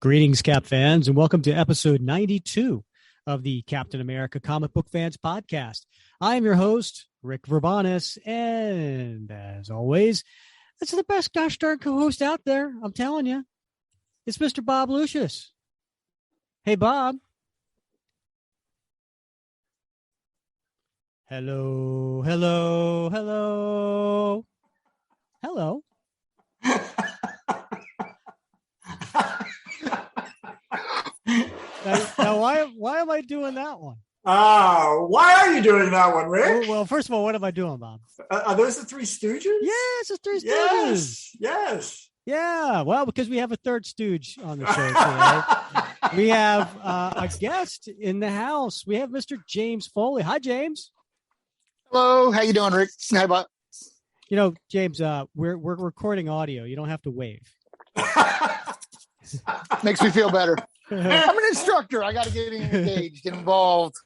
Greetings, Cap fans, and welcome to episode 92 of the Captain America Comic Book Fans Podcast. I am your host, Rick Verbanis, and as always, that's the best gosh darn co-host out there, I'm telling you. It's Mr. Bob Lucius. Hey, Bob. Hello, hello, hello. Hello. Now, why am I doing that one? Why are you doing that one, Rick? Well, first of all, what am I doing, Bob? Are those the Three Stooges? Yes, it's Three Stooges. Yes. Yeah, well, because we have a third stooge on the show today. We have a guest in the house. We have Mr. James Foley. Hi, James. Hello. How you doing, Rick? Hi, Bob. You know, James, we're recording audio. You don't have to wave. Makes me feel better. I'm an instructor. I got to get engaged, get involved.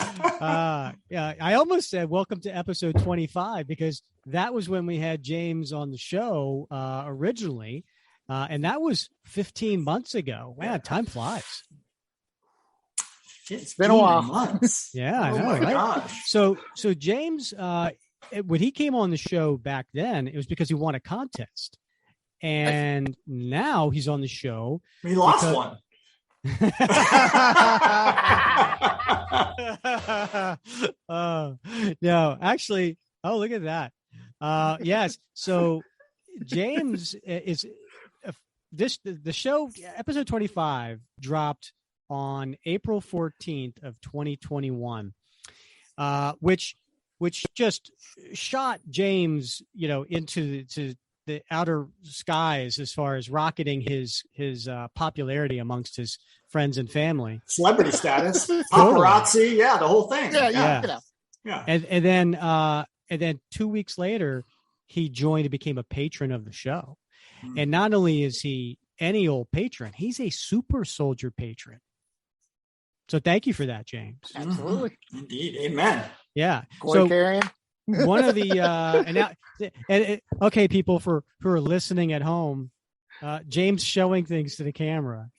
Yeah, I almost said welcome to episode 25 because that was when we had James on the show originally, and that was 15 months ago. Man, time flies. It's been a while. Months. Yeah, I know, right? Gosh. So James, when he came on the show back then, it was because he won a contest, and now he's on the show. He lost one. No, actually, look at that. Yes, so James is the show episode 25 dropped on April 14th of 2021, which just shot James, into the outer skies as far as rocketing his popularity amongst his friends and family, celebrity status, paparazzi, yeah, the whole thing. Yeah. And then 2 weeks later, he joined and became a patron of the show. And not only is he any old patron, he's a super soldier patron. So thank you for that, James. Absolutely, indeed, amen. Yeah. So carrying. One of the okay, people who are listening at home, James showing things to the camera.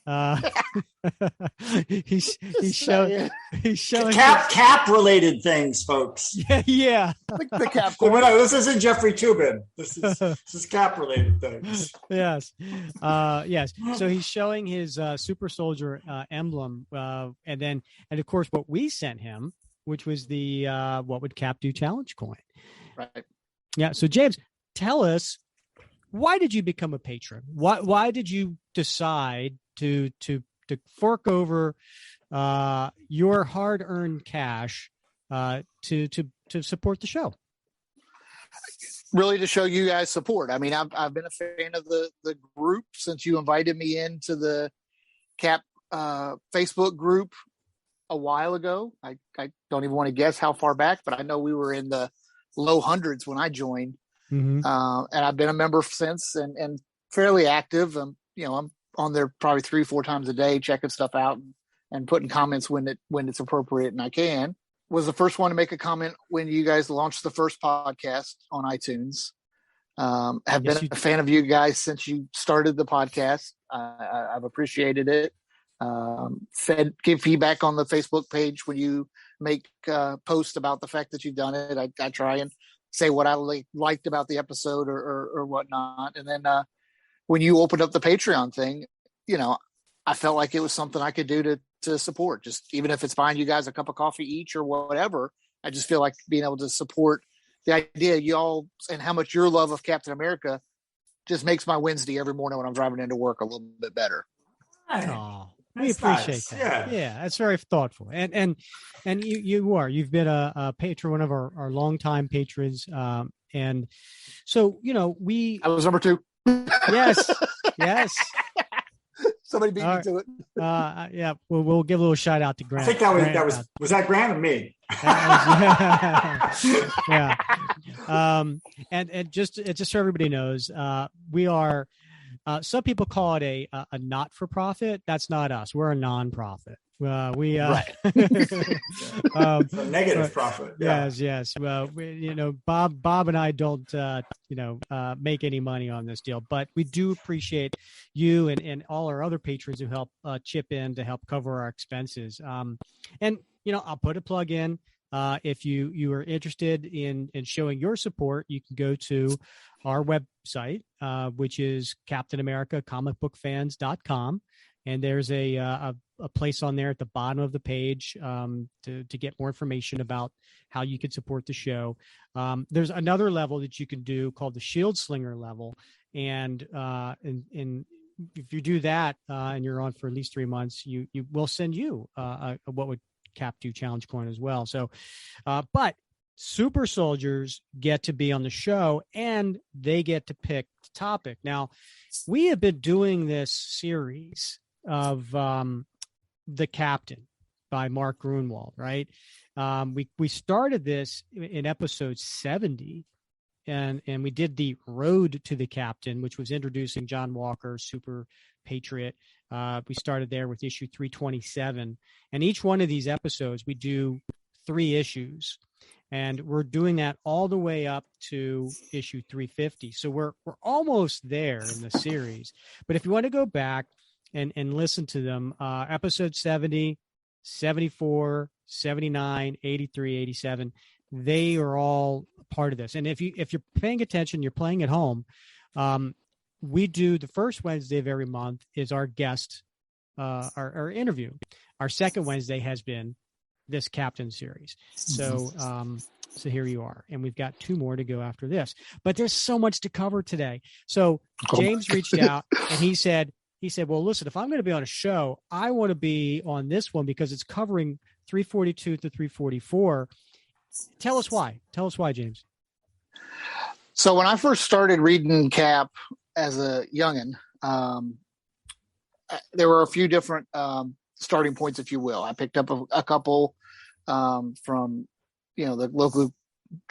He's showing cap related things, folks. Yeah. The cap. No, this isn't Jeffrey Toobin. This is cap related things. Yes. Yes. So he's showing his super soldier emblem, and of course what we sent him, which was the What Would Cap Do challenge coin. Right. Yeah. So James, tell us, why did you become a patron? Why did you decide to fork over your hard-earned cash to support the show? Really, to show you guys support. I mean, I've been a fan of the group since you invited me into the Cap Facebook group a while ago. I don't even want to guess how far back, but I know we were in the low hundreds when I joined. Mm-hmm. And I've been a member since and fairly active. I'm on there probably 3-4 times a day, checking stuff out and putting comments when it's appropriate and I can. Was the first one to make a comment when you guys launched the first podcast on iTunes. Have been a fan of you guys since you started the podcast. I've appreciated it. Give feedback on the Facebook page when you make posts about the fact that you've done it. I try and say what I liked about the episode or whatnot. And then when you opened up the Patreon thing, I felt like it was something I could do to support, just even if it's buying you guys a cup of coffee each or whatever. I just feel like being able to support the idea y'all and how much your love of Captain America just makes my Wednesday every morning when I'm driving into work a little bit better. Oh, we appreciate that. Yeah, that's very thoughtful. And you've been a patron, one of our longtime patrons. And so, I was number 2. Yes. Somebody beat me to it. Yeah, we'll give a little shout out to Grant. I think was that Grant or me? Yeah. And just so everybody knows, we are. Some people call it a not-for-profit. That's not us. We're a non-profit. We Right. A negative profit. Yeah. Yes. Well, Bob and I don't, make any money on this deal, but we do appreciate you and all our other patrons who help chip in to help cover our expenses. And I'll put a plug in. If you are interested in showing your support, you can go to our website, which is CaptainAmericaComicBookFans.com. And there's a place on there at the bottom of the page to get more information about how you can support the show. There's another level that you can do called the Shield Slinger level. And if you do that and you're on for at least 3 months, you will send you what would Cap do challenge coin as well. So, but super soldiers get to be on the show and they get to pick the topic. Now, we have been doing this series of The Captain by Mark Gruenwald, right? We started this in episode 70 and we did the Road to the Captain, which was introducing John Walker, Super Patriot. We started there with issue 327, and each one of these episodes we do 3 issues, and we're doing that all the way up to issue 350. So we're almost there in the series. But if you want to go back and listen to them, episode 70, 74, 79, 83, 87, they are all part of this. And if you're paying attention, you're playing at home, we do the first Wednesday of every month is our guest, our interview. Our second Wednesday has been this Captain series. So here you are. And we've got 2 more to go after this, but there's so much to cover today. So James reached out and he said, well, listen, if I'm going to be on a show, I want to be on this one because it's covering 342 to 344. Tell us why, James. So when I first started reading Cap as a youngin', there were a few different starting points, if you will. I picked up a couple from, the local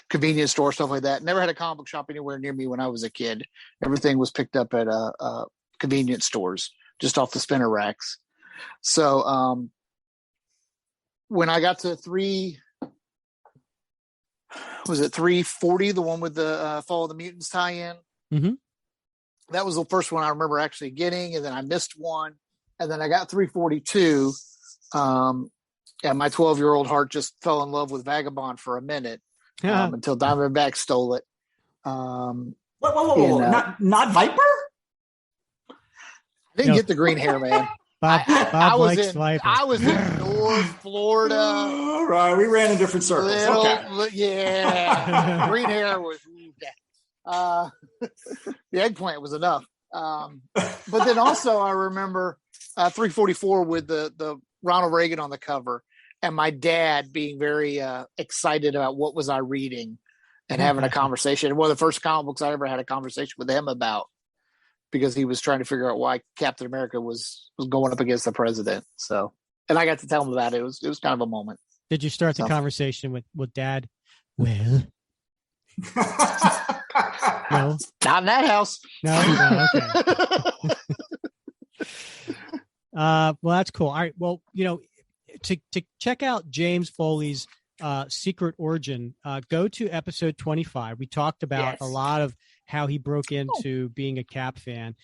convenience store, stuff like that. Never had a comic book shop anywhere near me when I was a kid. Everything was picked up at convenience stores, just off the spinner racks. So when I got to 340, the one with the Fall of the Mutants tie-in? Mm-hmm. That was the first one I remember actually getting, and then I missed one, and then I got 342. And my 12-year-old heart just fell in love with Vagabond for a minute until Diamondback stole it. Whoa. Not Viper? I didn't get the green hair, man. Bob I was in North Florida. All right, we ran in different circles. Yeah, green hair was. The eggplant was enough. But then also I remember 344 with the Ronald Regan on the cover, and my dad being very excited about what was I reading and having a conversation. One of the first comic books I ever had a conversation with him about, because he was trying to figure out why Captain America was going up against the president. So, and I got to tell him about it. It was kind of a moment. Did you start the conversation with Dad? Well, no, not in that house. No, okay. Well, that's cool. All right. Well, to check out James Foley's Secret Origin, go to episode 25. We talked about a lot of how he broke into being a Cap fan.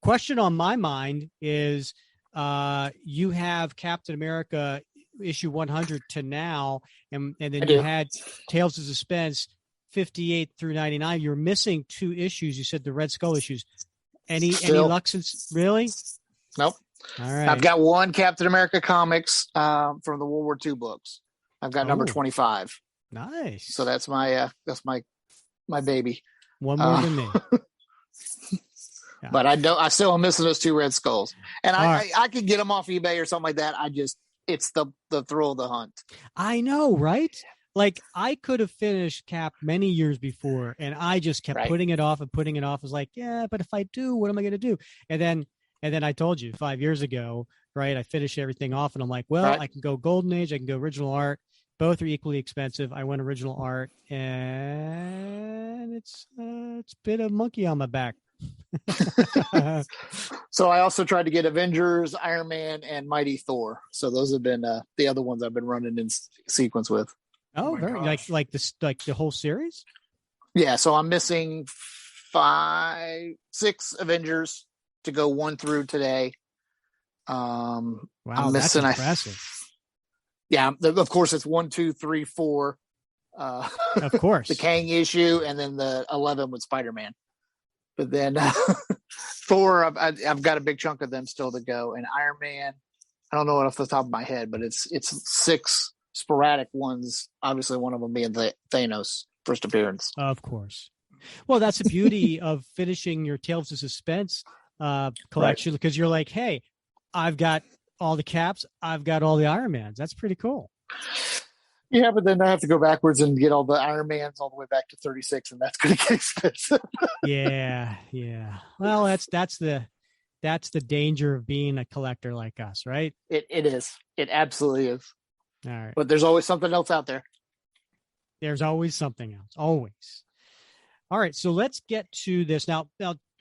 Question on my mind is, you have Captain America issue 100 to now, and then you had Tales of Suspense 58 through 99. You're missing 2 issues. You said the Red Skull issues. Any luck since? Really? Nope. All right. I've got one Captain America comics from the World War II books. I've got number 25. Nice. So that's my baby. One more than me. But I still am missing those 2 Red Skulls, and I could get them off eBay or something like that. It's the thrill of the hunt. I know, right? Like, I could have finished Cap many years before, and I just kept putting it off and putting it off. I was like, yeah, but if I do, what am I going to do? And then I told you 5 years ago, right? I finished everything off, and I'm like, well, I can go Golden Age, I can go original art. Both are equally expensive. I went original art, and it's been a monkey on my back. So So I also tried to get Avengers, Iron Man, and Mighty Thor. So those have been the other ones I've been running in sequence with. Oh, very gosh. like the whole series. Yeah, so I'm missing 6 Avengers to go 1 through today. Wow, I'm missing, that's impressive. Yeah, of course it's 1, 2, 3, 4. Of course, the Kang issue, and then the 11 with Spider-Man. But then Thor, I've got a big chunk of them still to go, and Iron Man, I don't know it off the top of my head, but it's 6 sporadic ones. Obviously, one of them being Thanos' first appearance. Of course. Well, that's the beauty of finishing your Tales of Suspense collection, because you're like, hey, I've got all the Caps, I've got all the Iron Mans. That's pretty cool. Yeah, but then I have to go backwards and get all the Iron Mans all the way back to 36, and that's going to get expensive. Yeah. Well, that's the danger of being a collector like us, right? It is. It absolutely is. All right. But there's always something else out there. There's always something else. Always. All right. So let's get to this now.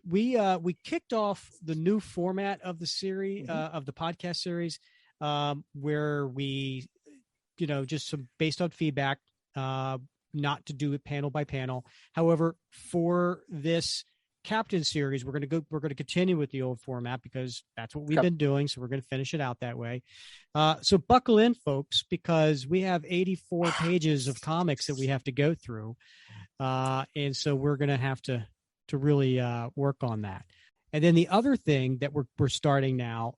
We kicked off the new format of the series, of the podcast series, where we, just some based on feedback, not to do it panel by panel. However, for this Captain series, we're going to continue with the old format because that's what we've been doing. So we're going to finish it out that way. So buckle in, folks, because we have 84 pages of comics that we have to go through. And so we're going to have to really work on that. And then the other thing that we're starting now,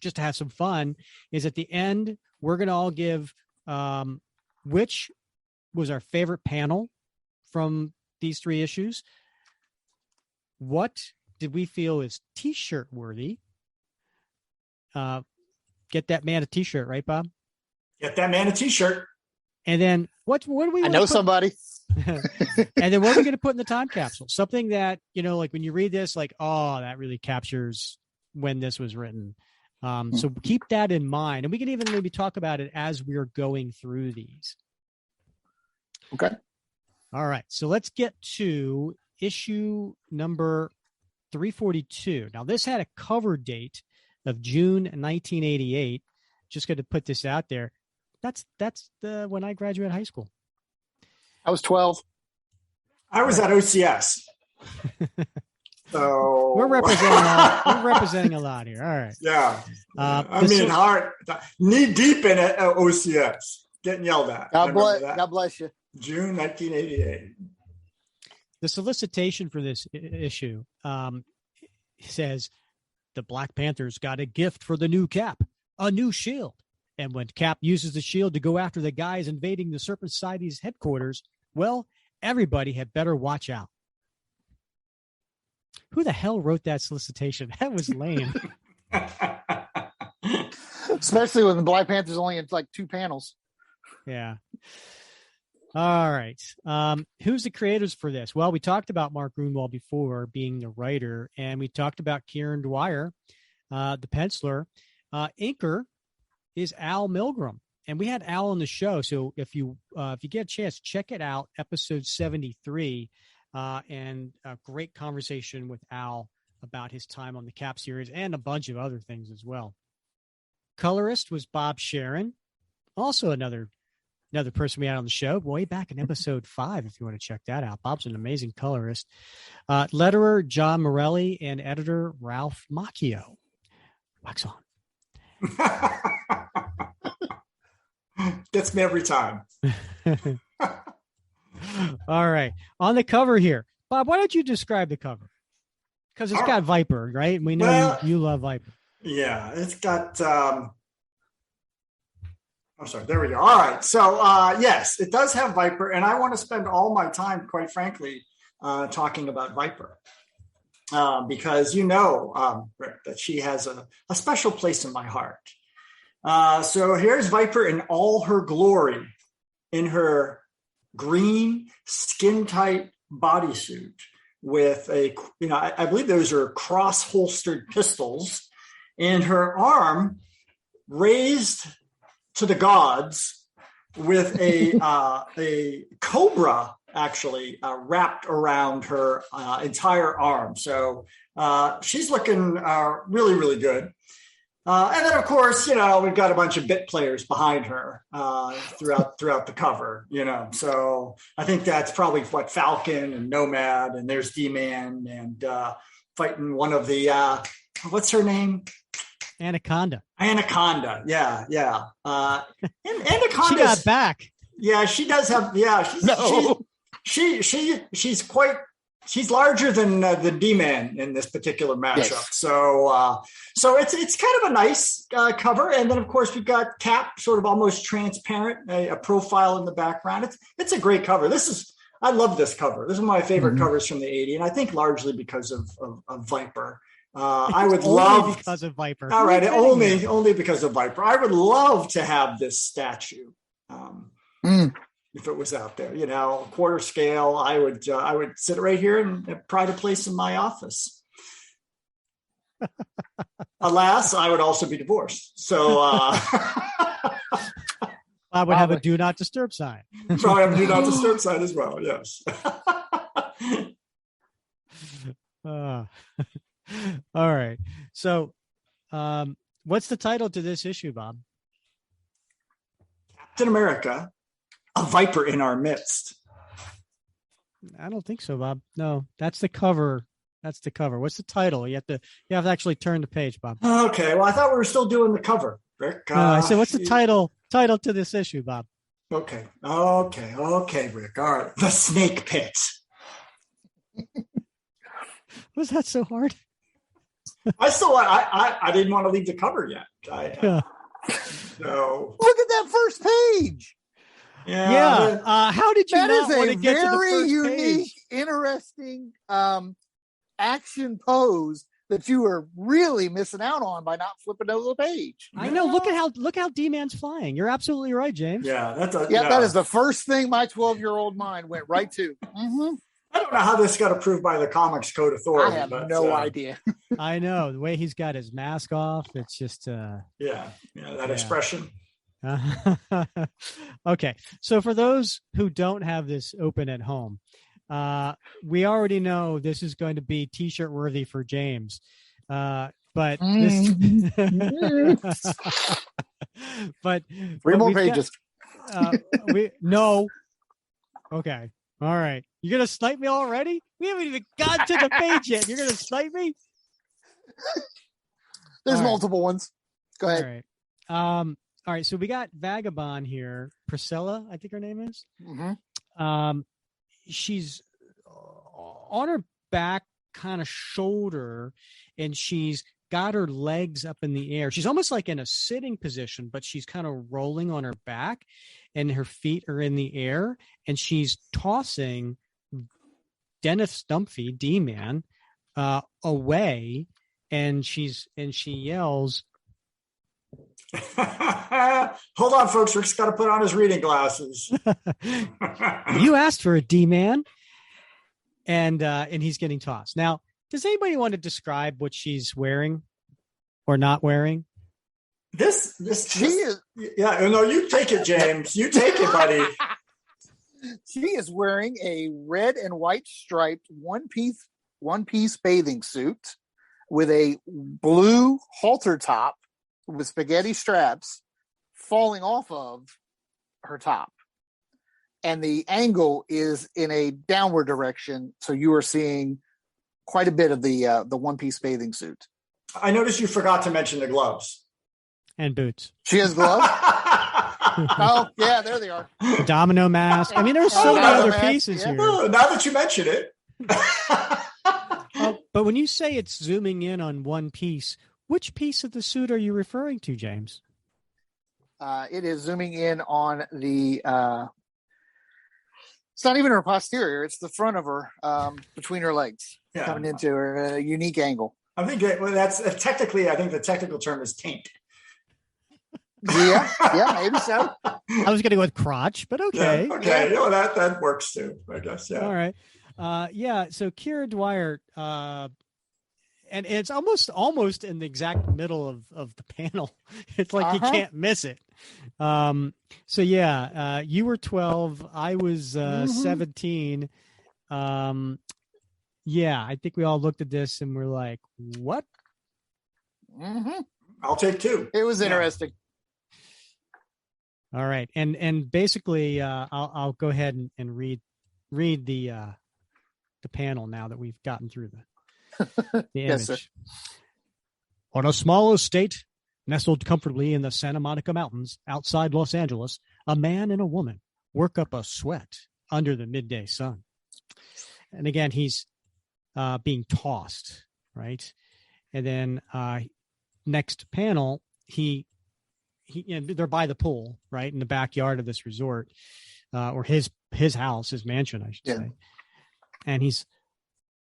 just to have some fun, is at the end, we're going to all give which was our favorite panel from these 3 issues. What did we feel is T-shirt worthy? Get that man a T-shirt, right, Bob? Get that man a T-shirt. And then what do we? I know somebody. And then what are we going to put in the time capsule? Something that, like when you read this, like, oh, that really captures when this was written. So keep that in mind. And we can even maybe talk about it as we're going through these. Okay. All right. So let's get to issue number 342. Now, this had a cover date of June 1988. Just going to put this out there. That's when I graduated high school. I was 12. I was at OCS. So we're representing a lot here. All right. Yeah. Hard, knee deep in it at OCS, getting yelled at. God bless you. June 1988. The solicitation for this issue says the Black Panthers got a gift for the new Cap, a new shield. And when Cap uses the shield to go after the guys invading the Serpent Society's headquarters, well, everybody had better watch out. Who the hell wrote that solicitation? That was lame. Especially when the Black Panthers only in like 2 panels. Yeah. All right. Who's the creators for this? Well, we talked about Mark Gruenwald before being the writer, and we talked about Kieron Dwyer, the penciler. Inker is Al Milgrom, and we had Al on the show. So if you get a chance, check it out, episode 73, and a great conversation with Al about his time on the Cap series and a bunch of other things as well. Colorist was Bob Sharon, also another person we had on the show way back in episode 5, if you want to check that out. Bob's an amazing colorist. Letterer John Morelli and editor Ralph Macchio. Wax on. Gets me every time. All right. On the cover here, Bob, why don't you describe the cover? Because it's got Viper, right? We know you love Viper. Yeah, it's got... I'm sorry, there we go. All right. So, yes, it does have Viper, and I want to spend all my time, quite frankly, talking about Viper. Because Rick, that she has a special place in my heart. So here's Viper in all her glory, in her green, skin-tight bodysuit with I believe those are cross-holstered pistols, and her arm raised to the gods with a cobra actually wrapped around her entire arm. So she's looking really, really good. And then, of course, we've got a bunch of bit players behind her throughout the cover, So I think that's probably what Falcon and Nomad, and there's D-Man and fighting one of the what's her name? Anaconda. Yeah. Anaconda. She got back. Yeah, she does have. Yeah, she's larger than the D-Man in this particular matchup. Yes. So it's kind of a nice cover, and then of course we've got Cap, sort of almost transparent, a profile in the background. It's a great cover. I love this cover. This is my favorite covers from the '80s, and I think largely because of Viper. I would love because of Viper. All right, only because of Viper. I would love to have this statue. If it was out there, quarter scale, I would sit right here and pride a place in my office. Alas, I would also be divorced. So I would have a do not disturb sign. Probably have a do not disturb sign as well. Yes. All right. So what's the title to this issue, Bob? Captain America, a Viper in Our Midst. I don't think so, Bob. No, that's the cover. What's the title? You have to actually turn the page, Bob. Okay. Well, I thought we were still doing the cover, Rick. I said, what's the title to this issue, Bob? Okay, Rick. All right. The Snake Pit. Was that so hard? I didn't want to leave the cover yet. So look at that first page. Yeah. How did you not want to get to the first page? That is a very unique, interesting action pose that you are really missing out on by not flipping over the page. I know. Look how D-Man's flying. You're absolutely right, James. Yeah, that is the first thing my 12-year-old mind went right to. Mm-hmm. I don't know how this got approved by the Comics Code Authority. I have no idea. I know the way he's got his mask off. It's just expression. Okay, so for those who don't have this open at home, we already know this is going to be T-shirt worthy for James, but this. But 3 more pages. No. Okay. All right. You're going to snipe me already? We haven't even got to the page yet. You're going to snipe me? There's multiple ones. Go ahead. All right. So we got Vagabond here. Priscilla, I think her name is. Mm-hmm. She's on her back kind of shoulder, and she's got her legs up in the air. She's almost like in a sitting position, but she's kind of rolling on her back, and her feet are in the air, and she's tossing Dennis Stumpy, D-Man, away, and she yells. Hold on, folks. Rick's got to put on his reading glasses. You asked for a D-Man, and he's getting tossed. Now, does anybody want to describe what she's wearing or not wearing? She is. Yeah, no, you take it, James. You take it, buddy. She is wearing a red and white striped one piece bathing suit with a blue halter top with spaghetti straps falling off of her top. And the angle is in a downward direction, so you are seeing quite a bit of the one piece bathing suit. I noticed you forgot to mention the gloves. And boots. She has gloves? Oh, yeah, there they are. The domino mask. I mean, there's so many other pieces here. Oh, now that you mention it. But when you say it's zooming in on one piece, which piece of the suit are you referring to, James? It is zooming in on the... it's not even her posterior. It's the front of her, between her legs, coming into her a unique angle. I think that's technically, I think the technical term is taint. Yeah, maybe so. I was going to go with crotch, but okay. Yeah, okay, that works too, I guess. Yeah. All right. So Kieron Dwyer, and it's almost in the exact middle of the panel. It's like you can't miss it. So yeah, you were 12. I was 17. Yeah, I think we all looked at this and we're like, what? Mm-hmm. I'll take 2. It was interesting. All right. And basically, I'll go ahead and read the panel now that we've gotten through the Yes, image. sir. On a small estate nestled comfortably in the Santa Monica Mountains outside Los Angeles, a man and a woman work up a sweat under the midday sun. And again, he's being tossed, right? And then next panel, they're by the pool, right, in the backyard of this resort, or his house, his mansion, I should say. And he's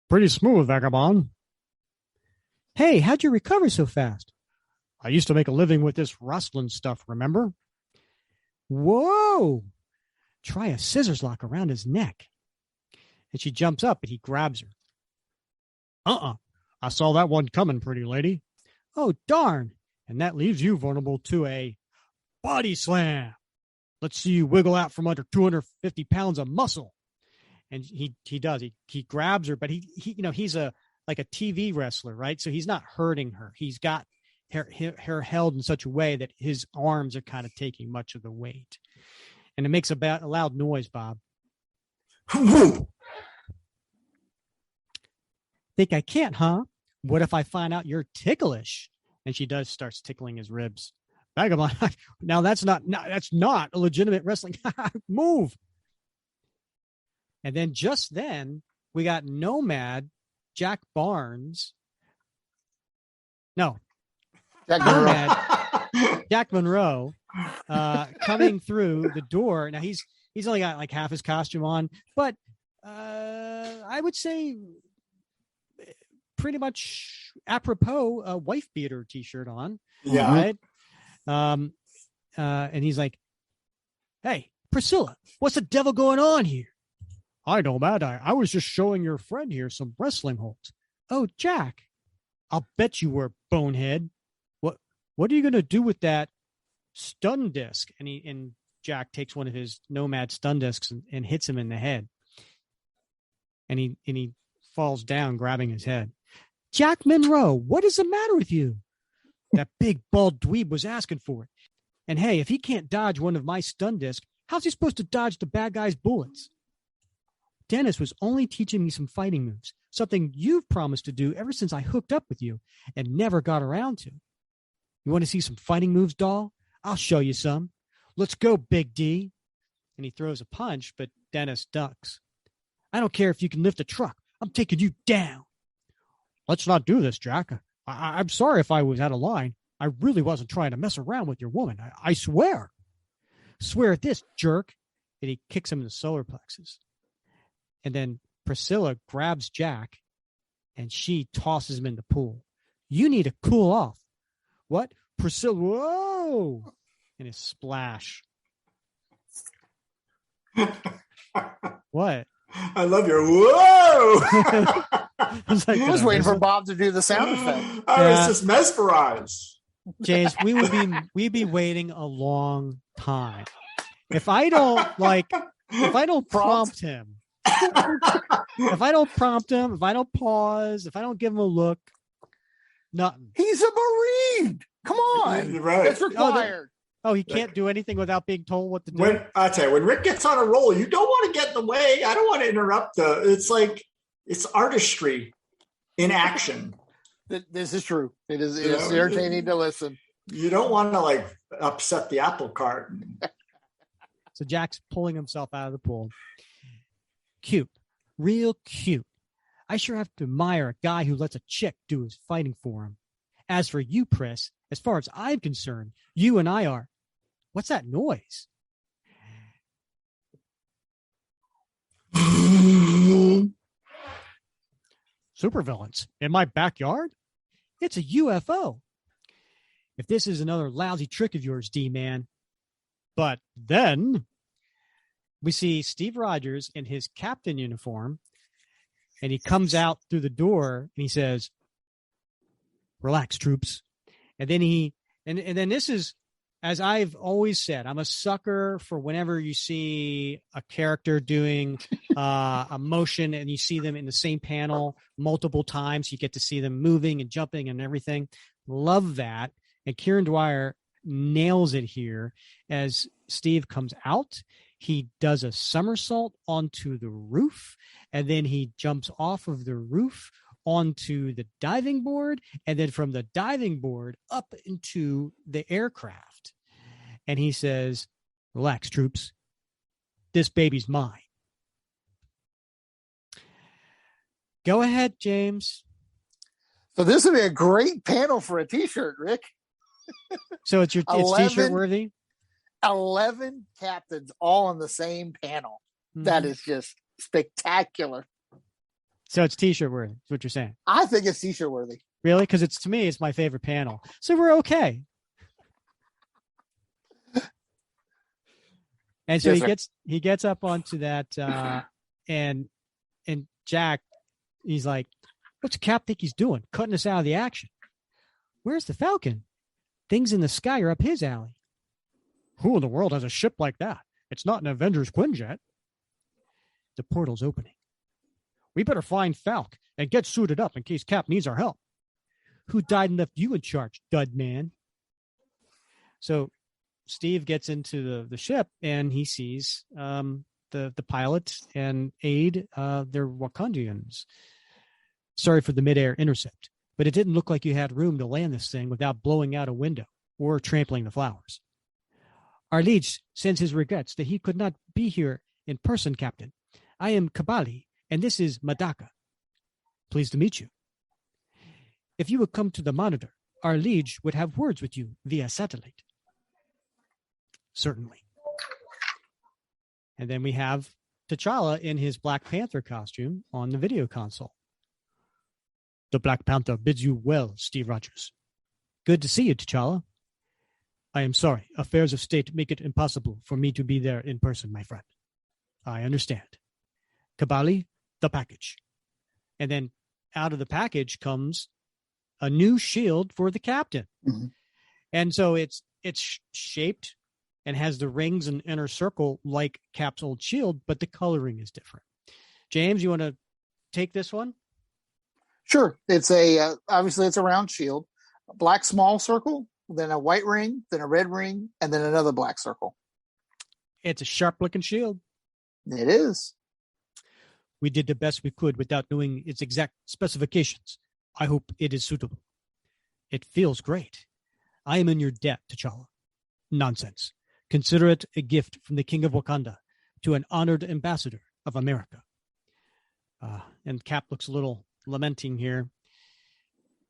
pretty smooth, vagabond. Hey, how'd you recover so fast? I used to make a living with this rustling stuff, remember? Whoa! Try a scissors lock around his neck. And she jumps up and he grabs her. I saw that one coming, pretty lady. Oh, darn. And that leaves you vulnerable to a body slam. Let's see you wiggle out from under 250 pounds of muscle. And he does. He grabs her, but he's like a TV wrestler, right? So he's not hurting her. He's got her held in such a way that his arms are kind of taking much of the weight. And it makes a loud noise, Bob. Think I can't, huh? What if I find out you're ticklish? And she starts tickling his ribs. Vagabond. Now that's not a legitimate wrestling. Move. And then just then we got Nomad, Jack Barnes. No. Jack Monroe coming through the door. Now he's only got like half his costume on, but I would say pretty much apropos a wife beater t-shirt on. Yeah. Right. And he's like, hey, Priscilla, what's the devil going on here? I know, Matt. I was just showing your friend here some wrestling holds. Oh, Jack, I'll bet you were, bonehead. What are you going to do with that stun disc? And Jack takes one of his Nomad stun discs and hits him in the head. And he falls down, grabbing his head. Jack Monroe, what is the matter with you? That big bald dweeb was asking for it. And hey, if he can't dodge one of my stun discs, how's he supposed to dodge the bad guy's bullets? Dennis was only teaching me some fighting moves, something you've promised to do ever since I hooked up with you and never got around to. You want to see some fighting moves, doll? I'll show you some. Let's go, Big D. And he throws a punch, but Dennis ducks. I don't care if you can lift a truck. I'm taking you down. Let's not do this, Jack. I'm sorry if I was out of line. I really wasn't trying to mess around with your woman. I swear. Swear at this, jerk. And he kicks him in the solar plexus. And then Priscilla grabs Jack and she tosses him in the pool. You need to cool off. What? Priscilla, whoa! And a splash. What? I love your whoa! I was waiting for Bob to do the sound effect. I was just mesmerized. James, we'd be waiting a long time. If I don't prompt him, if I don't pause, if I don't give him a look, nothing. He's a Marine. Come on. You're right. It's required. Oh, he can't do anything without being told what to do. I tell you, when Rick gets on a roll, you don't want to get in the way. I don't want to interrupt it's artistry in action. This is true. It is irritating to listen. You don't want to upset the apple cart. So Jack's pulling himself out of the pool. Cute. Real cute. I sure have to admire a guy who lets a chick do his fighting for him. As for you, Pris, as far as I'm concerned, you and I are. What's that noise? Supervillains in my backyard? It's a UFO. If this is another lousy trick of yours, D-Man. But then we see Steve Rogers in his captain uniform, and he comes out through the door and he says, Relax, troops. And then and then this is, as I've always said, I'm a sucker for whenever you see a character doing a motion and you see them in the same panel multiple times. You get to see them moving and jumping and everything. Love that. And Kieron Dwyer nails it here as Steve comes out. He does a somersault onto the roof, and then he jumps off of the roof onto the diving board, and then from the diving board up into the aircraft. And he says, relax, troops. This baby's mine. Go ahead, James. So this would be a great panel for a t-shirt, Rick. So it's t-shirt worthy? 11 captains all on the same panel. Mm-hmm. That is just spectacular. So it's t-shirt worthy, is what you're saying? I think it's t-shirt worthy. Really? Because to me, it's my favorite panel. So we're okay. And so he gets up onto that, and Jack, he's like, "What's Cap think he's doing? Cutting us out of the action? Where's the Falcon? Things in the sky are up his alley. Who in the world has a ship like that? It's not an Avengers Quinjet." The portal's opening. "We better find Falk and get suited up in case Cap needs our help." "Who died and left you in charge, dud man?" So Steve gets into the ship and he sees the pilot and aide. They're Wakandians. "Sorry for the midair intercept, but it didn't look like you had room to land this thing without blowing out a window or trampling the flowers. Our liege sends his regrets that he could not be here in person, Captain. I am Kabali, and this is Madaka. Pleased to meet you. If you would come to the monitor, our liege would have words with you via satellite." "Certainly." And then we have T'Challa in his Black Panther costume on the video console. "The Black Panther bids you well, Steve Rogers. Good to see you, T'Challa. I am sorry, affairs of state make it impossible for me to be there in person, my friend. I understand. Kabali, the package." And then out of the package comes a new shield for the captain. Mm-hmm. And so it's shaped and has the rings and inner circle like Cap's old shield, but the coloring is different. James, you want to take this one? Sure. It's obviously it's a round shield, a black small circle, then a white ring, then a red ring, and then another black circle. It's a sharp looking shield. It is. "We did the best we could without knowing its exact specifications. I hope it is suitable. It feels great. I am in your debt, T'Challa." "Nonsense. Consider it a gift from the King of Wakanda to an honored ambassador of America." And Cap looks a little lamenting here.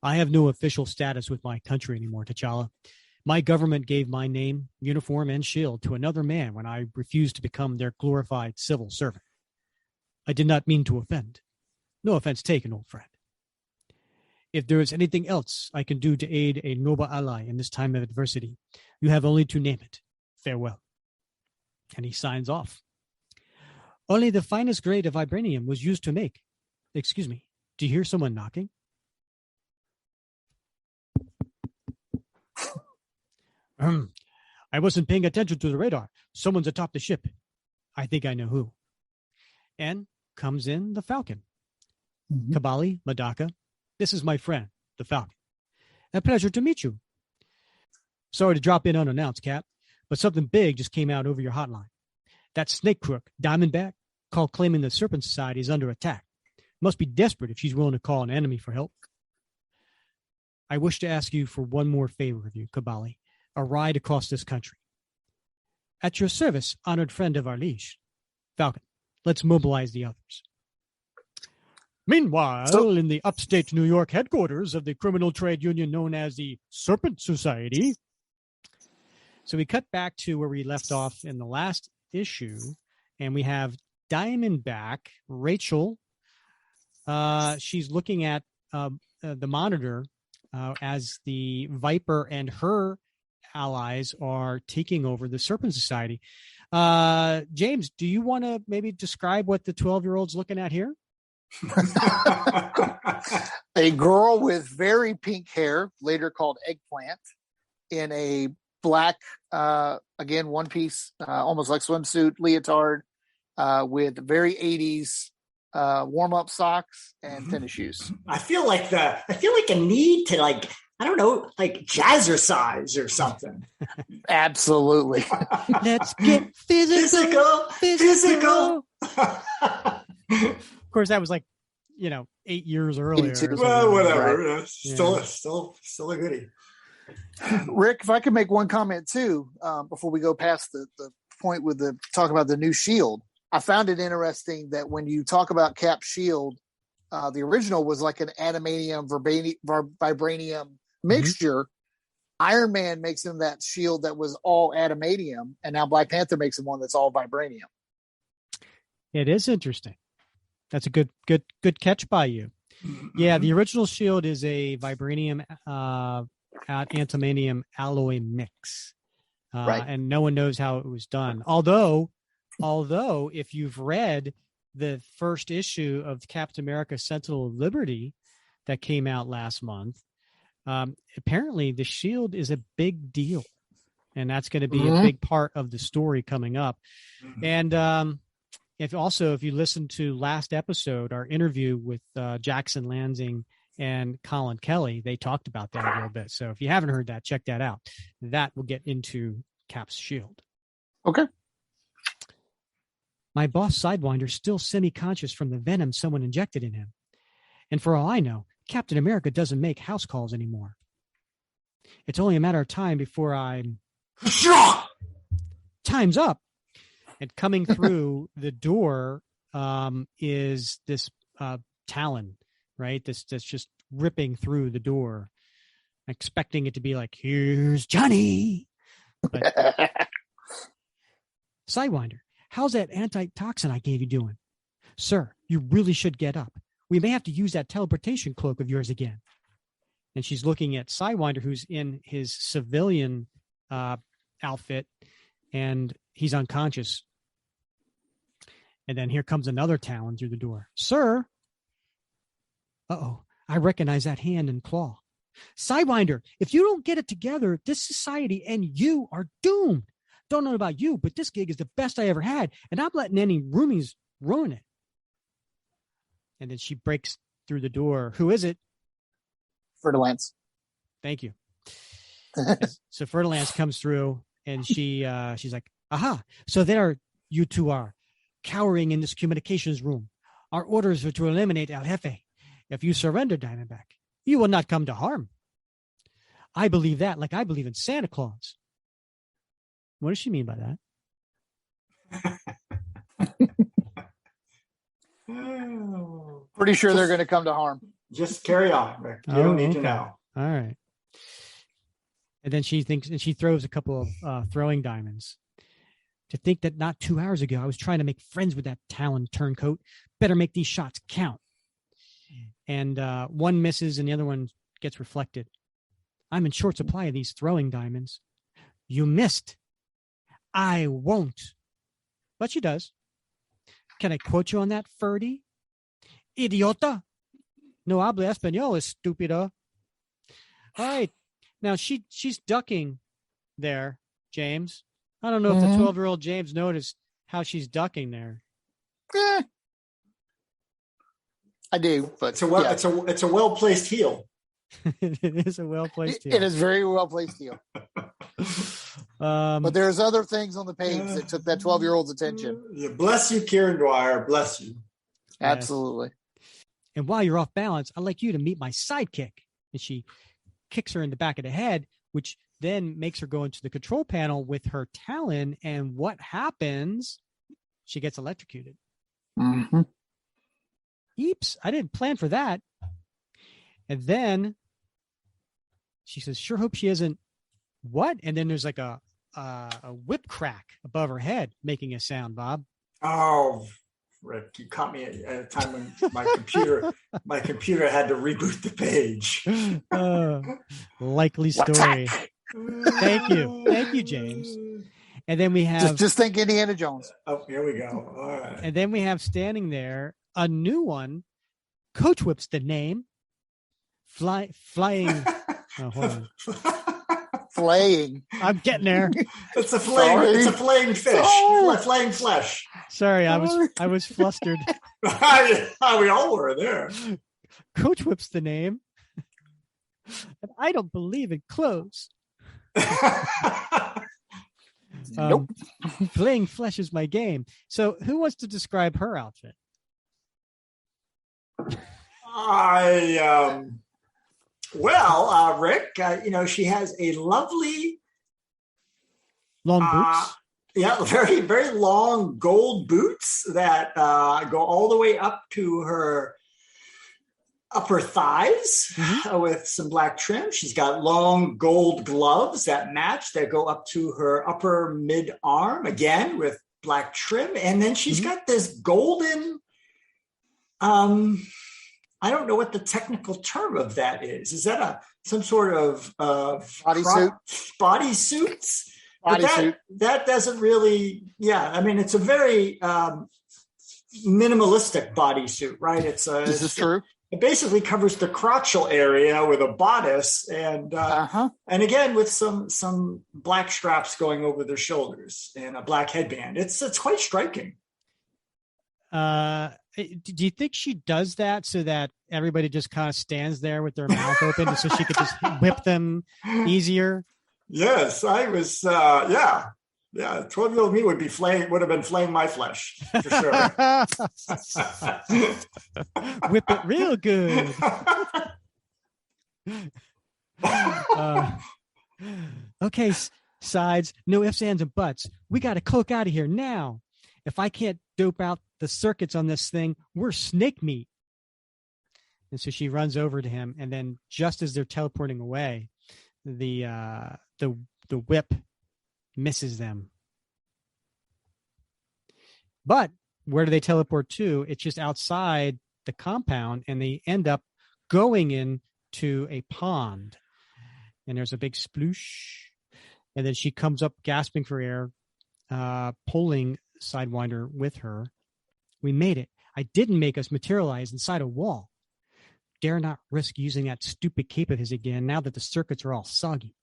"I have no official status with my country anymore, T'Challa. My government gave my name, uniform, and shield to another man when I refused to become their glorified civil servant. I did not mean to offend. No offense taken, old friend. If there is anything else I can do to aid a noble ally in this time of adversity, you have only to name it. Farewell." And he signs off. "Only the finest grade of vibranium was used to make." Excuse me, do you hear someone knocking? "I wasn't paying attention to the radar. Someone's atop the ship. I think I know who." And comes in the Falcon. Mm-hmm. "Kabali, Madaka, this is my friend, the Falcon. A pleasure to meet you. Sorry to drop in unannounced, Cap, but something big just came out over your hotline. That snake crook, Diamondback, called claiming the Serpent Society is under attack. Must be desperate if she's willing to call an enemy for help. I wish to ask you for one more favor of you, Kabali, a ride across this country. At your service, honored friend of our liege. Falcon, let's mobilize the others." Meanwhile, in the upstate New York headquarters of the criminal trade union known as the Serpent Society. So we cut back to where we left off in the last issue, and we have Diamondback, Rachel. She's looking at the monitor as the Viper and her allies are taking over the Serpent Society. James, do you want to maybe describe what the 12-year-old's looking at here? A girl with very pink hair, later called Eggplant, in a black, again, one-piece, almost like swimsuit leotard, with very 80s warm-up socks and tennis shoes. I feel like a need to, like, I don't know, like jazzercise or something. Absolutely. Let's get physical. Of course, that was like, 8 years earlier. Well, whatever. Right. Still a goodie. Rick, if I could make one comment too, before we go past the point with talk about the new shield. I found it interesting that when you talk about Cap's shield, the original was like an adamantium vibranium mixture. Mm-hmm. Iron Man makes him that shield that was all adamantium, and now Black Panther makes him one that's all vibranium. It is interesting. That's a good catch by you. Yeah, the original shield is a vibranium antimanium alloy mix, right? And no one knows how it was done. Although, if you've read the first issue of Captain America: Sentinel of Liberty that came out last month, apparently the shield is a big deal, and that's going to be a big part of the story coming up. And if you listen to last episode, our interview with Jackson Lansing and Colin Kelly, they talked about that a little bit. So if you haven't heard that, check that out. That will get into Cap's shield. Okay. My boss Sidewinder's still semi-conscious from the venom someone injected in him. And for all I know, Captain America doesn't make house calls anymore. It's only a matter of time before I'm... Time's up. And coming through the door is this Talon, right? That's just ripping through the door, expecting it to be like, here's Johnny. But, Sidewinder, how's that antitoxin I gave you doing? Sir, you really should get up. We may have to use that teleportation cloak of yours again. And she's looking at Sidewinder, who's in his civilian outfit, and he's unconscious. And then here comes another Talon through the door. Sir. Uh-oh. I recognize that hand and claw. Sidewinder, if you don't get it together, this society and you are doomed. Don't know about you, but this gig is the best I ever had, and I'm letting any roomies ruin it. And then she breaks through the door. Who is it? Fertilance. Thank you. So Fertilance comes through, and she's like, aha, so there you two are, cowering in this communications room. Our orders are to eliminate El Jefe. If you surrender, Diamondback, you will not come to harm. I believe that like I believe in Santa Claus. What does she mean by that? Pretty sure they're going to come to harm. Just carry on, Rick. You don't need to know. All right. And then she throws a couple of throwing diamonds. To think that not 2 hours ago I was trying to make friends with that Talon turncoat. Better make these shots count. And one misses and the other one gets reflected. I'm in short supply of these throwing diamonds. You missed. I won't. But she does. Can I quote you on that, Ferdy? Idiota. No habla español, estúpido. All right. Now she's ducking there, James. I don't know if the 12-year-old James noticed how she's ducking there. I do, but it's a well-placed heel. It is a well-placed heel. It is very well-placed heel. But there's other things on the page that took that 12-year-old's attention. Bless you, Kieron Dwyer. Bless you. Absolutely. And while you're off balance, I'd like you to meet my sidekick. And she kicks her in the back of the head, which then makes her go into the control panel with her Talon. And what happens? She gets electrocuted. Mm-hmm. Eeps, I didn't plan for that. And then she says, sure hope she isn't what? And then there's like a whip crack above her head making a sound, Bob. Oh, Rick, you caught me at a time when my computer had to reboot the page. Likely story. Thank you, James. And then we have just think Indiana Jones. Oh, here we go. All right. And then we have standing there a new one Coach Whip's the name. Flying. Oh, hold on. Flaying. I'm getting there. It's a flaying. Sorry. It's a flaying fish. Sorry. Flaying flesh. Sorry, I was flustered. We all were there. Coach Whip's the name. And I don't believe in clothes. Nope. Flaying flesh is my game. So who wants to describe her outfit? Rick, she has a lovely Long boots. Yeah, very, very long gold boots that go all the way up to her upper thighs with some black trim. She's got long gold gloves that match, that go up to her upper mid arm, again with black trim. And then she's got this golden, I don't know what the technical term of that is. Is that some sort of bodysuit? Bodysuits? Bodysuit. That doesn't really, I mean, it's a very minimalistic bodysuit, right? Is this true? It basically covers the crotchal area with a bodice and again with some black straps going over their shoulders and a black headband. It's quite striking. Do you think she does that so that everybody just kind of stands there with their mouth open so she could just whip them easier? Yes, I was. 12-year-old me would have been flaying my flesh for sure. Whip it real good. Okay, sides, no ifs, ands, and buts. We got to cloak out of here now. If I can't dope out the circuits on this thing, we're snake meat. And so she runs over to him, and then just as they're teleporting away, the whip misses them. But where do they teleport to? It's just outside the compound, and they end up going into a pond. And there's a big sploosh. And then she comes up gasping for air, pulling Sidewinder with her. We made it. I didn't make us materialize inside a wall. Dare not risk using that stupid cape of his again now that the circuits are all soggy.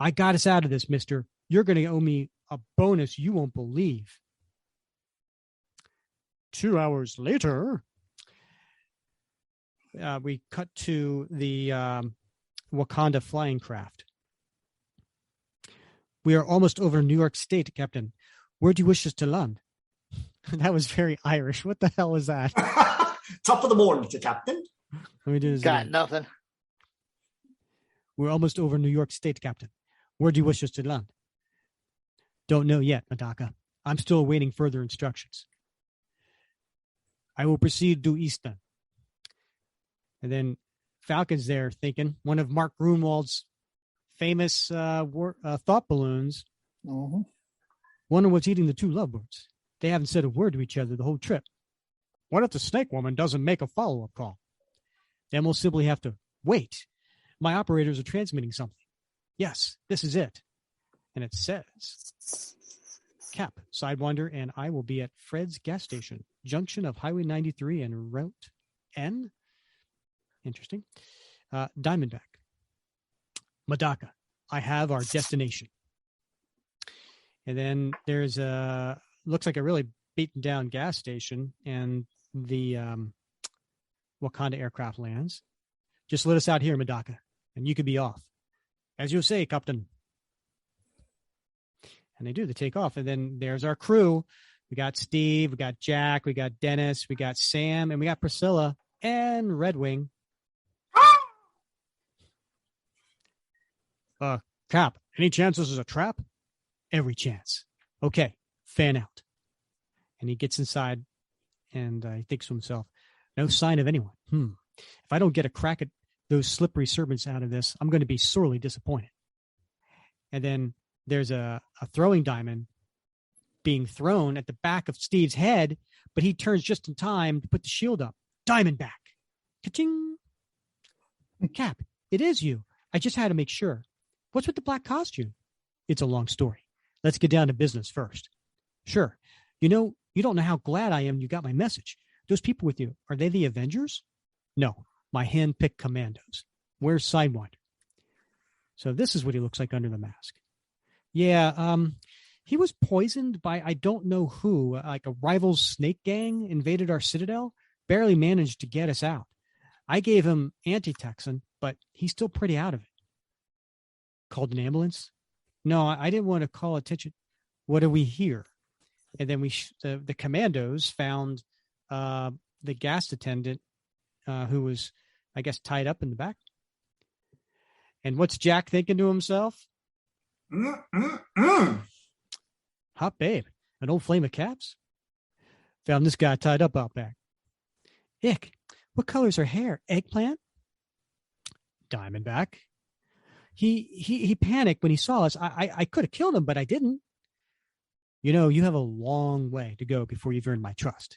I got us out of this, mister. You're going to owe me a bonus you won't believe. 2 hours later, we cut to the Wakanda flying craft. We are almost over New York State, Captain. Where do you wish us to land? That was very Irish. What the hell was that? Top of the morning to Captain. Let me do this Got again. nothing. We're almost over New York State, Captain. Where do you wish us to land? Don't know yet, Madaka. I'm still awaiting further instructions. I will proceed due east then. And then Falcon's there thinking, one of Mark Gruenwald's famous thought balloons. Mm-hmm. Wonder what's eating the two lovebirds. They haven't said a word to each other the whole trip. What if the snake woman doesn't make a follow-up call? Then we'll simply have to wait. My operators are transmitting something. Yes, this is it. And it says, Cap, Sidewinder, and I will be at Fred's gas station, junction of Highway 93 and Route N. Interesting. Diamondback. Madaka, I have our destination. And then there's looks like a really beaten down gas station, and the Wakanda aircraft lands. Just let us out here, Madaka, and you could be off. As you say, Captain. And they do. They take off. And then there's our crew. We got Steve, we got Jack, we got Dennis, we got Sam, and we got Priscilla and Red Wing. Cap, any chance this is a trap? Every chance. Okay, fan out. And he gets inside and he thinks to himself, no sign of anyone. If I don't get a crack at those slippery serpents out of this, I'm going to be sorely disappointed. And then there's a throwing diamond being thrown at the back of Steve's head, but he turns just in time to put the shield up. Diamond back. Ka-ching. Cap, it is you. I just had to make sure. What's with the black costume? It's a long story. Let's get down to business first. Sure. You know, you don't know how glad I am you got my message. those people with you, are they the Avengers? No, my hand-picked commandos. Where's Sidewinder? So this is what he looks like under the mask. Yeah, he was poisoned by I don't know who, like a rival snake gang invaded our citadel, barely managed to get us out. I gave him antitoxin, but he's still pretty out of it. Called an ambulance? No, I didn't want to call attention. What do we hear? And then the commandos found the gas attendant who was, I guess, tied up in the back. And what's Jack thinking to himself? Hot babe, an old flame of caps. Found this guy tied up out back. Ick, what color's her hair? Eggplant? Diamondback. He panicked when he saw us. I could have killed him, but I didn't. You know, you have a long way to go before you've earned my trust.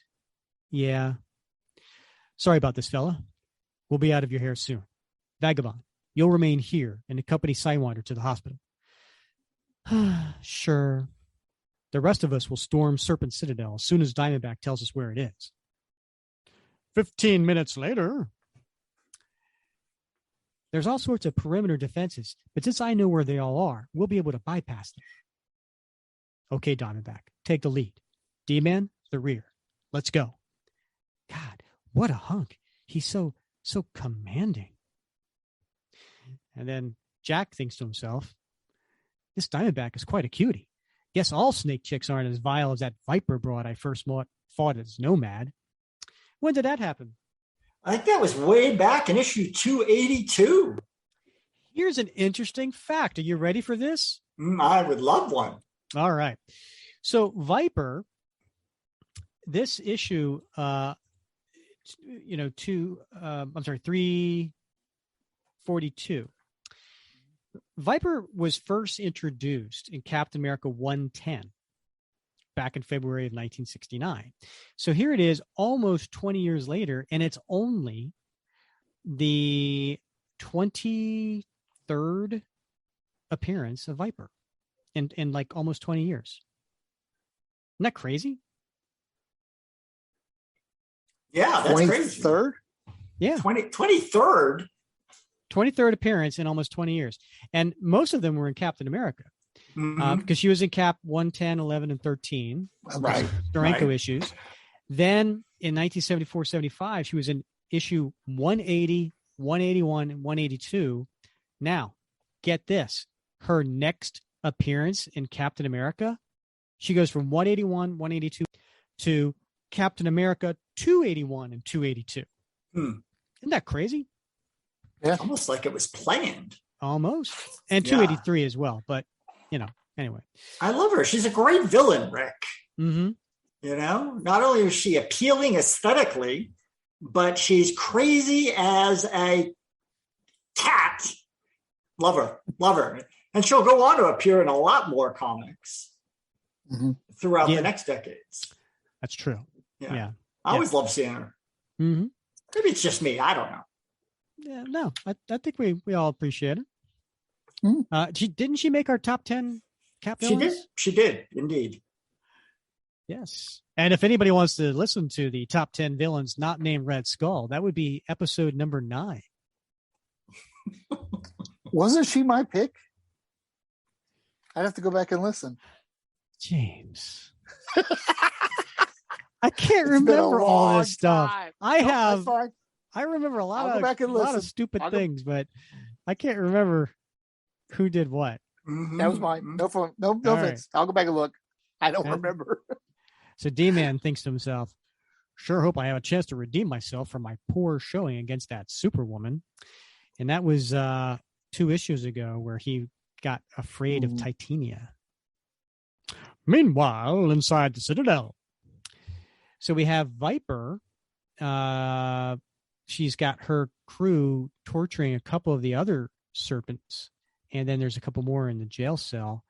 Yeah. Sorry about this, fella. We'll be out of your hair soon. Vagabond, you'll remain here and accompany Sidewinder to the hospital. Sure. The rest of us will storm Serpent Citadel as soon as Diamondback tells us where it is. 15 minutes later. There's all sorts of perimeter defenses, but since I know where they all are, we'll be able to bypass them. Okay, Diamondback, take the lead. D-Man, the rear. Let's go. God, what a hunk. He's so commanding. And then Jack thinks to himself, this Diamondback is quite a cutie. Guess all snake chicks aren't as vile as that Viper broad I first fought as Nomad. When did that happen? I think that was way back in issue 282. Here's an interesting fact. Are you ready for this? I would love one. All right. So Viper, this issue, 342. Viper was first introduced in Captain America 110 back in February of 1969. So here it is almost 20 years later, and it's only the 23rd appearance of Viper in like almost 20 years. Isn't that crazy? Yeah, that's 23rd? Crazy. Yeah. 23rd? 23rd appearance in almost 20 years. And most of them were in Captain America. Because she was in Cap 110, 11, and 13. Right. Steranko issues. Then in 1974-75, she was in issue 180, 181, and 182. Now, get this. Her next appearance in Captain America, she goes from 181, 182 to Captain America 281 and 282. Isn't that crazy? Yeah. Almost like it was planned. Almost. And 283 as well. But, anyway. I love her. She's a great villain, Rick. Mm-hmm. Not only is she appealing aesthetically, but she's crazy as a cat. Love her. And she'll go on to appear in a lot more comics throughout the next decades. That's true. Yeah. I always love seeing her. Mm-hmm. Maybe it's just me. I don't know. Yeah, no, I think we all appreciate it. Didn't she make our top 10 Cap villains? She did, indeed. Yes. And if anybody wants to listen to the top 10 villains not named Red Skull, that would be episode number 9. Wasn't she my pick? I'd have to go back and listen. James. I can't remember all this stuff. I remember a lot of stupid things, but I can't remember who did what. That was mine. No offense. Right. I'll go back and look. I don't remember. So D-Man thinks to himself, sure hope I have a chance to redeem myself for my poor showing against that Superwoman. And that was 2 issues ago where he got afraid of Titania. Meanwhile, inside the Citadel. So we have Viper. She's got her crew torturing a couple of the other serpents. And then there's a couple more in the jail cell.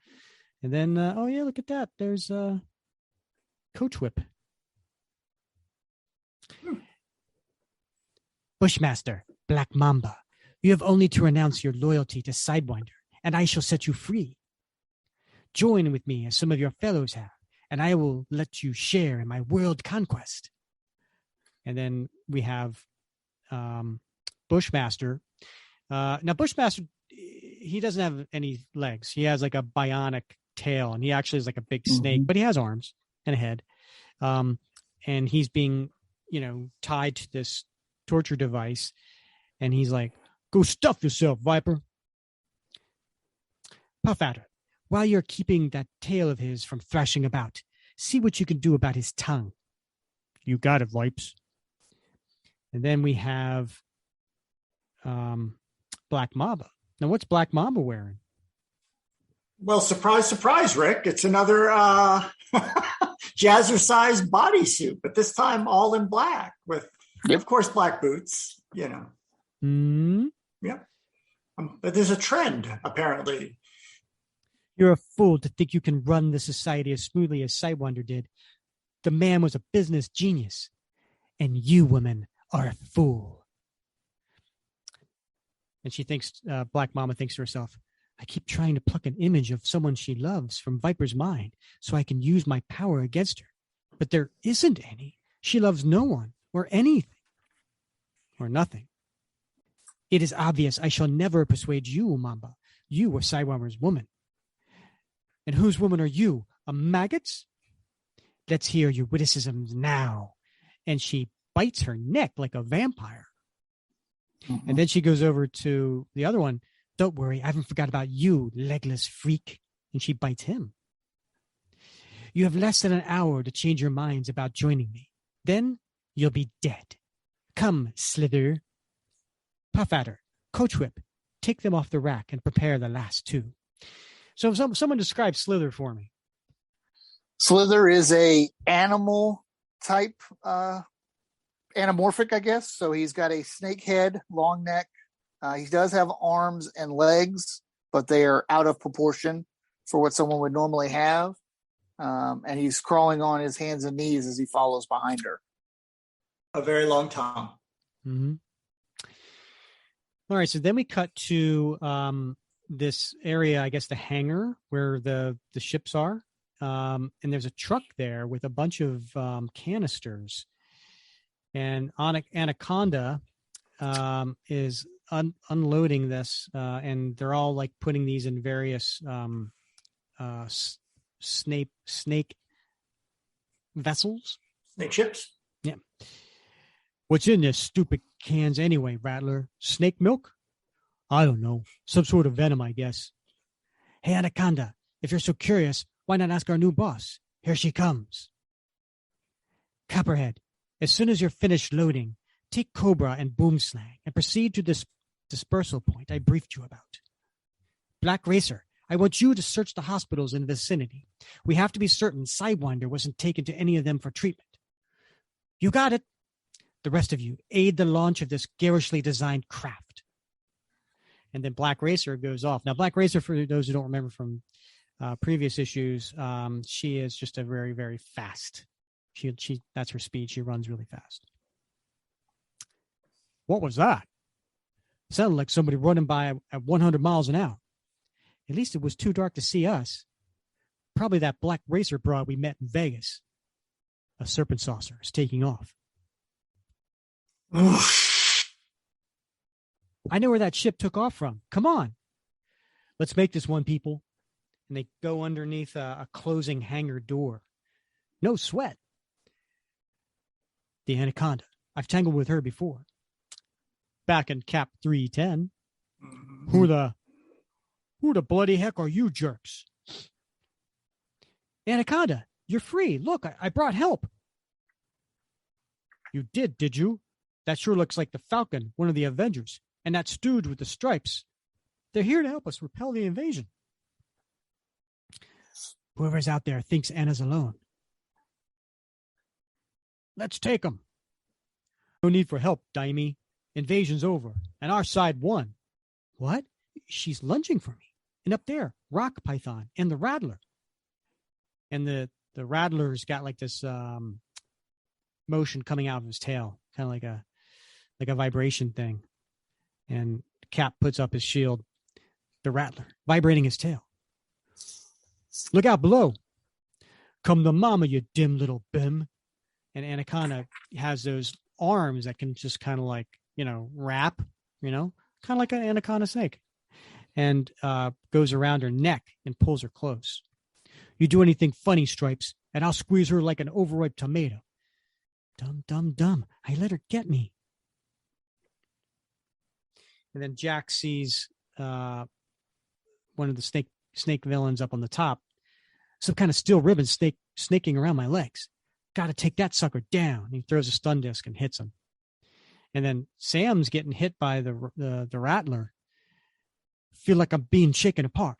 And then, look at that. There's Coach Whip. Bushmaster, Black Mamba, you have only to renounce your loyalty to Sidewinder, and I shall set you free. Join with me as some of your fellows have, and I will let you share in my world conquest. And then we have Bushmaster. Now, Bushmaster, he doesn't have any legs. He has like a bionic tail, and he actually is like a big snake, but he has arms and a head. And he's being, tied to this torture device. And he's like, "Go stuff yourself, Viper." Puff at her. While you're keeping that tail of his from thrashing about, see what you can do about his tongue. You got it, Vipes. And then we have Black Mamba. Now, what's Black Mamba wearing? Well, surprise, surprise, Rick. It's another jazzercise bodysuit, but this time all in black with, of course, black boots, Mm-hmm. Yep. But there's a trend, apparently. You're a fool to think you can run the society as smoothly as Sidewinder did. The man was a business genius, and you, women, are a fool. And she thinks, Black Mama thinks to herself, I keep trying to pluck an image of someone she loves from Viper's mind so I can use my power against her. But there isn't any. She loves no one or anything or nothing. It is obvious I shall never persuade you, Mamba. You are Sidewinder's woman. And whose woman are you? A maggot's? Let's hear your witticisms now. And she bites her neck like a vampire. Mm-hmm. And then she goes over to the other one. Don't worry, I haven't forgot about you, legless freak. And she bites him. You have less than an hour to change your minds about joining me. Then you'll be dead. Come, Slither. Puff at her. Coach Whip. Take them off the rack and prepare the last two. So someone describe Slither for me. Slither is a animal type, anamorphic, I guess. So he's got a snake head, long neck. He does have arms and legs, but they are out of proportion for what someone would normally have. And he's crawling on his hands and knees as he follows behind her. A very long time. Mm-hmm. All right. So then we cut to this area, I guess the hangar where the ships are. And there's a truck there with a bunch of canisters. And Anaconda is unloading this, and they're all like putting these in various snake vessels. Snake ships? Yeah. What's in this stupid cans anyway, Rattler? Snake milk? I don't know. Some sort of venom, I guess. Hey, Anaconda, if you're so curious, why not ask our new boss? Here she comes. Copperhead, as soon as you're finished loading, take Cobra and Boomslang and proceed to this dispersal point I briefed you about. Black Racer, I want you to search the hospitals in the vicinity. We have to be certain Sidewinder wasn't taken to any of them for treatment. You got it. The rest of you, aid the launch of this garishly designed craft. And then Black Racer goes off. Now, Black Racer, for those who don't remember from previous issues, she is just a very, very fast. She that's her speed. She runs really fast. What was that? Sounded like somebody running by at 100 miles an hour. At least it was too dark to see us. Probably that Black Racer broad we met in Vegas. A serpent saucer is taking off. I know where that ship took off from. Come on. Let's make this one, people. And they go underneath a closing hangar door. No sweat. The Anaconda. I've tangled with her before. Back in Cap 310. Who the bloody heck are you jerks? Anaconda, you're free. Look, I brought help. You did you? That sure looks like the Falcon, one of the Avengers, and that stooge with the stripes. They're here to help us repel the invasion. Whoever's out there thinks Anna's alone. Let's take them. No need for help, Daimi. Invasion's over, and our side won. What? She's lunging for me. And up there, Rock Python and the Rattler. And the Rattler's got like this motion coming out of his tail, kind of like a vibration thing. And Cap puts up his shield, the Rattler, vibrating his tail. Look out below. Come to mama, you dim little bim. And Anaconda has those arms that can just kind of like, wrap, kind of like an anaconda snake, and goes around her neck and pulls her close. You do anything funny, Stripes, and I'll squeeze her like an overripe tomato. Dumb. I let her get me. And then Jack sees one of the snake villains up on the top. Some kind of steel ribbon snaking around my legs. Got to take that sucker down. He throws a stun disc and hits him. And then Sam's getting hit by the Rattler. Feel like I'm being shaken apart.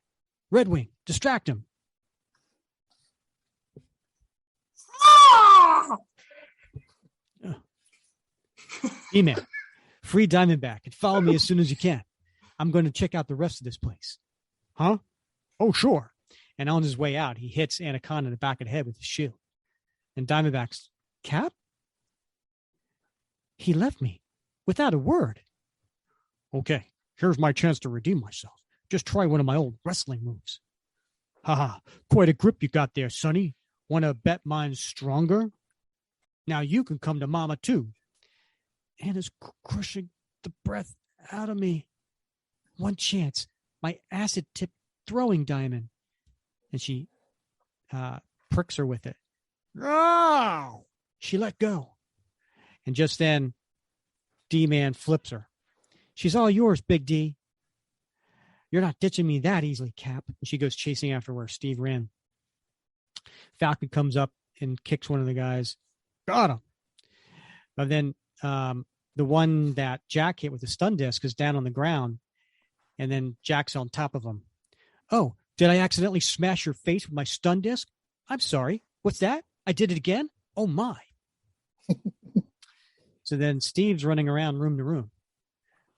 Red Wing, distract him. Email. Free Diamondback and follow me as soon as you can. I'm going to check out the rest of this place. Huh? Oh, sure. And on his way out, he hits Anaconda in the back of the head with his shield. And Diamondback's, Cap? He left me without a word. Okay, here's my chance to redeem myself. Just try one of my old wrestling moves. Haha, quite a grip you got there, Sonny. Want to bet mine's stronger? Now you can come to Mama, too. Anna's crushing the breath out of me. One chance, my acid-tipped throwing diamond. And she pricks her with it. No! She let go. And just then, D-Man flips her. She's all yours, Big D. You're not ditching me that easily, Cap. And she goes chasing after where Steve ran. Falcon comes up and kicks one of the guys. Got him. But then the one that Jack hit with the stun disc is down on the ground. And then Jack's on top of him. Oh, did I accidentally smash your face with my stun disc? I'm sorry. What's that? I did it again? Oh, my. So then Steve's running around room to room.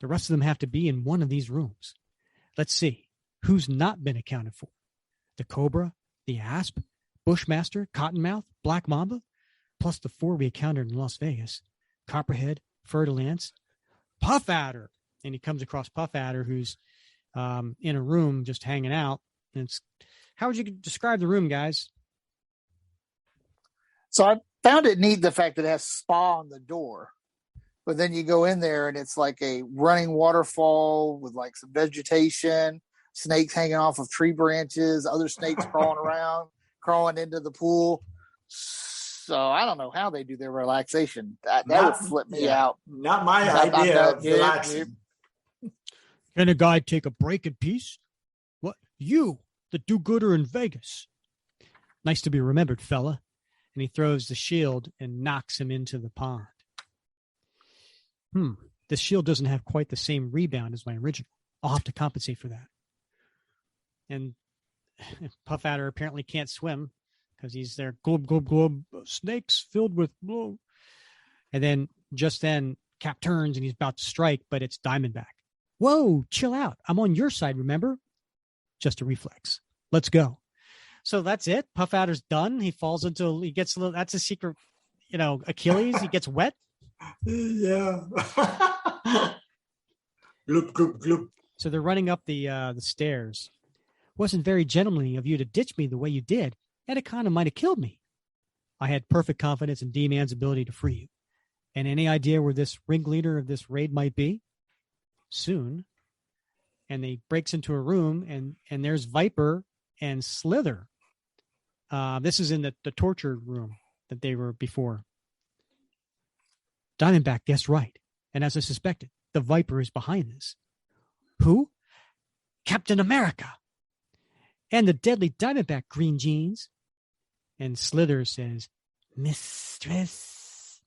The rest of them have to be in one of these rooms. Let's see. Who's not been accounted for? The Cobra, the Asp, Bushmaster, Cottonmouth, Black Mamba, plus the 4 we encountered in Las Vegas. Copperhead, Fer-de-Lance, Puff Adder. And he comes across Puff Adder, who's in a room just hanging out. And how would you describe the room, guys? So I found it neat, the fact that it has spa on the door. But then you go in there and it's like a running waterfall with like some vegetation, snakes hanging off of tree branches, other snakes crawling around, crawling into the pool. So I don't know how they do their relaxation. That would flip me out. Not my idea of relaxing. Can a guy take a break in peace? What? You, the do-gooder in Vegas. Nice to be remembered, fella. And he throws the shield and knocks him into the pond. The shield doesn't have quite the same rebound as my original. I'll have to compensate for that. And Puff Adder apparently can't swim because he's there. Glub, glub, glub. Snakes filled with blow. And then just then Cap turns and he's about to strike, but it's Diamondback. Whoa, chill out. I'm on your side, remember? Just a reflex. Let's go. So that's it. Puff Adder's done. He falls into, he gets a little, that's a secret, Achilles. He gets wet. Yeah. Gloop, gloop, gloop. So they're running up the stairs. Wasn't very gentlemanly of you to ditch me the way you did. Anaconda might have killed me. I had perfect confidence in D-Man's ability to free you. And any idea where this ringleader of this raid might be? Soon. And he breaks into a room and there's Viper and Slither. This is in the torture room that they were before. Diamondback guessed right. And as I suspected, the Viper is behind this. Who? Captain America. And the deadly Diamondback, Green Jeans. And Slither says, Mistress.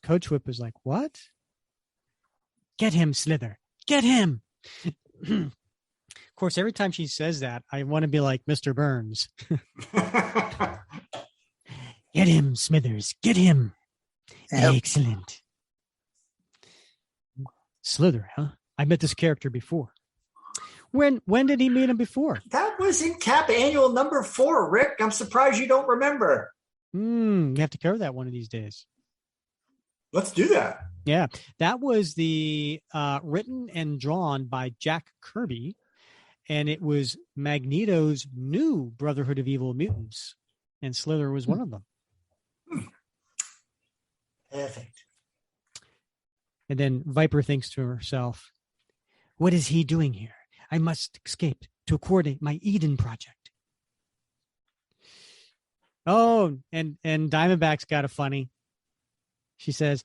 Coach Whip is like, what? Get him, Slither. Get him. Of course, every time she says that, I want to be like Mr. Burns. Get him, Smithers. Get him. Yep. Excellent. Slither, huh? I met this character before. When did he meet him before? That was in Cap Annual number 4, Rick. I'm surprised you don't remember. We have to cover that one of these days. Let's do that. Yeah, that was the written and drawn by Jack Kirby, and it was Magneto's new Brotherhood of Evil Mutants, and Slither was one of them. Perfect. And then Viper thinks to herself, what is he doing here? I must escape to coordinate my Eden project. Oh, and Diamondback's got a funny. She says,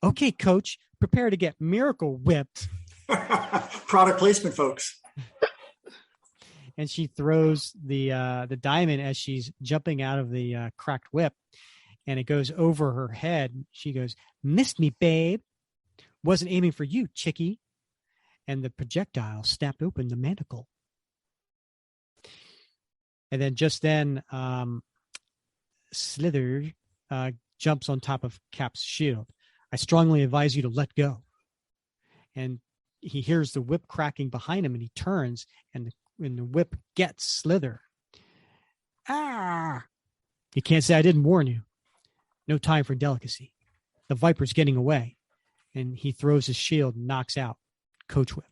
okay, coach, prepare to get miracle whipped. Product placement, folks. And she throws the diamond as she's jumping out of the cracked whip, and it goes over her head. She goes, missed me, babe. Wasn't aiming for you, chickie. And the projectile snapped open the manticle. And then just then, Slither jumps on top of Cap's shield. I strongly advise you to let go. And he hears the whip cracking behind him, and he turns, and the whip gets Slither. Ah! You can't say I didn't warn you. No time for delicacy. The Viper's getting away. And he throws his shield and knocks out Coach Whip.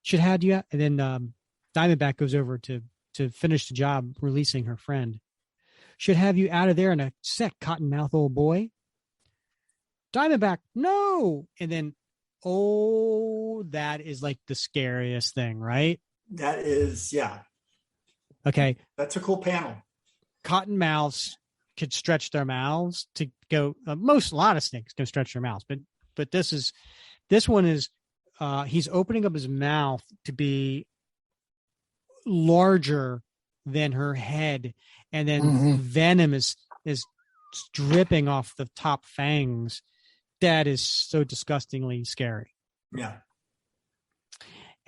Should have you. And then Diamondback goes over to finish the job releasing her friend. Should have you out of there in a sec, cottonmouth old boy. Diamondback, no. And then, that is like the scariest thing, right? That is, yeah. Okay. That's a cool panel. Cottonmouths could stretch their mouths to go. A lot of snakes can stretch their mouths, but this one is. He's opening up his mouth to be larger than her head, and then venom is dripping off the top fangs. That is so disgustingly scary. Yeah.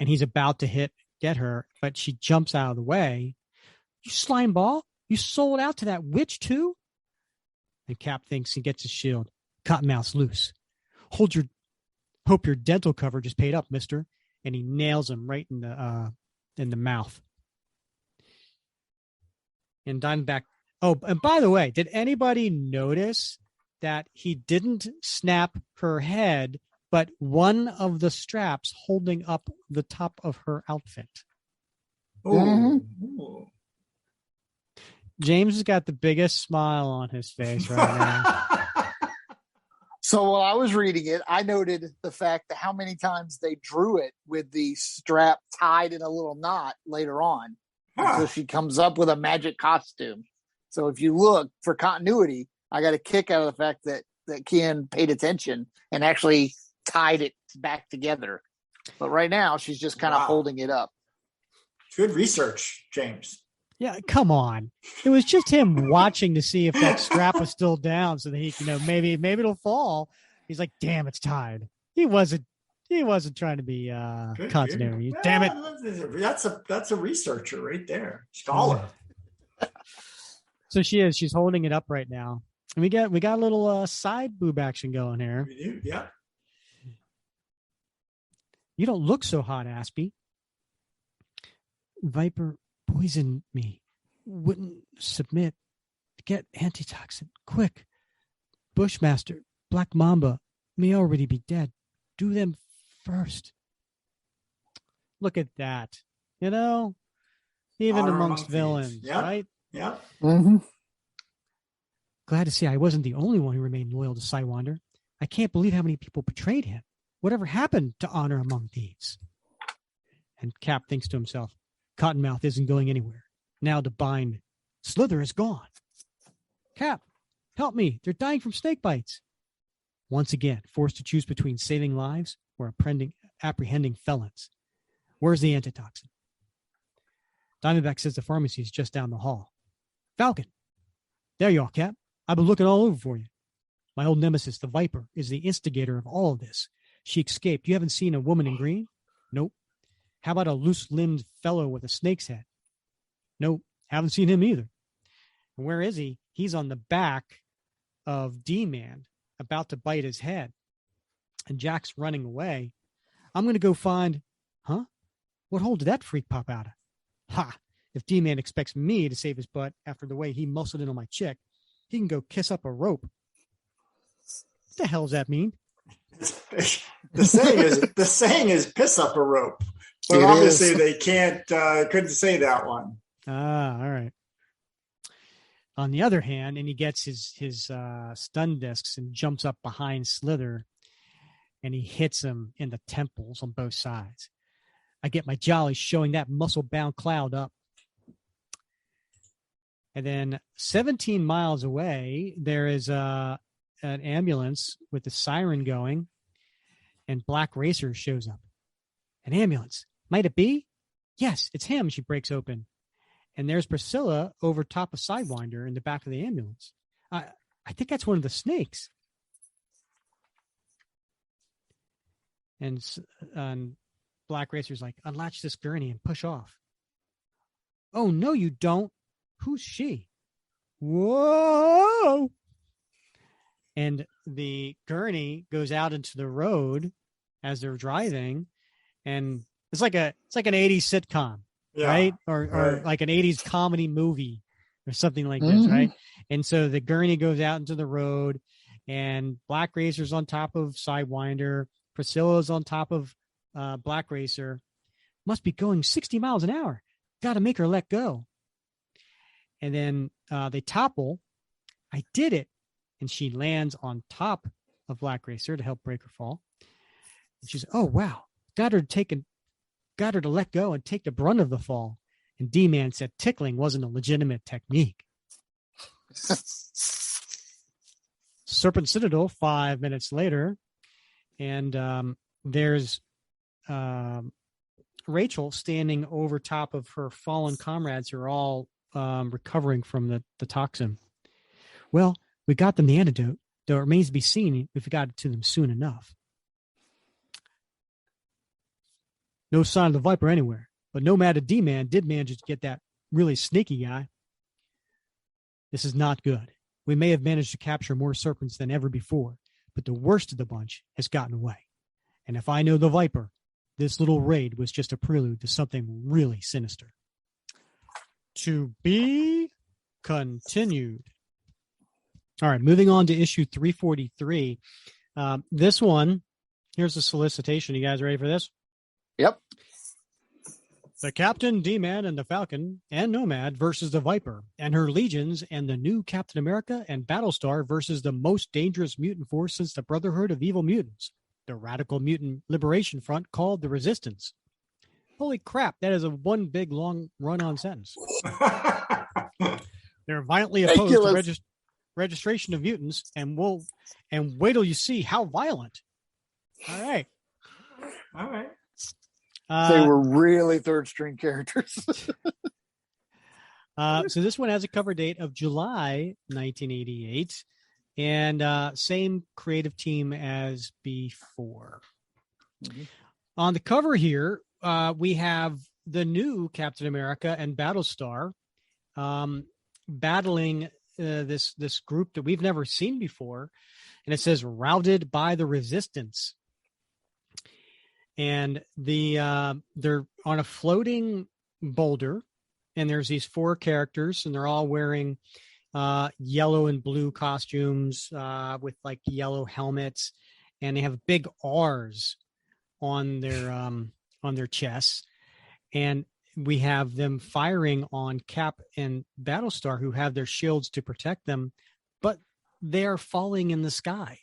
And he's about to get her, but she jumps out of the way. You slime ball, you sold out to that witch too? And Cap thinks he gets his shield. Cottonmouth's loose. Hope your dental coverage is paid up, mister. And he nails him right in the mouth. And Diamondback. Oh, and by the way, did anybody notice that he didn't snap her head, but one of the straps holding up the top of her outfit? Oh. James has got the biggest smile on his face right now. So while I was reading it, I noted the fact that how many times they drew it with the strap tied in a little knot later on. So she comes up with a magic costume. So if you look for continuity, I got a kick out of the fact that Kieron paid attention and actually tied it back together. But right now, she's just kind of holding it up. Good research, James. Yeah, come on. It was just him watching to see if that strap was still down so that he can, maybe it'll fall. He's like, damn, it's tied. He wasn't trying to be continuity. Good. Damn it. That's a researcher right there. Scholar. So she's holding it up right now. And we got a little side boob action going here. We do, yeah. You don't look so hot, Aspie. Viper poisoned me. Wouldn't submit. Get antitoxin. Quick. Bushmaster, Black Mamba may already be dead. Do them first. Look at that. Even Honor amongst among villains, thieves. Yep. right? Yeah. Mm-hmm. Glad to see I wasn't the only one who remained loyal to Sidewinder. I can't believe how many people betrayed him. Whatever happened to honor among thieves? And Cap thinks to himself, Cottonmouth isn't going anywhere. Now to bind, Slither is gone. Cap, help me. They're dying from snake bites. Once again, forced to choose between saving lives or apprehending felons. Where's the antitoxin? Diamondback says the pharmacy is just down the hall. Falcon. There you are, Cap. I've been looking all over for you. My old nemesis, the Viper, is the instigator of all of this. She escaped. You haven't seen a woman in green? Nope. How about a loose-limbed fellow with a snake's head? Nope. Haven't seen him either. And where is he? He's on the back of D-Man, about to bite his head. And Jack's running away. I'm going to go find... Huh? What hole did that freak pop out of? Ha! If D-Man expects me to save his butt after the way he muscled in on my chick, he can go kiss up a rope. What the hell does that mean? The saying is piss up a rope. But obviously they couldn't say that one. Ah, all right. on the other hand, and he gets his stun discs and jumps up behind Slither, and he hits him in the temples on both sides. I get my jollies showing that muscle-bound cloud up. And then 17 miles away, there is an ambulance with the siren going, and Black Racer shows up. An ambulance. Might it be? Yes, it's him. She breaks open. And there's Priscilla over top of Sidewinder in the back of the ambulance. I think that's one of the snakes. And Black Racer's like, unlatch this gurney and push off. Oh, no, you don't. Who's she? Whoa! And the gurney goes out into the road as they're driving, and it's like an 80s sitcom, right? Or like an 80s comedy movie or something like this, right? And so the gurney goes out into the road, and Black Racer's on top of Sidewinder. Priscilla's on top of Black Racer. Must be going 60 miles an hour. Got to make her let go. And then they topple. I did it. And she lands on top of Black Racer to help break her fall. And she's, oh, wow. Got her to let go and take the brunt of the fall. And D-Man said tickling wasn't a legitimate technique. Serpent Citadel, 5 minutes later. And there's Rachel standing over top of her fallen comrades who are all recovering from the toxin. Well, we got them the antidote, though it remains to be seen if we got it to them soon enough. No sign of the Viper anywhere, but Nomad D-Man did manage to get that really sneaky guy. This is not good. We may have managed to capture more serpents than ever before, but the worst of the bunch has gotten away. And if I know the Viper, this little raid was just a prelude to something really sinister. To be continued. All right, moving on to issue 343. This one, here's the solicitation. You guys ready for this? Yep. The Captain, D-Man, and the Falcon, and Nomad versus the Viper, and her legions, and the new Captain America and Battlestar versus the most dangerous mutant force since the Brotherhood of Evil Mutants, the Radical Mutant Liberation Front called the Resistance. Holy crap, that is a one big, long run-on sentence. They're violently opposed to registration of mutants, and wait till you see how violent. All right. They were really third-string characters. So this one has a cover date of July 1988, and same creative team as before. Mm-hmm. On the cover here, we have the new Captain America and Battlestar battling this group that we've never seen before, and it says "routed by the Resistance." And they're on a floating boulder, and there's these four characters, and they're all wearing yellow and blue costumes with like yellow helmets, and they have big R's on their chests, and we have them firing on Cap and Battlestar, who have their shields to protect them, but they are falling in the sky.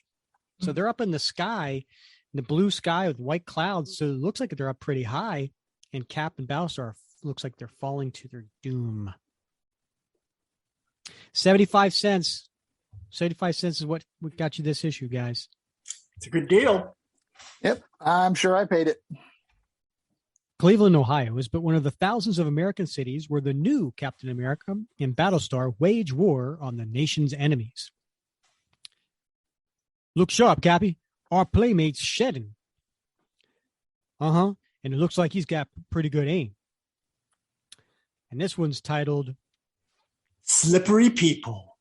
So they're up in the sky, in the blue sky with white clouds. So it looks like they're up pretty high, and Cap and Battlestar looks like they're falling to their doom. 75 cents. 75 cents is what got you this issue, guys. It's a good deal. Yep. I'm sure I paid it. Cleveland, Ohio is but one of the thousands of American cities where the new Captain America and Battlestar wage war on the nation's enemies. Look sharp, Cappy. Our playmate's shedding. And it looks like he's got pretty good aim. And this one's titled Slippery People.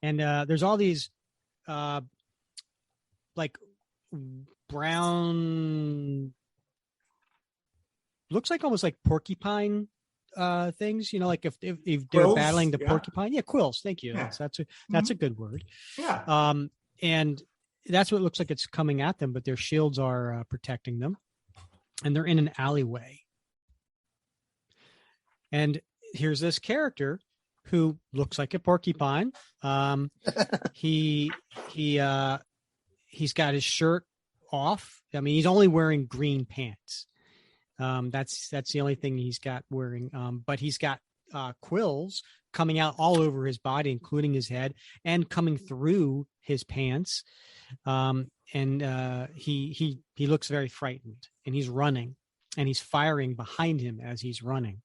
And there's all these like brown, looks like almost like porcupine things, like if they're battling the porcupine. Yeah, quills. Thank you. Yeah. That's a good word. Yeah. And that's what it looks like it's coming at them, but their shields are protecting them, and they're in an alleyway. And here's this character who looks like a porcupine. He's got his shirt off. I mean, he's only wearing green pants. That's the only thing he's got wearing. But he's got quills coming out all over his body, including his head, and coming through his pants. He looks very frightened, and he's running, and he's firing behind him as he's running.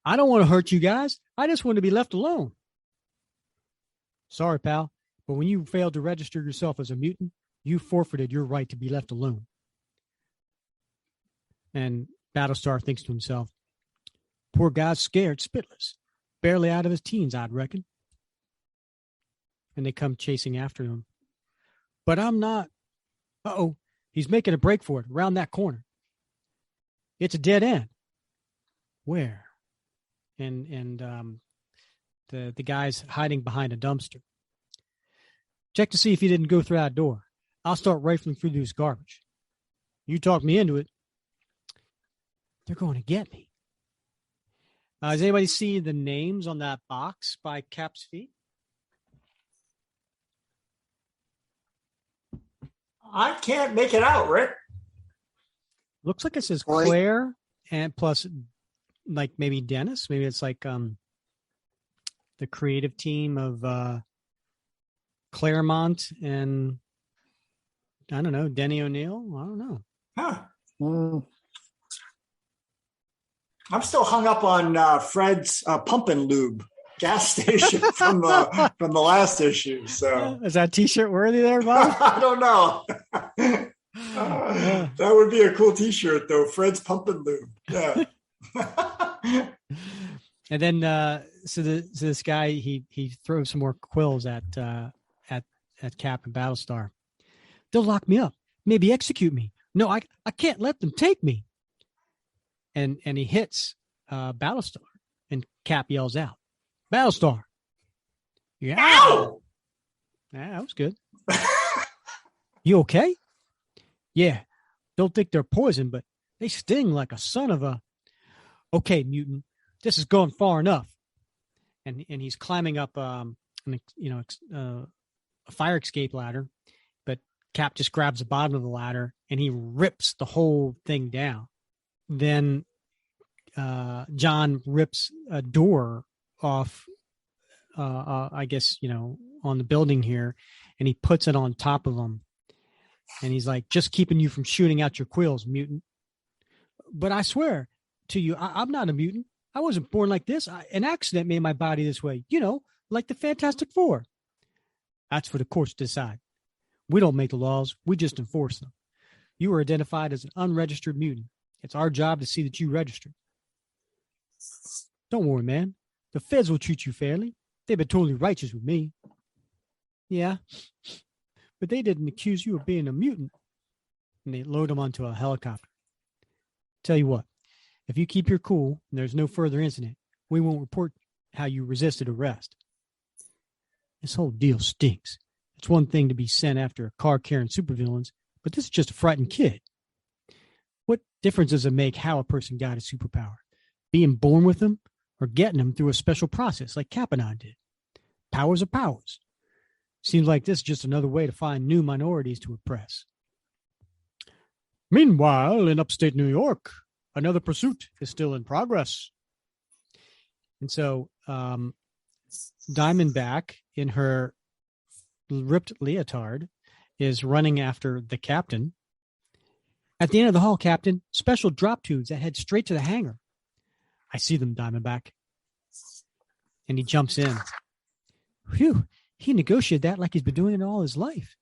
I don't want to hurt you guys. I just want to be left alone. Sorry, pal, but when you failed to register yourself as a mutant, you forfeited your right to be left alone. And Battlestar thinks to himself, poor guy's scared spitless. Barely out of his teens, I'd reckon. And they come chasing after him. But I'm not. Uh-oh. He's making a break for it around that corner. It's a dead end. Where? And the guy's hiding behind a dumpster. Check to see if he didn't go through that door. I'll start rifling through this garbage. You talked me into it. They're going to get me. Does anybody see the names on that box by Cap's feet? I can't make it out, Rick. Looks like it says Claire and plus like maybe Dennis. Maybe it's like the creative team of Claremont and I don't know, Denny O'Neil. I don't know. Huh. I'm still hung up on Fred's Pump and Lube gas station from the last issue. So is that T-shirt worthy there, Bob? I don't know. That would be a cool T-shirt, though. Fred's Pump and Lube. Yeah. And then so this guy he throws some more quills at Cap and Battlestar. They'll lock me up, maybe execute me. No, I can't let them take me. And he hits Battlestar, and Cap yells out, "Battlestar!" Yeah, ow! Yeah, that was good. You okay? Yeah. Don't think they're poison, but they sting like a son of a. Okay, mutant, this is going far enough. And he's climbing up, a fire escape ladder, but Cap just grabs the bottom of the ladder and he rips the whole thing down. Then John rips a door off, I guess, on the building here, and he puts it on top of him. And he's like, just keeping you from shooting out your quills, mutant. But I swear to you, I'm not a mutant. I wasn't born like this. An accident made my body this way, like the Fantastic Four. That's for the courts to decide. We don't make the laws. We just enforce them. You were identified as an unregistered mutant. It's our job to see that you register. Don't worry, man. The feds will treat you fairly. They've been totally righteous with me. Yeah, but they didn't accuse you of being a mutant. And they load him onto a helicopter. Tell you what, if you keep your cool and there's no further incident, we won't report how you resisted arrest. This whole deal stinks. It's one thing to be sent after a car-carrying supervillains, but this is just a frightened kid. What difference does it make how a person got a superpower? Being born with them or getting them through a special process like Cap and I did? Powers are powers. Seems like this is just another way to find new minorities to oppress. Meanwhile, in upstate New York, another pursuit is still in progress. And so Diamondback, in her ripped leotard, is running after the captain. At the end of the hall, Captain, special drop tubes that head straight to the hangar. I see them, Diamondback. And he jumps in. Phew, he negotiated that like he's been doing it all his life.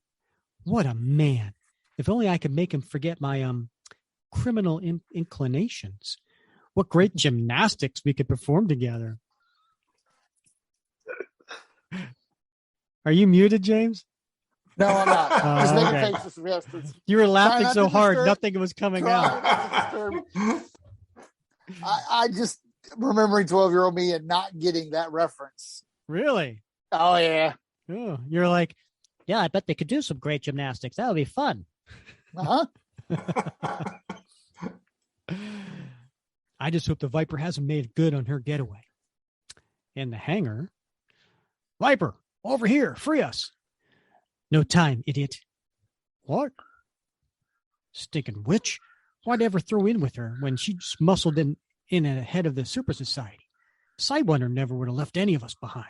What a man. If only I could make him forget my criminal inclinations. What great gymnastics we could perform together. Are you muted, James? No, I'm not. Just making okay. faces. Yes, you were laughing so hard, nothing was coming out. I just remembering 12-year-old me and not getting that reference. Really? Oh, yeah. Oh, you're like, yeah, I bet they could do some great gymnastics. That would be fun. Uh-huh. I just hope the Viper hasn't made good on her getaway. In the hangar, Viper, over here, free us. No time, idiot. What? Stinking witch. Why'd I ever throw in with her when she just muscled in ahead of the Super Society? Sidewinder never would have left any of us behind.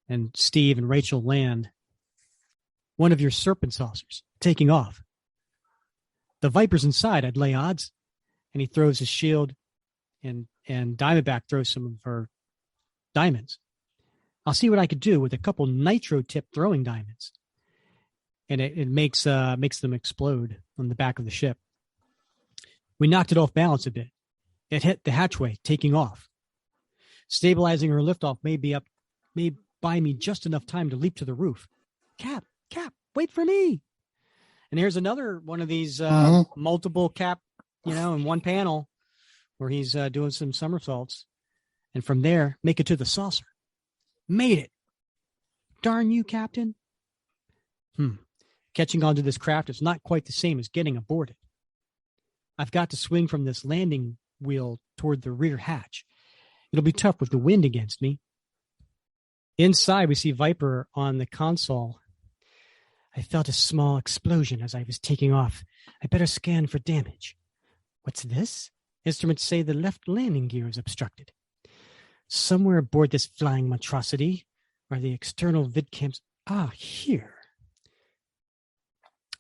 And Steve and Rachel land one of your serpent saucers, taking off. The Viper's inside, I'd lay odds. And he throws his shield, and Diamondback throws some of her diamonds. I'll see what I could do with a couple nitro-tipped throwing diamonds. And it makes them explode on the back of the ship. We knocked it off balance a bit. It hit the hatchway, taking off. Stabilizing her liftoff may buy me just enough time to leap to the roof. Cap, wait for me. And here's another one of these multiple Cap, in one panel where he's doing some somersaults. And from there, make it to the saucer. Made it. Darn you, Captain. Catching onto this craft is not quite the same as getting aboard it. I've got to swing from this landing wheel toward the rear hatch. It'll be tough with the wind against me. Inside, we see Viper on the console. I felt a small explosion as I was taking off. I better scan for damage. What's this? Instruments say the left landing gear is obstructed. Somewhere aboard this flying monstrosity are the external vidcams. Here.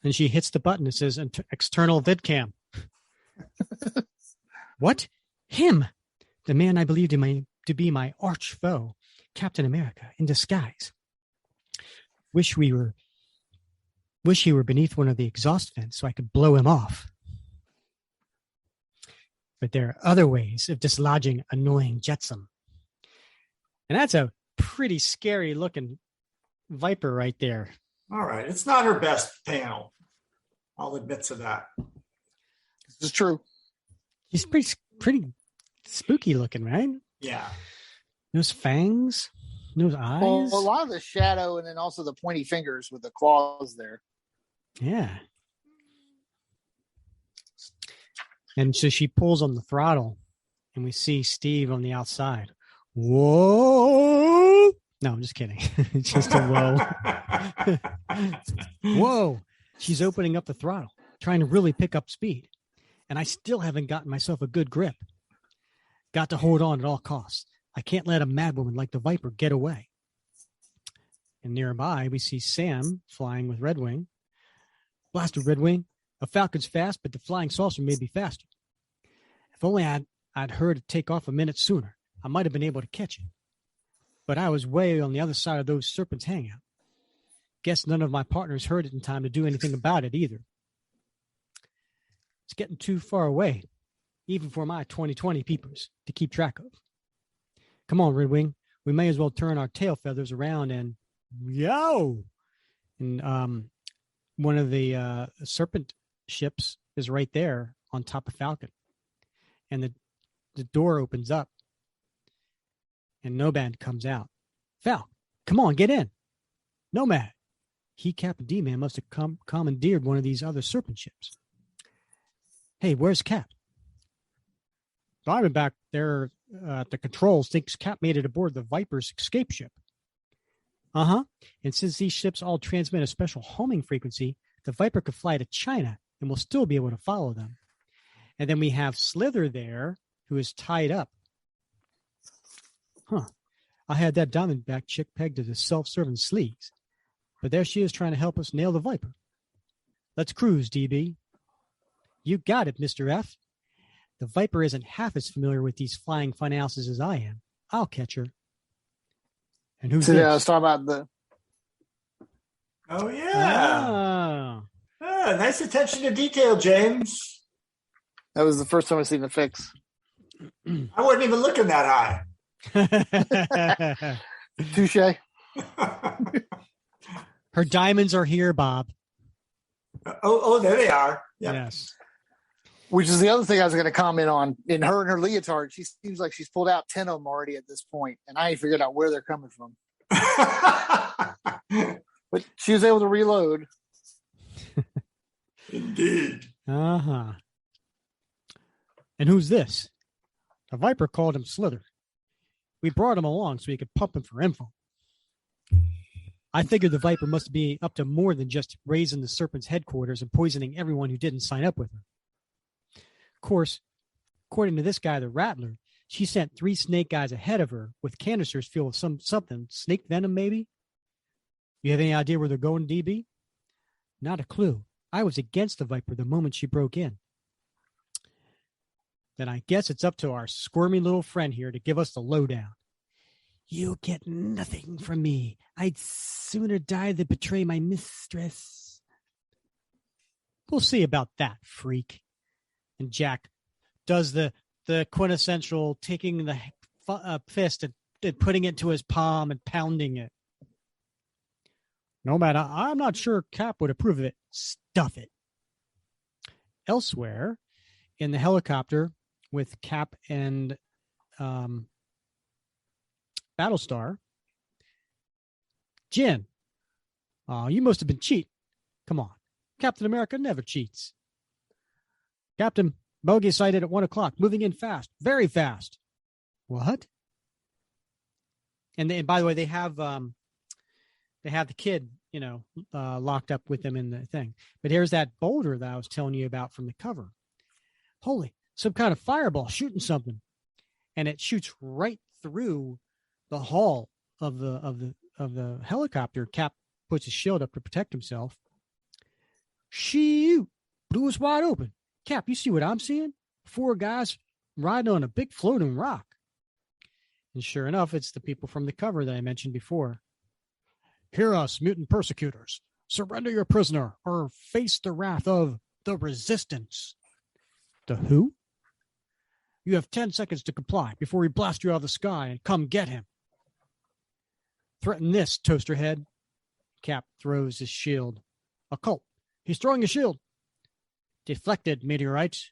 And she hits the button that says external vidcam. What? Him! The man I believed to be my arch foe, Captain America, in disguise. Wish he were beneath one of the exhaust vents so I could blow him off. But there are other ways of dislodging annoying jetsam. And that's a pretty scary looking Viper right there. All right. It's not her best panel. I'll admit to that. This is true. He's pretty spooky looking, right? Yeah. Those fangs, those eyes. Well, a lot of the shadow and then also the pointy fingers with the claws there. Yeah. And so she pulls on the throttle, and we see Steve on the outside. Whoa! No, I'm just kidding. It's just a whoa. Whoa! She's opening up the throttle, trying to really pick up speed. And I still haven't gotten myself a good grip. Got to hold on at all costs. I can't let a madwoman like the Viper get away. And nearby, we see Sam flying with Redwing. Blaster Redwing. A Falcon's fast, but the flying saucer may be faster. If only I'd heard it take off a minute sooner, I might have been able to catch it. But I was way on the other side of those serpents' hangout. Guess none of my partners heard it in time to do anything about it either. It's getting too far away, even for my 2020 peepers, to keep track of. Come on, Redwing. We may as well turn our tail feathers around and yo! And one of the serpent ships is right there on top of Falcon. And the door opens up. And Nomad comes out. Fal, come on, get in. Nomad. He, Cap, and D-Man must have commandeered one of these other serpent ships. Hey, where's Cap? Diamondback there at the controls thinks Cap made it aboard the Viper's escape ship. And since these ships all transmit a special homing frequency, the Viper could fly to China and will still be able to follow them. And then we have Slither there, who is tied up. I had that Diamondback chick pegged to the self-serving sleeves. But there she is trying to help us nail the Viper. Let's cruise, DB. You got it, Mr. F. The Viper isn't half as familiar with these flying funhouses as I am. I'll catch her. And who's this? Let's talk about the... Oh, yeah. Nice attention to detail, James. That was the first time I've seen the fix. I wasn't even looking that high. Touche. Her diamonds are here, Bob. There they are. Yep. Yes. Which is the other thing I was going to comment on. In her leotard, she seems like she's pulled out 10 of them already at this point, and I ain't figured out where they're coming from. But she was able to reload. Indeed. And And who's this? The Viper called him Slither. We brought him along so he could pump him for info. I figured the Viper must be up to more than just raising the Serpent's headquarters and poisoning everyone who didn't sign up with her. Of course, according to this guy, the Rattler, she sent 3 snake guys ahead of her with canisters filled with something, snake venom maybe? You have any idea where they're going, DB? Not a clue. I was against the Viper the moment she broke in. Then I guess it's up to our squirmy little friend here to give us the lowdown. You'll get nothing from me. I'd sooner die than betray my mistress. We'll see about that, freak. And Jack does the quintessential taking the fist and putting it to his palm and pounding it. No matter, I'm not sure Cap would approve of it. Stuff it. Elsewhere, in the helicopter with Cap and Battlestar, Jen, you must have been cheating. Come on. Captain America never cheats. Captain, bogey sighted at 1 o'clock, moving in fast, very fast. What? And by the way, they have the kid, locked up with them in the thing. But here's that boulder that I was telling you about from the cover. Holy, some kind of fireball shooting something, and it shoots right through the hull of the helicopter. Cap puts his shield up to protect himself. Shoot! Blew us wide open. Cap, you see what I'm seeing? 4 guys riding on a big floating rock. And sure enough, it's the people from the cover that I mentioned before. Hear us, mutant persecutors. Surrender your prisoner or face the wrath of the Resistance. The who? You have 10 seconds to comply before we blast you out of the sky and come get him. Threaten this, Toasterhead. Cap throws his shield. A cult. He's throwing his shield. Deflected, meteorite.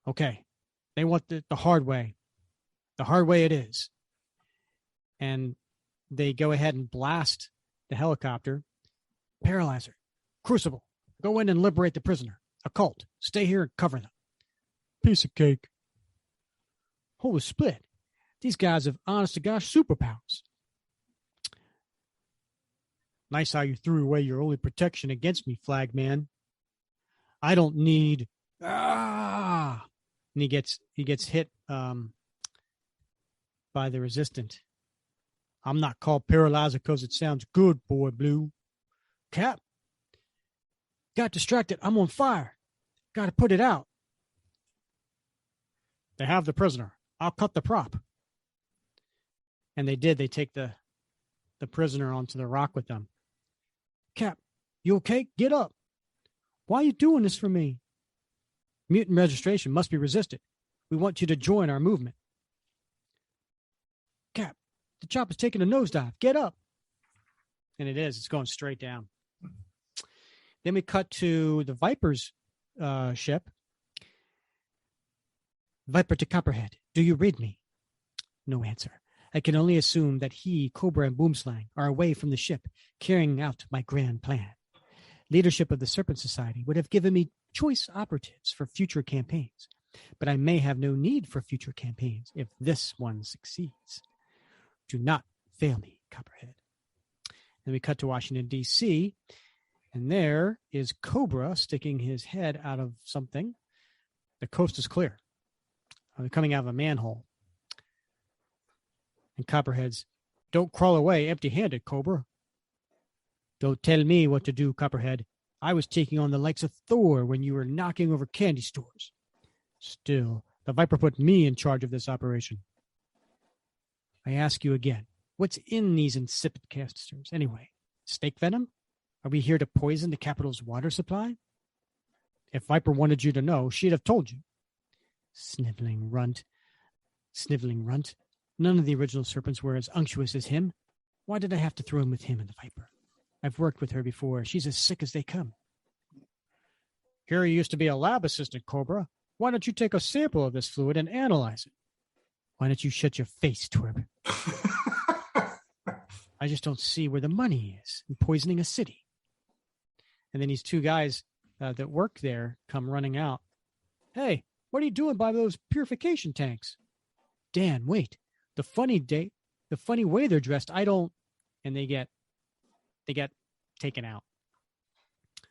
Okay. They want the hard way. The hard way it is. And they go ahead and blast the helicopter. Paralyzer. Crucible. Go in and liberate the prisoner. Occult. Stay here and cover them. Piece of cake. Holy split. These guys have honest-to-gosh superpowers. Nice how you threw away your only protection against me, Flagman. I don't need... And he gets hit by the Resistant. I'm not called Paralyzer because it sounds good, boy blue. Cap. Got distracted. I'm on fire. Got to put it out. They have the prisoner. I'll cut the prop. And they did. They take the prisoner onto the rock with them. Cap, you okay? Get up. Why are you doing this for me? Mutant registration must be resisted. We want you to join our movement. Cap, the chopper's taking a nosedive. Get up. And it is. It's going straight down. Then we cut to the Viper's ship. Viper to Copperhead. Do you read me? No answer. I can only assume that he, Cobra, and Boomslang are away from the ship, carrying out my grand plan. Leadership of the Serpent Society would have given me choice operatives for future campaigns, but I may have no need for future campaigns if this one succeeds. Do not fail me, Copperhead. Then we cut to Washington, D.C., and there is Cobra sticking his head out of something. The coast is clear. They're coming out of a manhole. And Copperhead's, don't crawl away empty-handed, Cobra. Don't tell me what to do, Copperhead. I was taking on the likes of Thor when you were knocking over candy stores. Still, the Viper put me in charge of this operation. I ask you again, what's in these insipid canisters anyway? Snake venom? Are we here to poison the capital's water supply? If Viper wanted you to know, she'd have told you. Sniveling runt. None of the original serpents were as unctuous as him. Why did I have to throw in with him and the Viper? I've worked with her before. She's as sick as they come. Here you used to be a lab assistant, Cobra. Why don't you take a sample of this fluid and analyze it? Why don't you shut your face, Twerp? I just don't see where the money is in poisoning a city. And then these 2 guys that work there come running out. Hey, What are you doing by those purification tanks? Dan, wait. The funny way they're dressed, I don't. And they get taken out.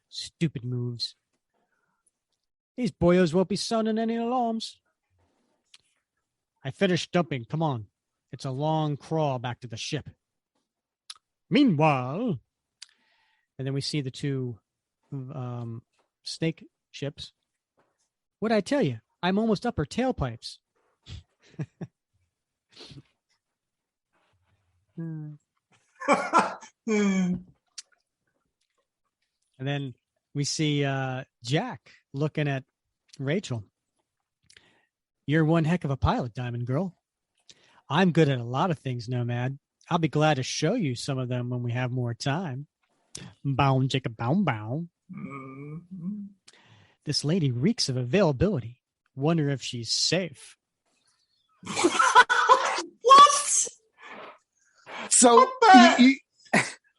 Stupid moves. These boyos won't be sounding any alarms. I finished dumping. Come on. It's a long crawl back to the ship. Meanwhile, and then we see the two snake ships. What'd I tell you? I'm almost up her tailpipes. And then we see Jack looking at Rachel. You're one heck of a pilot, Diamond Girl. I'm good at a lot of things, Nomad. I'll be glad to show you some of them when we have more time. Bow, chicka, bow, bow. Mm-hmm. This lady reeks of availability. Wonder if she's safe. What? So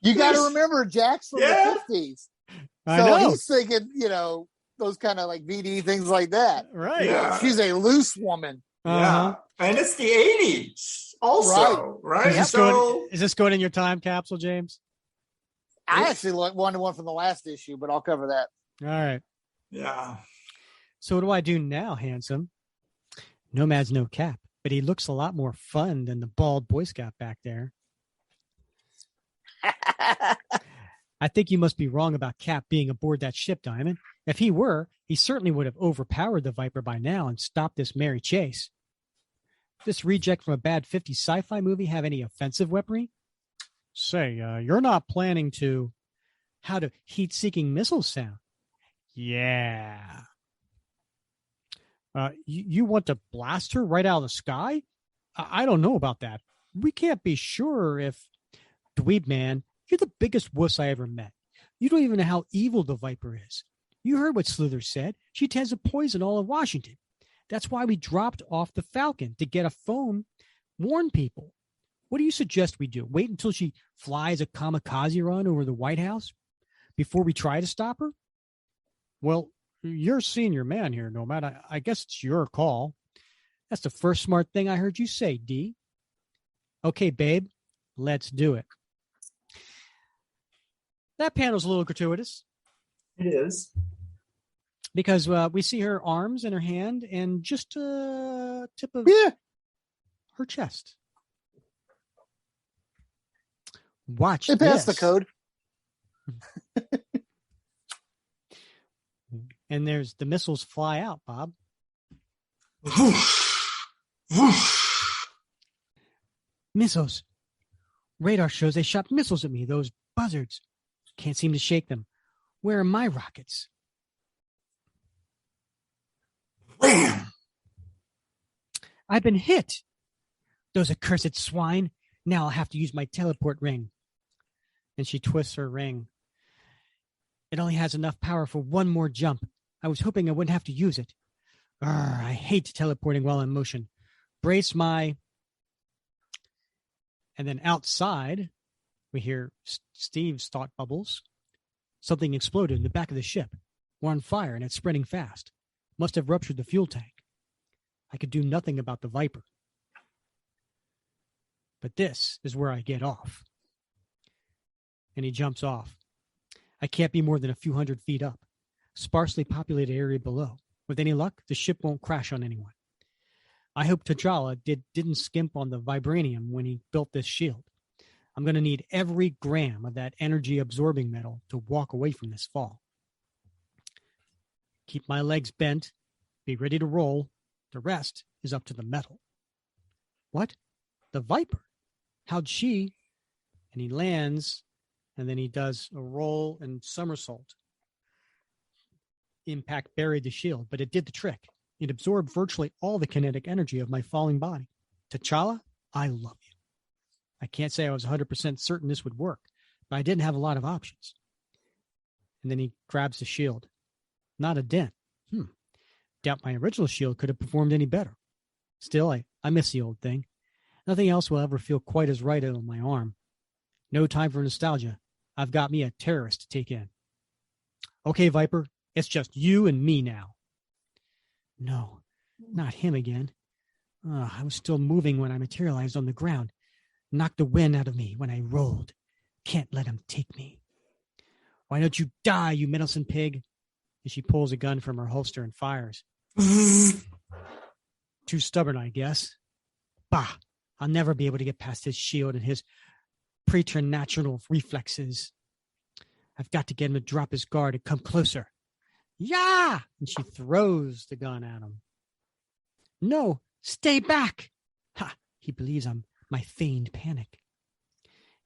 you got to remember, Jack's from the 50s. I know. He's thinking, those kind of like VD things like that. Right. Yeah. She's a loose woman. Yeah. And it's the 80s also, right? Is this going in your time capsule, James? I actually wanted one from the last issue, but I'll cover that. All right. Yeah. So what do I do now, handsome? Nomad's no Cap, but he looks a lot more fun than the bald Boy Scout back there. I think you must be wrong about Cap being aboard that ship, Diamond. If he were, he certainly would have overpowered the Viper by now and stopped this merry chase. This reject from a bad 50s sci-fi movie have any offensive weaponry? Say, you're not planning to... How do heat-seeking missiles sound? Yeah. You want to blast her right out of the sky? I don't know about that. We can't be sure if... Dweeb man, you're the biggest wuss I ever met. You don't even know how evil the Viper is. You heard what Slither said. She tends to poison all of Washington. That's why we dropped off the Falcon, to get a phone, warn people. What do you suggest we do? Wait until she flies a kamikaze run over the White House before we try to stop her? Well, you're senior man here, Nomad. I guess it's your call. That's the first smart thing I heard you say, D. Okay, babe, let's do it. That panel's a little gratuitous. It is. Because we see her arms in her hand and just a tip of her chest. Watch this. They passed the code. And there's the missiles fly out, Bob. Missiles. Radar shows they shot missiles at me, those buzzards. Can't seem to shake them. Where are my rockets? Wham! I've been hit. Those accursed swine. Now I'll have to use my teleport ring. And she twists her ring. It only has enough power for one more jump. I was hoping I wouldn't have to use it. I hate teleporting while in motion. Brace my... And then outside, we hear Steve's thought bubbles. Something exploded in the back of the ship. We're on fire and it's spreading fast. Must have ruptured the fuel tank. I could do nothing about the Viper. But this is where I get off. And he jumps off. I can't be more than a few hundred feet up. Sparsely populated area below. With any luck, the ship won't crash on anyone. I hope T'Challa didn't skimp on the vibranium when he built this shield. I'm going to need every gram of that energy-absorbing metal to walk away from this fall. Keep my legs bent. Be ready to roll. The rest is up to the metal. What? The Viper? How'd she? And he lands, and then he does a roll and somersault. Impact buried the shield, but it did the trick. It absorbed virtually all the kinetic energy of my falling body. T'Challa, I love you. I can't say I was 100% certain this would work, but I didn't have a lot of options. And then he grabs the shield. Not a dent. Doubt my original shield could have performed any better. Still, I miss the old thing. Nothing else will ever feel quite as right on my arm. No time for nostalgia. I've got me a terrorist to take in. Okay, Viper, it's just you and me now. No, Not him again. I was still moving when I materialized on the ground. Knocked the wind out of me when I rolled. Can't let him take me. Why don't you die, you meddlesome pig? And she pulls a gun from her holster and fires. Too stubborn, I guess. Bah! I'll never be able to get past his shield and his preternatural reflexes. I've got to get him to drop his guard and come closer. Yeah! And she throws the gun at him. No, stay back! Ha! He believes I'm my feigned panic.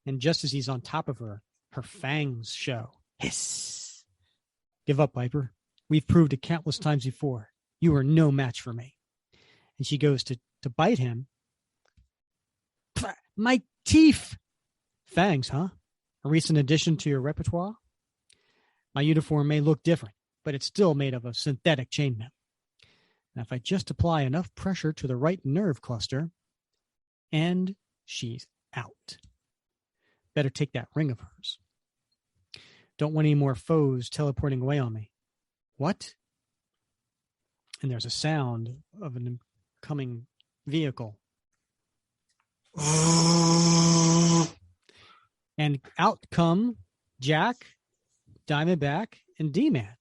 And just as he's on top of her, her fangs show. Hiss! Give up, Viper. We've proved it countless times before. You are no match for me. And she goes to bite him. My teeth! Fangs, huh? A recent addition to your repertoire? My uniform may look different, but it's still made of a synthetic chainmail. Now, if I just apply enough pressure to the right nerve cluster, and she's out. Better take that ring of hers. Don't want any more foes teleporting away on me. What? And there's a sound of an incoming vehicle. And out come Jack, Diamondback, and D-Man.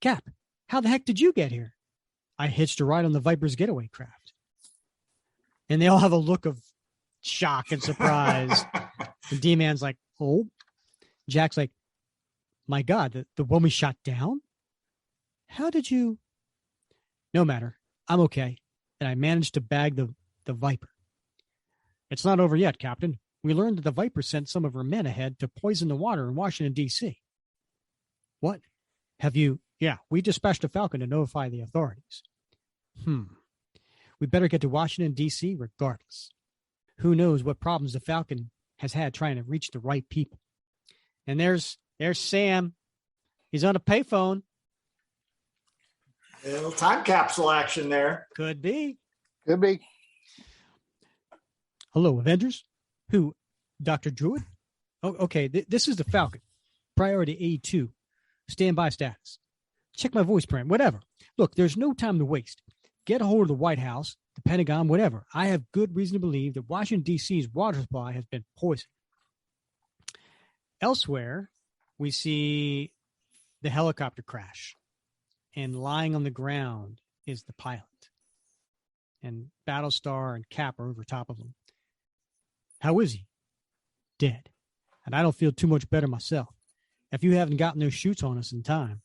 Cap, how the heck did you get here? I hitched a ride on the Viper's getaway craft. And they all have a look of shock and surprise. And D-Man's like, oh. Jack's like, my God, the one we shot down? How did you? No matter. I'm okay. And I managed to bag the Viper. It's not over yet, Captain. We learned that the Viper sent some of her men ahead to poison the water in Washington, D.C. What? Have you? Yeah, we dispatched a Falcon to notify the authorities. We better get to Washington, D.C. regardless. Who knows what problems the Falcon has had trying to reach the right people. And there's Sam. He's on a payphone. A little time capsule action there. Could be. Could be. Hello, Avengers. Who? Dr. Druid? Oh, okay. This is the Falcon. Priority A2. Standby status. Check my voice print. Whatever. Look, there's no time to waste. Get a hold of the White House, the Pentagon, whatever. I have good reason to believe that Washington, D.C.'s water supply has been poisoned. Elsewhere, we see the helicopter crash. And lying on the ground is the pilot. And Battlestar and Cap are over top of him. How is he? Dead. And I don't feel too much better myself. If you haven't gotten those shoots on us in time.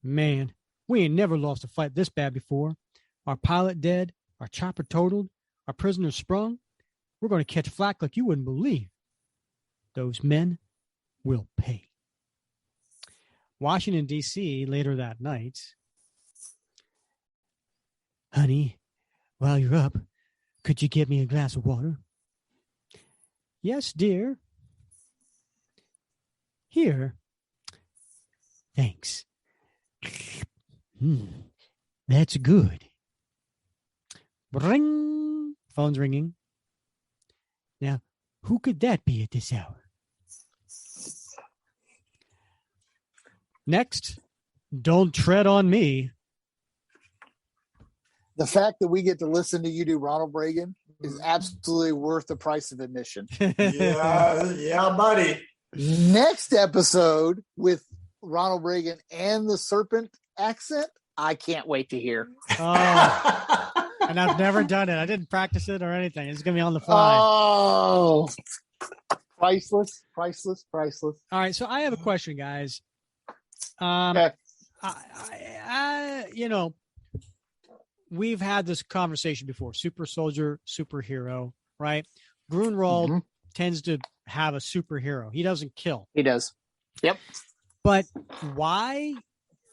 Man, we ain't never lost a fight this bad before. Our pilot dead, our chopper totaled, our prisoners sprung. We're going to catch flack like you wouldn't believe. Those men will pay. Washington, D.C., later that night. Honey, while you're up, could you get me a glass of water? Yes, dear. Here. Thanks. That's good. Ring. Phone's ringing. Now, who could that be at this hour? Next, don't tread on me. The fact that we get to listen to you do Ronald Regan is absolutely worth the price of admission. Yeah, buddy. Next episode with Ronald Regan and the serpent accent, I can't wait to hear. Oh, and I've never done it. I didn't practice it or anything. It's going to be on the fly. Oh, priceless. All right, so I have a question, guys. Okay. We've had this conversation before. Super soldier, superhero, right? Gruenwald tends to have a superhero. He doesn't kill. He does. Yep. But why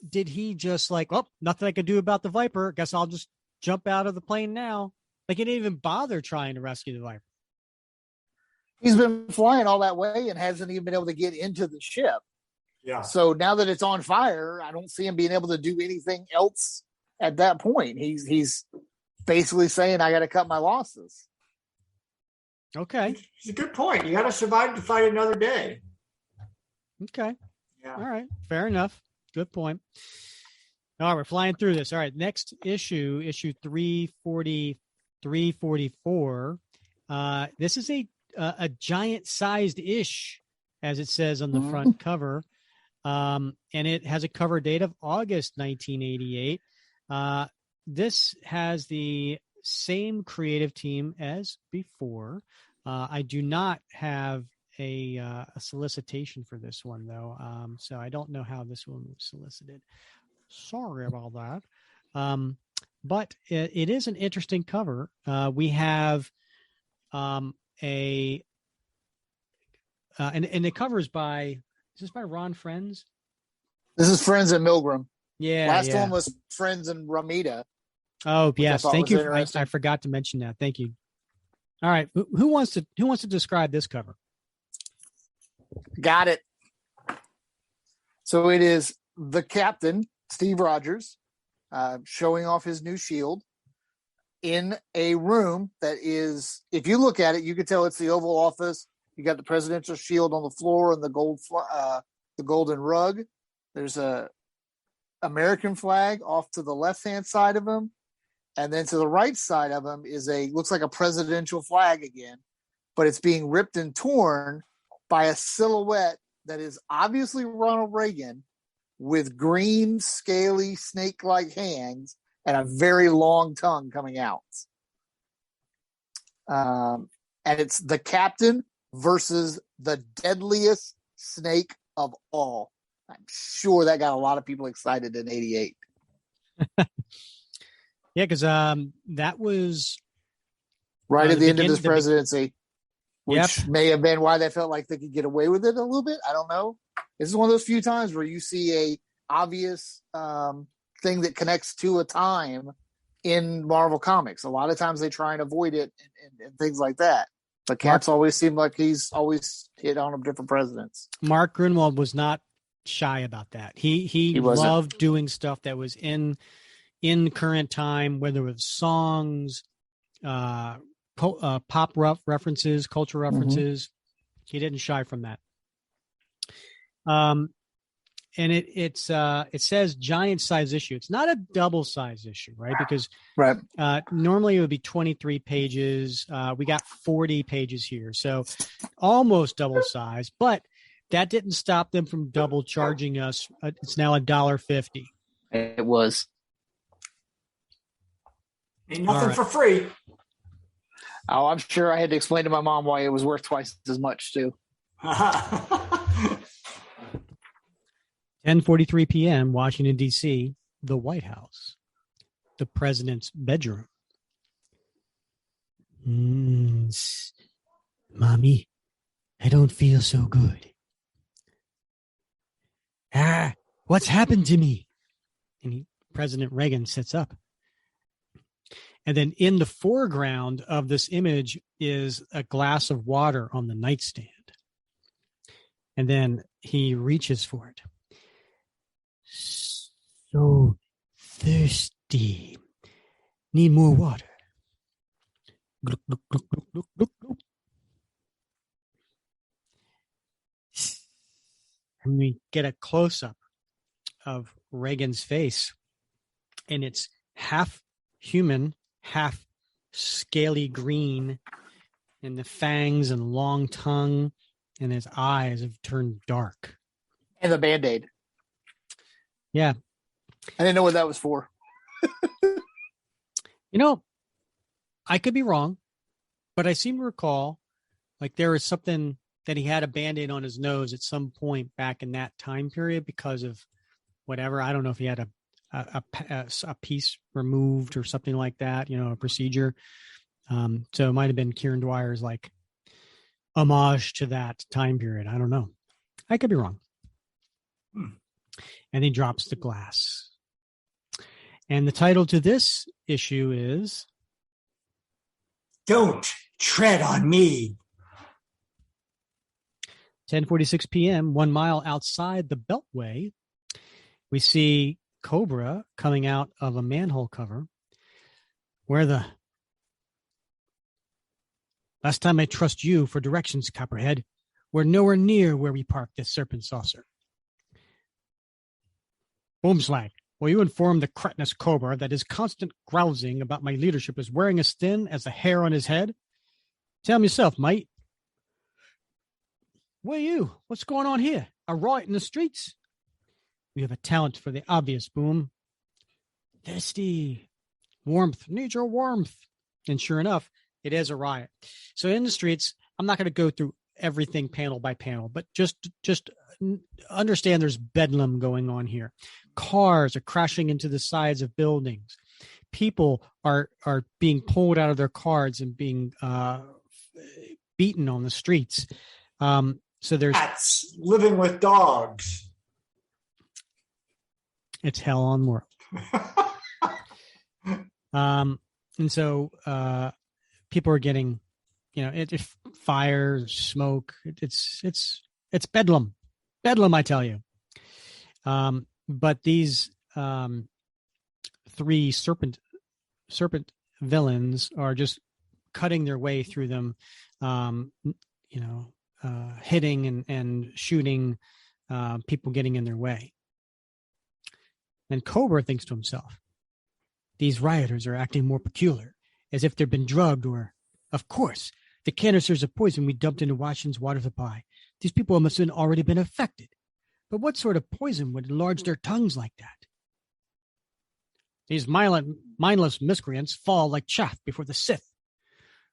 did he just nothing I can do about the Viper. Guess I'll just jump out of the plane now. Like, he didn't even bother trying to rescue the Viper. He's been flying all that way and hasn't even been able to get into the ship. Yeah. So now that it's on fire, I don't see him being able to do anything else at that point. He's basically saying, I got to cut my losses. Okay. It's a good point. You got to survive to fight another day. Okay. Yeah. All right. Fair enough. Good point. All right, we're flying through this. All right, next issue 340, 344. This is a giant-sized ish, as it says on the front cover. And it has a cover date of August 1988. This has the same creative team as before. I do not have a solicitation for this one, though, so I don't know how this one was solicited. Sorry about that. But it is an interesting cover. We have and the cover is by, is this by Ron Friends? This is Friends and Milgrom. Yeah. Last one was Friends and Ramita. Oh, yes. Thank you. I forgot to mention that. Thank you. All right. Who wants to describe this cover? Got it. So it is the Captain, Steve Rogers, showing off his new shield in a room that is, if you look at it, you can tell it's the Oval Office. You got the presidential shield on the floor and the golden rug. There's a American flag off to the left-hand side of him. And then to the right side of him is looks like a presidential flag again, but it's being ripped and torn by a silhouette that is obviously Ronald Reagan with green, scaly, snake-like hands and a very long tongue coming out. And it's the Captain versus the deadliest snake of all. I'm sure that got a lot of people excited in 88. Yeah, because that was right at the end of his presidency, which may have been why they felt like they could get away with it a little bit. I don't know. This is one of those few times where you see a obvious thing that connects to a time in Marvel Comics. A lot of times they try and avoid it and things like that. But Cap's always seemed like he's always hit on different presidents. Mark Gruenwald was not shy about that. He loved doing stuff that was in current time, whether it was songs, pop references, culture references. He didn't shy from that. And it says giant size issue. It's not a double size issue, right? Because normally it would be 23 pages. We got 40 pages here, so almost double size. But that didn't stop them from double charging us. It's now $1.50. It was. Ain't nothing for free. Oh, I'm sure I had to explain to my mom why it was worth twice as much too. 10:43 p.m., Washington, D.C., the White House, the president's bedroom. Mommy, I don't feel so good. What's happened to me? And President Reagan sits up. And then in the foreground of this image is a glass of water on the nightstand. And then he reaches for it. So thirsty. Need more water. Gluck, gluck, gluck, gluck, gluck, gluck, gluck. And we get a close-up of Reagan's face. And it's half human, half scaly green, and the fangs and long tongue, and his eyes have turned dark. And the Band-Aid. Yeah. I didn't know what that was for. I could be wrong, but I seem to recall like there was something that he had a Band-Aid on his nose at some point back in that time period because of whatever. I don't know if he had a piece removed or something like that, a procedure. So it might have been Kieron Dwyer's like homage to that time period. I don't know. I could be wrong. And he drops the glass. And the title to this issue is Don't Tread on Me. 10:46 p.m., 1 mile outside the Beltway, we see Cobra coming out of a manhole cover. Last time I trust you for directions, Copperhead. We're nowhere near where we parked this serpent saucer. Boom slag. Will you inform the cretinous Cobra that his constant grousing about my leadership is wearing as thin as the hair on his head? Tell him yourself, mate. Where you? What's going on here? A riot in the streets? We have a talent for the obvious, Boom. Thirsty. Warmth. Need your warmth. And sure enough, it is a riot. So in the streets, I'm not going to go through everything panel by panel, but just understand there's bedlam going on here. Cars are crashing into the sides of buildings. People are being pulled out of their cars and being beaten on the streets. So there's cats living with dogs. It's hell on world. And so people are getting, fire, smoke. It's bedlam, I tell you. But these three serpent villains are just cutting their way through them, hitting and shooting people getting in their way. And Cobra thinks to himself, these rioters are acting more peculiar, as if they've been drugged or, of course, the canisters of poison we dumped into Washington's water supply. These people must have already been affected. But what sort of poison would enlarge their tongues like that? These mindless miscreants fall like chaff before the scythe.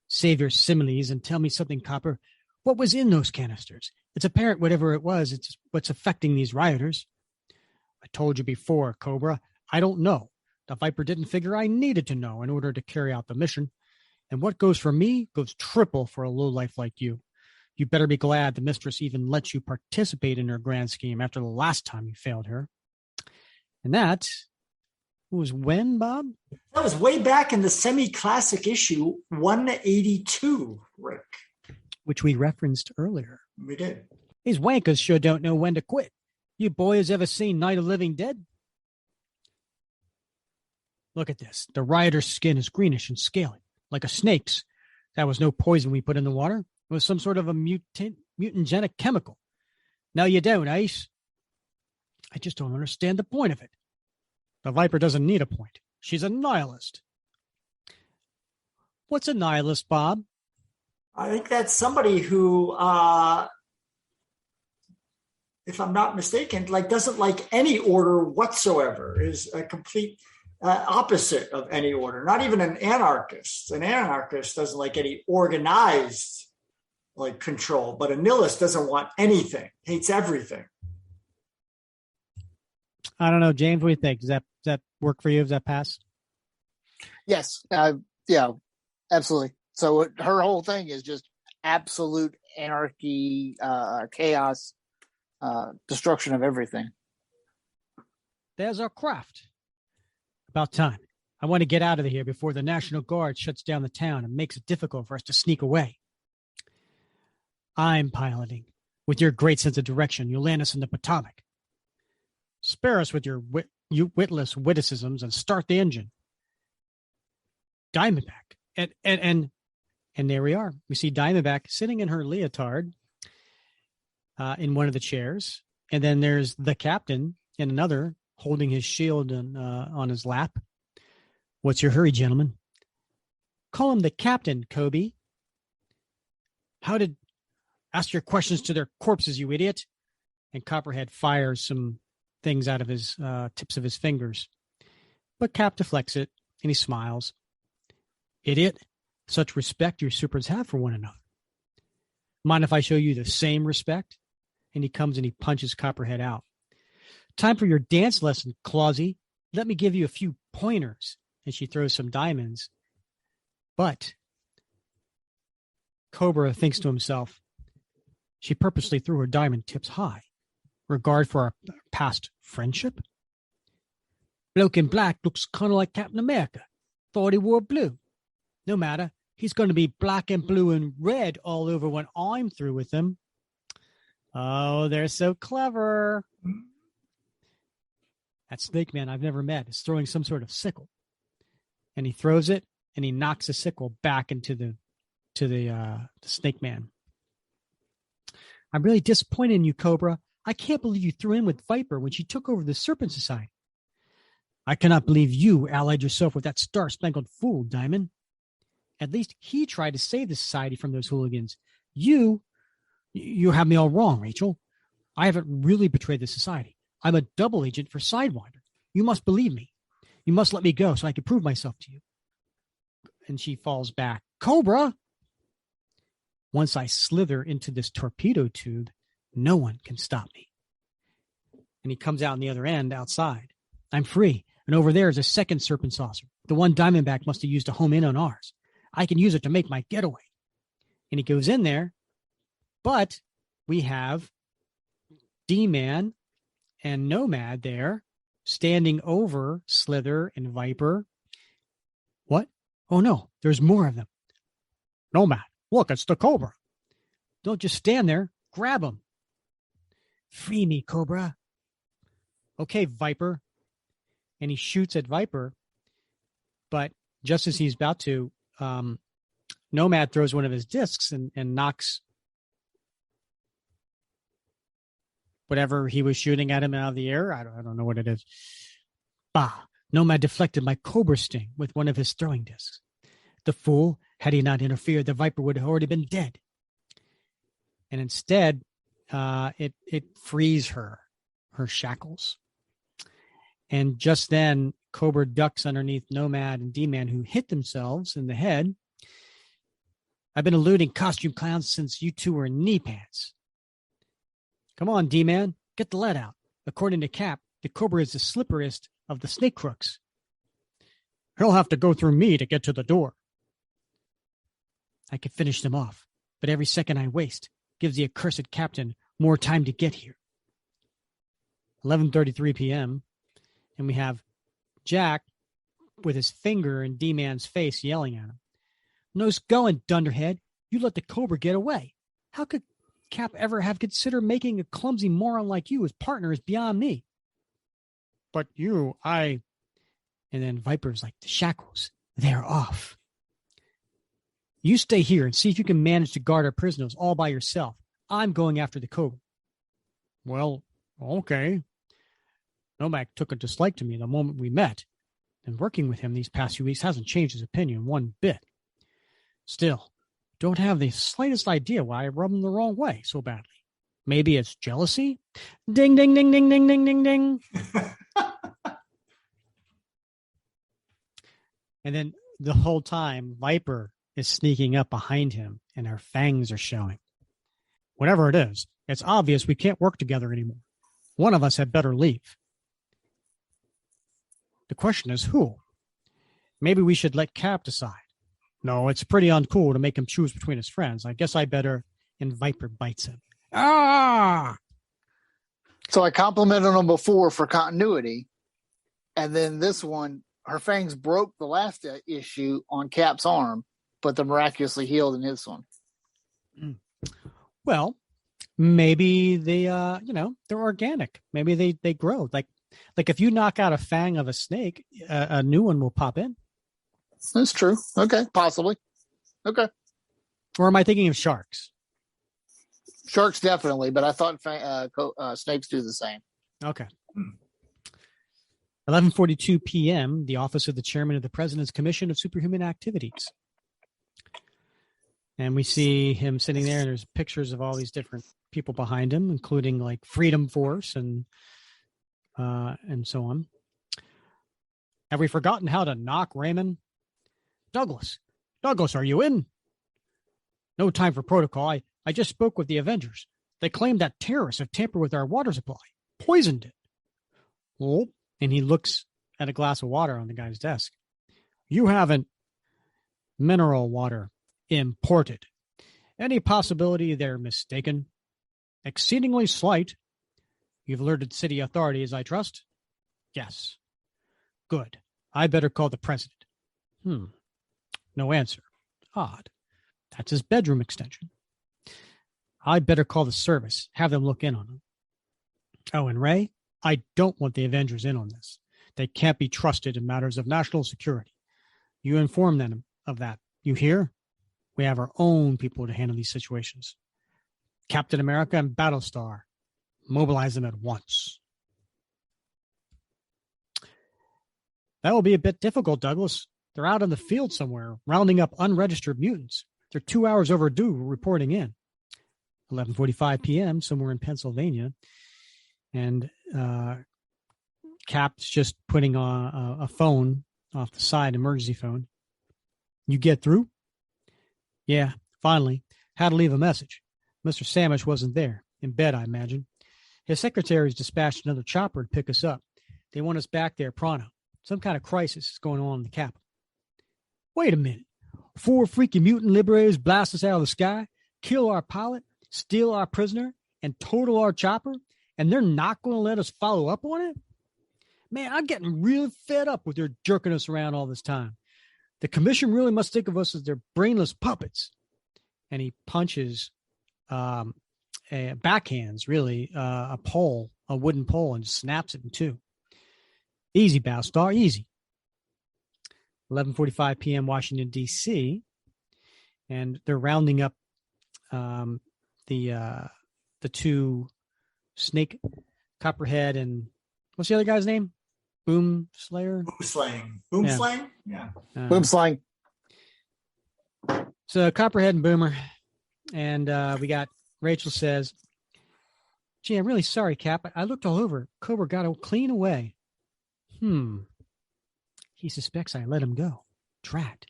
Save your similes and tell me something, Copper. What was in those canisters? It's apparent whatever it was, it's what's affecting these rioters. I told you before, Cobra, I don't know. The Viper didn't figure I needed to know in order to carry out the mission. And what goes for me goes triple for a lowlife like you. You better be glad the mistress even let you participate in her grand scheme after the last time you failed her. And that was when, Bob? That was way back in the semi-classic issue 182, Rick. Which we referenced earlier. We did. These wankers sure don't know when to quit. You boys ever seen Night of the Living Dead? Look at this. The rioter's skin is greenish and scaly, like a snake's. That was no poison we put in the water. It was some sort of a mutagenic chemical. No, you don't, Ace. I just don't understand the point of it. The Viper doesn't need a point. She's a nihilist. What's a nihilist, Bob? I think that's somebody who, if I'm not mistaken, doesn't like any order whatsoever, is a complete opposite of any order. Not even an anarchist. An anarchist doesn't like any organized control, but a nihilist doesn't want anything, hates everything. I don't know, James. What do you think? Does that work for you? Does that pass? Yes. Yeah, absolutely. So her whole thing is just absolute anarchy, chaos, destruction of everything. There's our craft. About time. I want to get out of here before the National Guard shuts down the town and makes it difficult for us to sneak away. I'm piloting. With your great sense of direction, you'll land us in the Potomac. Spare us with your witless witticisms and start the engine. Diamondback. And there we are. We see Diamondback sitting in her leotard in one of the chairs. And then there's the captain in another, holding his shield on his lap. What's your hurry, gentlemen? Call him the captain, Kobe. Ask your questions to their corpses, you idiot. And Copperhead fires some things out of his tips of his fingers. But Cap deflects it, and he smiles. Idiot, such respect your supers have for one another. Mind if I show you the same respect? And he comes and he punches Copperhead out. Time for your dance lesson, Clausy. Let me give you a few pointers. And she throws some diamonds. But Cobra thinks to himself, she purposely threw her diamond tips high. Regard for our past friendship? Bloke in black looks kind of like Captain America. Thought he wore blue. No matter. He's going to be black and blue and red all over when I'm through with him. Oh, they're so clever. That snake man I've never met is throwing some sort of sickle. And he throws it, and he knocks the sickle back into the snake man. I'm really disappointed in you, Cobra. I can't believe you threw in with Viper when she took over the Serpent Society. I cannot believe you allied yourself with that star-spangled fool, Diamond. At least he tried to save the society from those hooligans. You have me all wrong, Rachel. I haven't really betrayed the society. I'm a double agent for Sidewinder. You must believe me. You must let me go so I can prove myself to you. And she falls back. Cobra! Once I slither into this torpedo tube, no one can stop me. And he comes out on the other end outside. I'm free. And over there is a second serpent saucer. The one Diamondback must have used to home in on ours. I can use it to make my getaway. And he goes in there, but we have D-Man and Nomad there standing over Slither and Viper. What? Oh no, there's more of them. Nomad, look, it's the Cobra. Don't just stand there. Grab him. Free me, Cobra. Okay, Viper. And he shoots at Viper, but just as he's about to, Nomad throws one of his discs and knocks whatever he was shooting at him out of the air. I don't know what it is. Bah! Nomad deflected my Cobra sting with one of his throwing discs. The fool, had he not interfered, the Viper would have already been dead. And instead, it frees her shackles. And just then, Cobra ducks underneath Nomad and D-Man, who hit themselves in the head. I've been eluding costume clowns since you two were in knee pads. Come on, D-Man, get the lead out. According to Cap, the Cobra is the slipperiest of the snake crooks. He'll have to go through me to get to the door. I could finish them off, but every second I waste gives the accursed captain more time to get here. 11:33 p.m., and we have Jack with his finger in D-Man's face yelling at him. Nose going, dunderhead. You let the Cobra get away. How could Cap ever have considered making a clumsy moron like you his partner is beyond me. But and then Viper's like, the shackles, they're off. You stay here and see if you can manage to guard our prisoners all by yourself. I'm going after the Cobra. Well, okay. Nomak took a dislike to me the moment we met, and working with him these past few weeks hasn't changed his opinion one bit. Still, don't have the slightest idea why I rub him the wrong way so badly. Maybe it's jealousy? Ding, ding, ding, ding, ding, ding, ding, ding. And then the whole time, Viper is sneaking up behind him, and her fangs are showing. Whatever it is, it's obvious we can't work together anymore. One of us had better leave. The question is who? Maybe we should let Cap decide. No, it's pretty uncool to make him choose between his friends. I guess I better. And Viper bites him. Ah! So I complimented him before for continuity. And then this one, her fangs broke the last issue on Cap's arm, but they're miraculously healed in this one. Well, maybe they're organic. Maybe they grow. Like if you knock out a fang of a snake, a new one will pop in. That's true. Okay, possibly. Okay. Or am I thinking of sharks? Sharks definitely, but I thought snakes do the same. Okay. 11:42 p.m., the office of the chairman of the President's Commission of Superhuman Activities. And we see him sitting there, and there's pictures of all these different people behind him, including like Freedom Force and so on. Have we forgotten how to knock, Raymond? Douglas, are you in? No time for protocol. I just spoke with the Avengers. They claim that terrorists have tampered with our water supply, poisoned it. Oh, and he looks at a glass of water on the guy's desk. You haven't mineral water imported. Any possibility they're mistaken? Exceedingly slight. You've alerted city authorities, I trust? Yes. Good. I better call the president. No answer. Odd. That's his bedroom extension. I'd better call the service, have them look in on him. Oh, and Ray, I don't want the Avengers in on this. They can't be trusted in matters of national security. You inform them of that. You hear? We have our own people to handle these situations. Captain America and Battlestar. Mobilize them at once. That will be a bit difficult, Douglas. They're out in the field somewhere, rounding up unregistered mutants. They're 2 hours overdue reporting in. 11:45 p.m. somewhere in Pennsylvania. And Cap's just putting on a phone off the side, emergency phone. You get through? Yeah, finally. Had to leave a message. Mr. Sandwich wasn't there. In bed, I imagine. His secretaries dispatched another chopper to pick us up. They want us back there pronto. Some kind of crisis is going on in the capital. Wait a minute. 4 freaking mutant liberators blast us out of the sky, kill our pilot, steal our prisoner, and total our chopper, and they're not going to let us follow up on it? Man, I'm getting real fed up with their jerking us around all this time. The commission really must think of us as their brainless puppets. And he punches, backhands, really, a wooden pole, and snaps it in two. Easy, Bowstar, easy. 11:45 p.m. Washington, D.C., and they're rounding up the two Snake, Copperhead, and what's the other guy's name? Boomslang? Yeah. Boomslang. So Copperhead and Boomer, and we got Rachel says, "Gee, I'm really sorry, Cap. I looked all over. Cobra got clean away. He suspects I let him go. Drat.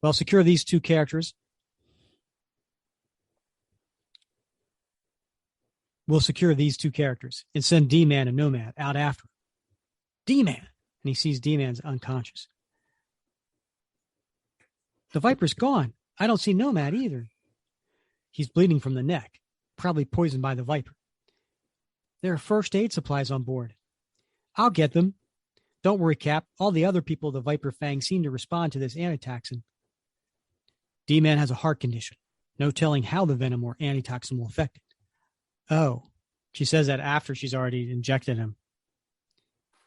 Well, secure these two characters. We'll secure these two characters and send D-Man and Nomad out after him. D-Man." And he sees D-Man's unconscious. "The Viper's gone. I don't see Nomad either. He's bleeding from the neck, probably poisoned by the Viper. There are first aid supplies on board. I'll get them. Don't worry, Cap. All the other people of the Viper Fang seem to respond to this antitoxin. D-Man has a heart condition. No telling how the venom or antitoxin will affect it." Oh, she says that after she's already injected him.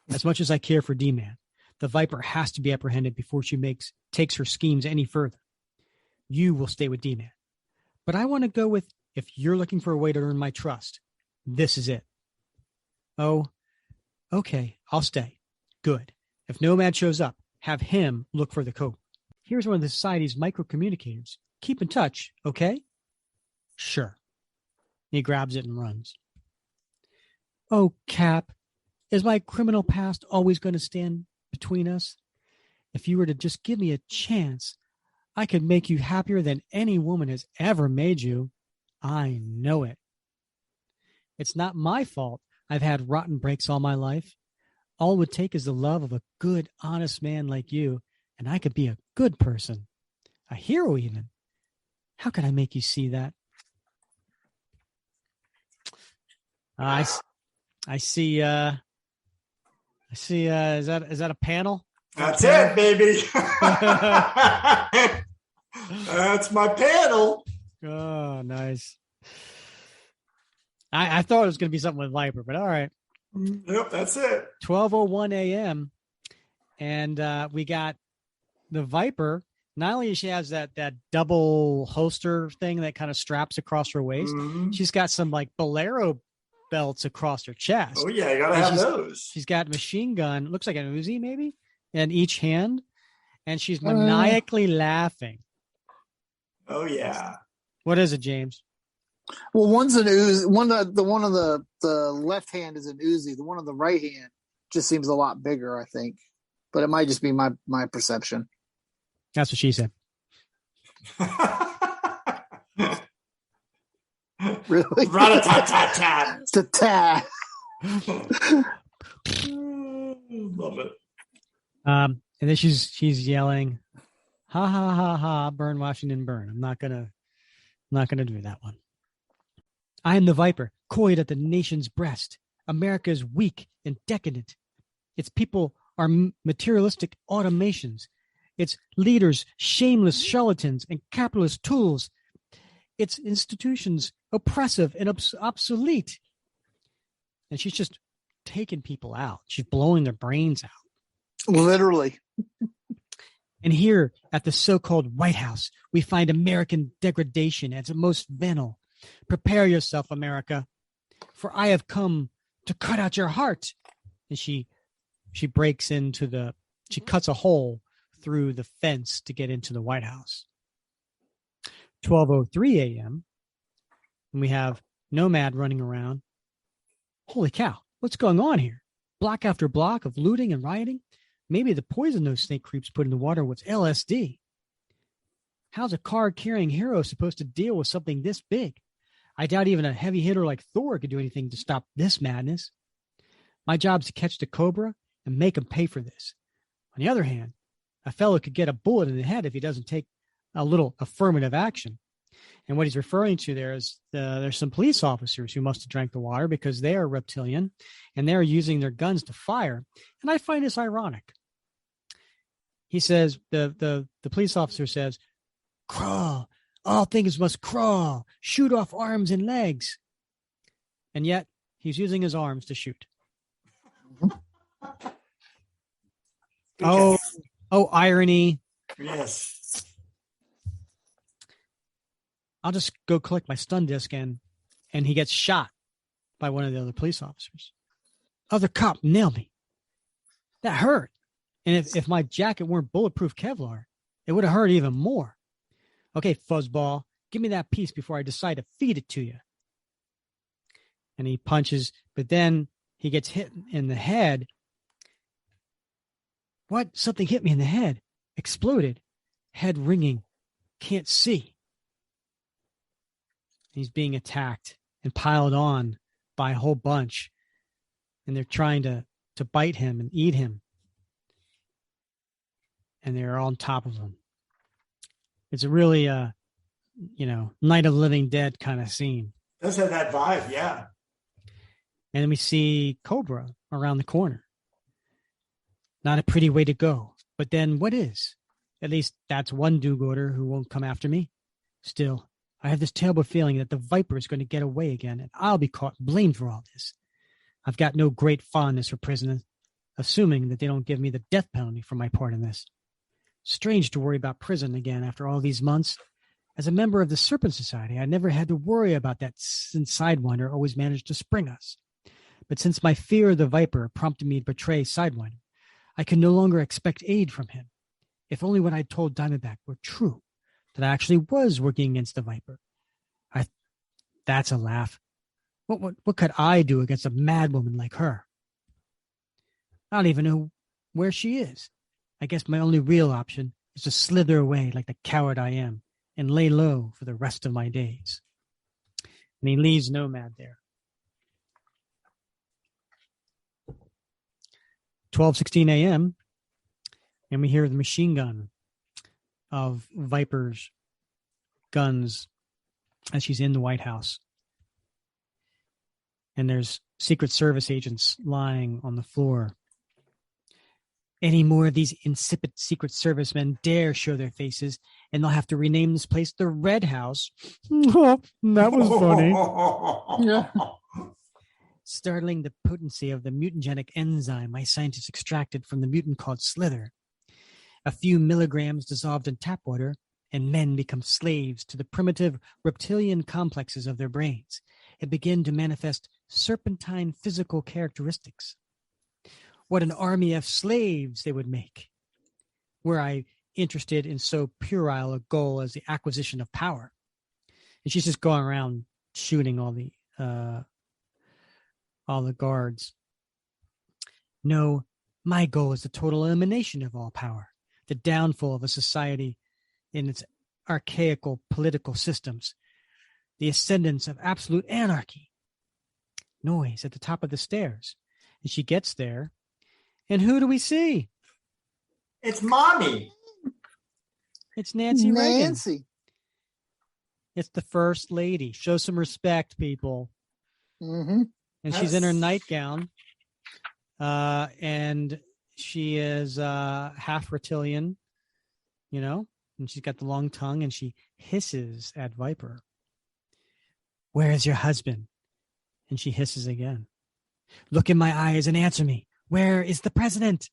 "As much as I care for D-Man, the Viper has to be apprehended before she takes her schemes any further. You will stay with D-Man. But I want to go with, if you're looking for a way to earn my trust, this is it." "Oh, okay, I'll stay. Good. If Nomad shows up, have him look for the Cobra. Here's one of the Society's microcommunicators. Keep in touch, okay?" "Sure." He grabs it and runs. "Oh, Cap, is my criminal past always going to stand between us? If you were to just give me a chance, I could make you happier than any woman has ever made you. I know it. It's not my fault I've had rotten breaks all my life. All it would take is the love of a good, honest man like you, and I could be a good person. A hero, even. How could I make you see that?" I see. Is that a panel? That's it, baby. That's my panel. Oh, nice. I thought it was going to be something with Viper, but all right. Yep, that's it. 12:01 a.m. And we got the Viper. Not only she has that double holster thing that kind of straps across her waist, she's got some like bolero belts across her chest. Oh yeah, you gotta have those. She's got machine gun, looks like an Uzi maybe, in each hand, and she's maniacally laughing. Oh yeah. What is it, James? Well, one's an Uzi. One of the left hand is an Uzi. The one on the right hand just seems a lot bigger, I think. But it might just be my perception. That's what she said. Really? Rat-a-tat-tat-tat. Love it. And then she's yelling, "Ha ha ha ha! Burn Washington, burn!" I'm not gonna do that one. "I am the Viper, coiled at the nation's breast. America is weak and decadent. Its people are materialistic automations. Its leaders, shameless charlatans and capitalist tools. Its institutions, oppressive and obsolete." And she's just taking people out. She's blowing their brains out. Literally. "And here at the so-called White House, we find American degradation at its most venal. Prepare yourself, America, for I have come to cut out your heart." And she she cuts a hole through the fence to get into the White House. 12:03 a.m. and we have Nomad running around. Holy cow, what's going on here? Block after block of looting and rioting. Maybe the poison those snake creeps put in the water was LSD. How's a card-carrying hero supposed to deal with something this big? I doubt even a heavy hitter like Thor could do anything to stop this madness. My job's to catch the Cobra and make him pay for this. On the other hand, a fellow could get a bullet in the head if he doesn't take a little affirmative action. And what he's referring to there is there's some police officers who must have drank the water because they are reptilian and they're using their guns to fire. And I find this ironic. He says, the police officer says, crawl, all things must crawl, shoot off arms and legs. And yet he's using his arms to shoot. Oh, irony. Yes. I'll just go collect my stun disc and he gets shot by one of the other police officers. Other cop nailed me. That hurt. And if my jacket weren't bulletproof Kevlar, it would have hurt even more. Okay, fuzzball, give me that piece before I decide to feed it to you. And he punches, but then he gets hit in the head. What? Something hit me in the head. Exploded. Head ringing. Can't see. He's being attacked and piled on by a whole bunch. And they're trying to bite him and eat him. And they're on top of him. It's a really, Night of the Living Dead kind of scene. Does have that vibe, yeah. And then we see Cobra around the corner. Not a pretty way to go. But then what is? At least that's one do-gooder who won't come after me. Still, I have this terrible feeling that the Viper is going to get away again, and I'll be caught and blamed for all this. I've got no great fondness for prisoners, assuming that they don't give me the death penalty for my part in this. Strange to worry about prison again after all these months. As a member of the Serpent Society, I never had to worry about that since Sidewinder always managed to spring us. But since my fear of the Viper prompted me to betray Sidewinder, I can no longer expect aid from him. If only what I told Diamondback were true, that I actually was working against the Viper. That's a laugh. What could I do against a madwoman like her? I don't even know where she is. I guess my only real option is to slither away like the coward I am and lay low for the rest of my days. And he leaves Nomad there. 12:16 a.m. and we hear the machine gun of Viper's guns as she's in the White House. And there's Secret Service agents lying on the floor. Any more of these insipid Secret Service men dare show their faces, and they'll have to rename this place the Red House. Oh, that was funny. Yeah. Startling the potency of the mutagenic enzyme my scientists extracted from the mutant called Slither. A few milligrams dissolved in tap water, and men become slaves to the primitive reptilian complexes of their brains and begin to manifest serpentine physical characteristics. What an army of slaves they would make, were I interested in so puerile a goal as the acquisition of power. And she's just going around shooting all the guards. No, my goal is the total elimination of all power, the downfall of a society in its archaical political systems, the ascendance of absolute anarchy. Noise at the top of the stairs. And she gets there. And who do we see? It's Mommy. It's Nancy Reagan. Nancy. It's the First Lady. Show some respect, people. Mm-hmm. And she's in her nightgown. And she is half reptilian, and she's got the long tongue, and she hisses at Viper. Where is your husband? And she hisses again. Look in my eyes and answer me. Where is the president?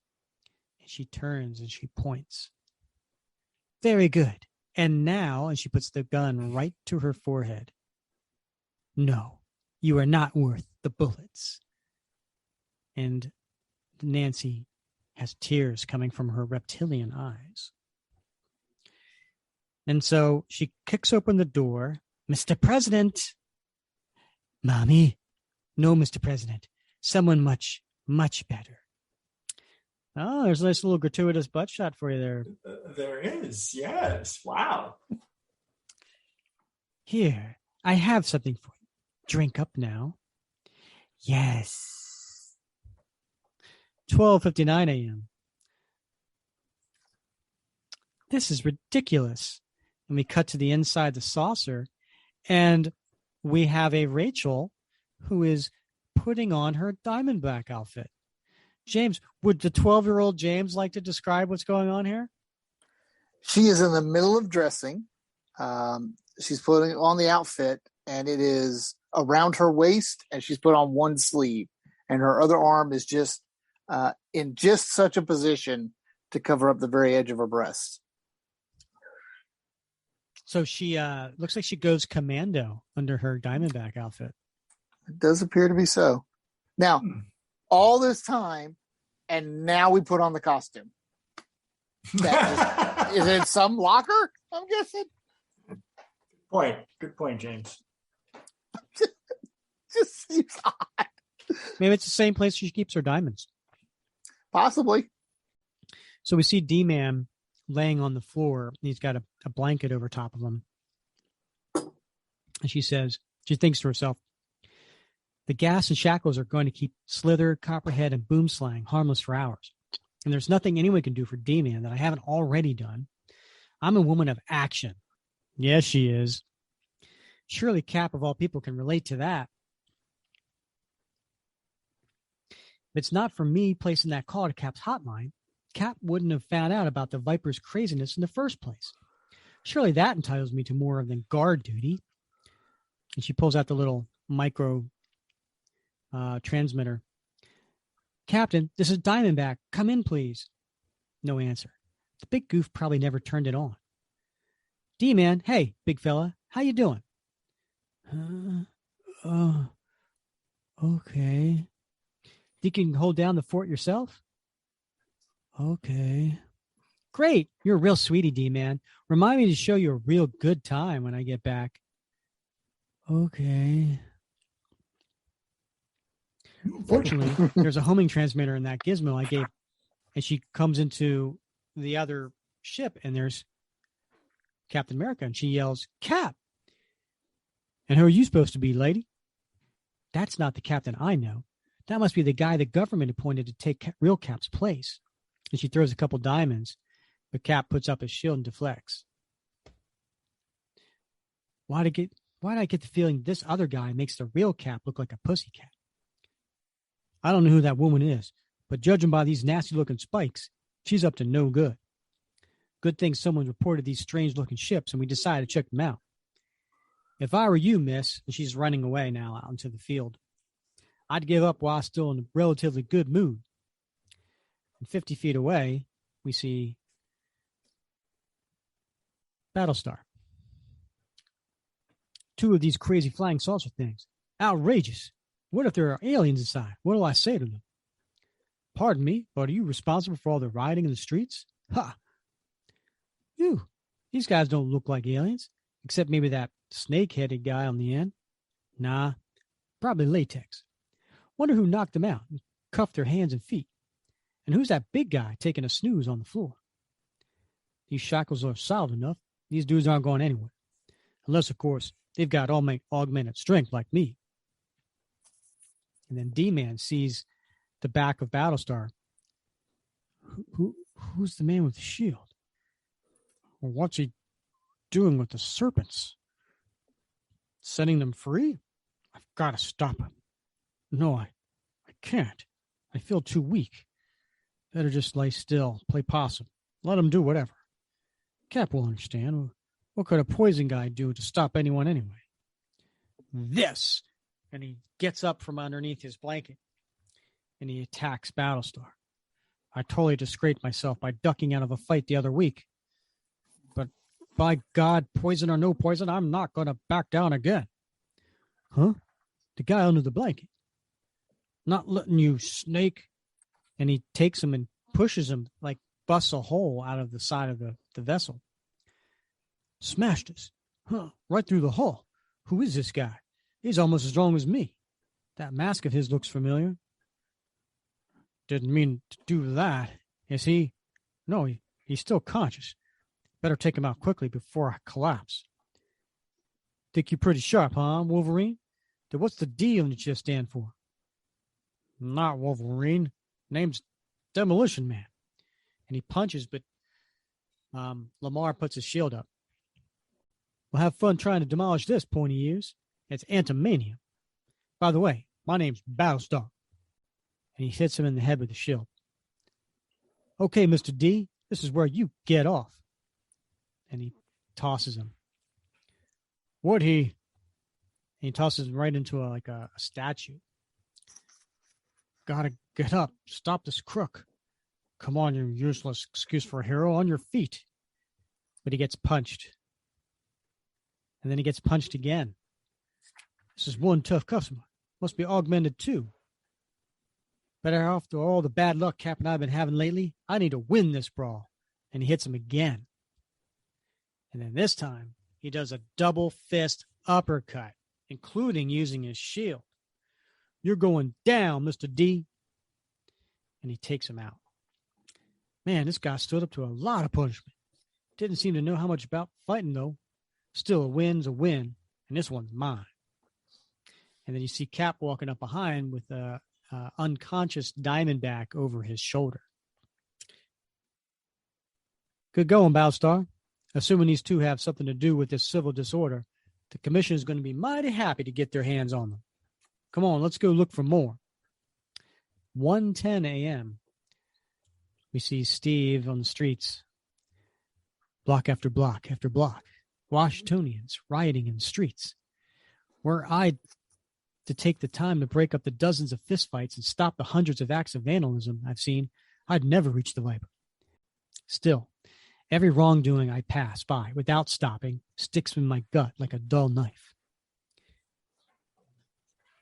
And she turns and she points. Very good. And now, and she puts the gun right to her forehead. No, you are not worth the bullets. And Nancy has tears coming from her reptilian eyes. And so she kicks open the door. Mr. President. Mommy. No, Mr. President. Someone much, much better. Oh, there's a nice little gratuitous butt shot for you there. There is. Yes. Wow. Here, I have something for you. Drink up now. Yes. 12:59 a.m. This is ridiculous. And we cut to the inside the saucer, and we have a Rachel who is putting on her Diamondback outfit. James, would the 12-year-old James like to describe what's going on here? She is in the middle of dressing. She's putting on the outfit, and it is around her waist, and she's put on one sleeve, and her other arm is just in just such a position to cover up the very edge of her breast. So she looks like she goes commando under her Diamondback outfit. It does appear to be so. Now, all this time, and now we put on the costume. Is it some locker? I'm guessing. Good point, James. Just seems odd. Maybe it's the same place she keeps her diamonds. Possibly. So we see D-Man laying on the floor. He's got a blanket over top of him. And she thinks to herself, the gas and shackles are going to keep Slither, Copperhead, and Boomslang harmless for hours. And there's nothing anyone can do for D-Man that I haven't already done. I'm a woman of action. Yes, she is. Surely Cap, of all people, can relate to that. If it's not for me placing that call to Cap's hotline, Cap wouldn't have found out about the Viper's craziness in the first place. Surely that entitles me to more than guard duty. And she pulls out the little micro transmitter. Captain, this is Diamondback. Come in, please. No answer. The big goof probably never turned it on. D-Man, hey, big fella, how you doing? Okay. Think you can hold down the fort yourself? Okay. Great. You're a real sweetie, D-Man. Remind me to show you a real good time when I get back. Okay. Fortunately, there's a homing transmitter in that gizmo I gave, and she comes into the other ship, and there's Captain America, and she yells, Cap! And who are you supposed to be, lady? That's not the captain I know. That must be the guy the government appointed to take real Cap's place. And she throws a couple diamonds, but Cap puts up his shield and deflects. Why'd I get the feeling this other guy makes the real Cap look like a pussycat? I don't know who that woman is, but judging by these nasty-looking spikes, she's up to no good. Good thing someone reported these strange-looking ships, and we decided to check them out. If I were you, miss, and she's running away now out into the field, I'd give up while still in a relatively good mood. And 50 feet away, we see Battlestar. Two of these crazy flying saucer things. Outrageous. What if there are aliens inside? What do I say to them? Pardon me, but are you responsible for all the rioting in the streets? Ha! Phew. These guys don't look like aliens, except maybe that snake-headed guy on the end. Nah, probably latex. Wonder who knocked them out and cuffed their hands and feet. And who's that big guy taking a snooze on the floor? These shackles are solid enough. These dudes aren't going anywhere. Unless, of course, they've got augmented strength like me. And then D-Man sees the back of Battlestar. Who's the man with the shield? Or what's he doing with the serpents? Setting them free? I've got to stop him. No, I can't. I feel too weak. Better just lay still, play possum. Let him do whatever. Cap will understand. What could a poison guy do to stop anyone anyway? This! And he gets up from underneath his blanket and he attacks Battlestar. I totally disgraced myself by ducking out of a fight the other week. But by God, poison or no poison, I'm not going to back down again. Huh? The guy under the blanket. Not letting you, snake. And he takes him and pushes him, like busts a hole out of the side of the vessel. Smashed us. Huh, right through the hull. Who is this guy? He's almost as strong as me. That mask of his looks familiar. Didn't mean to do that. Is he? No, he's still conscious. Better take him out quickly before I collapse. Think you're pretty sharp, huh, Wolverine? Then what's the D that you stand for? Not Wolverine. Name's Demolition Man. And he punches, but Lamar puts his shield up. We'll have fun trying to demolish this, pointy ears. It's antimanium. By the way, my name's Battlestar. And he hits him in the head with the shield. Okay, Mr. D, this is where you get off. And he tosses him. Would he? And he tosses him right into a statue. Gotta get up. Stop this crook. Come on, you useless excuse for a hero. On your feet. But he gets punched. And then he gets punched again. This is one tough customer. Must be augmented too. Better after all the bad luck Cap and I have been having lately, I need to win this brawl. And he hits him again. And then this time, he does a double fist uppercut, including using his shield. You're going down, Mr. D. And he takes him out. Man, this guy stood up to a lot of punishment. Didn't seem to know how much about fighting, though. Still, a win's a win, and this one's mine. And then you see Cap walking up behind with a unconscious Diamondback over his shoulder. Good going, Battlestar. Assuming these two have something to do with this civil disorder, the commission is going to be mighty happy to get their hands on them. Come on, let's go look for more. 1:10 a.m. We see Steve on the streets. Block after block after block. Washingtonians rioting in the streets. Were I to take the time to break up the dozens of fistfights and stop the hundreds of acts of vandalism I've seen, I'd never reach the Viper. Still, every wrongdoing I pass by without stopping sticks in my gut like a dull knife.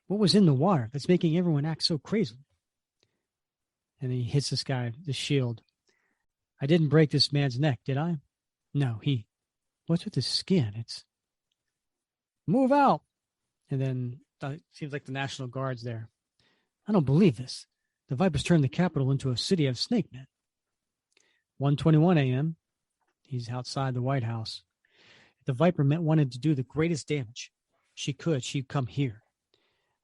What was in the water that's making everyone act so crazily? And then he hits this guy, the shield. I didn't break this man's neck, did I? No, what's with his skin? It's move out. And then it seems like the National Guard's there. I don't believe this. The Vipers turned the capital into a city of snake men. 1:21 a.m. He's outside the White House. If the Viper wanted to do the greatest damage she'd come here.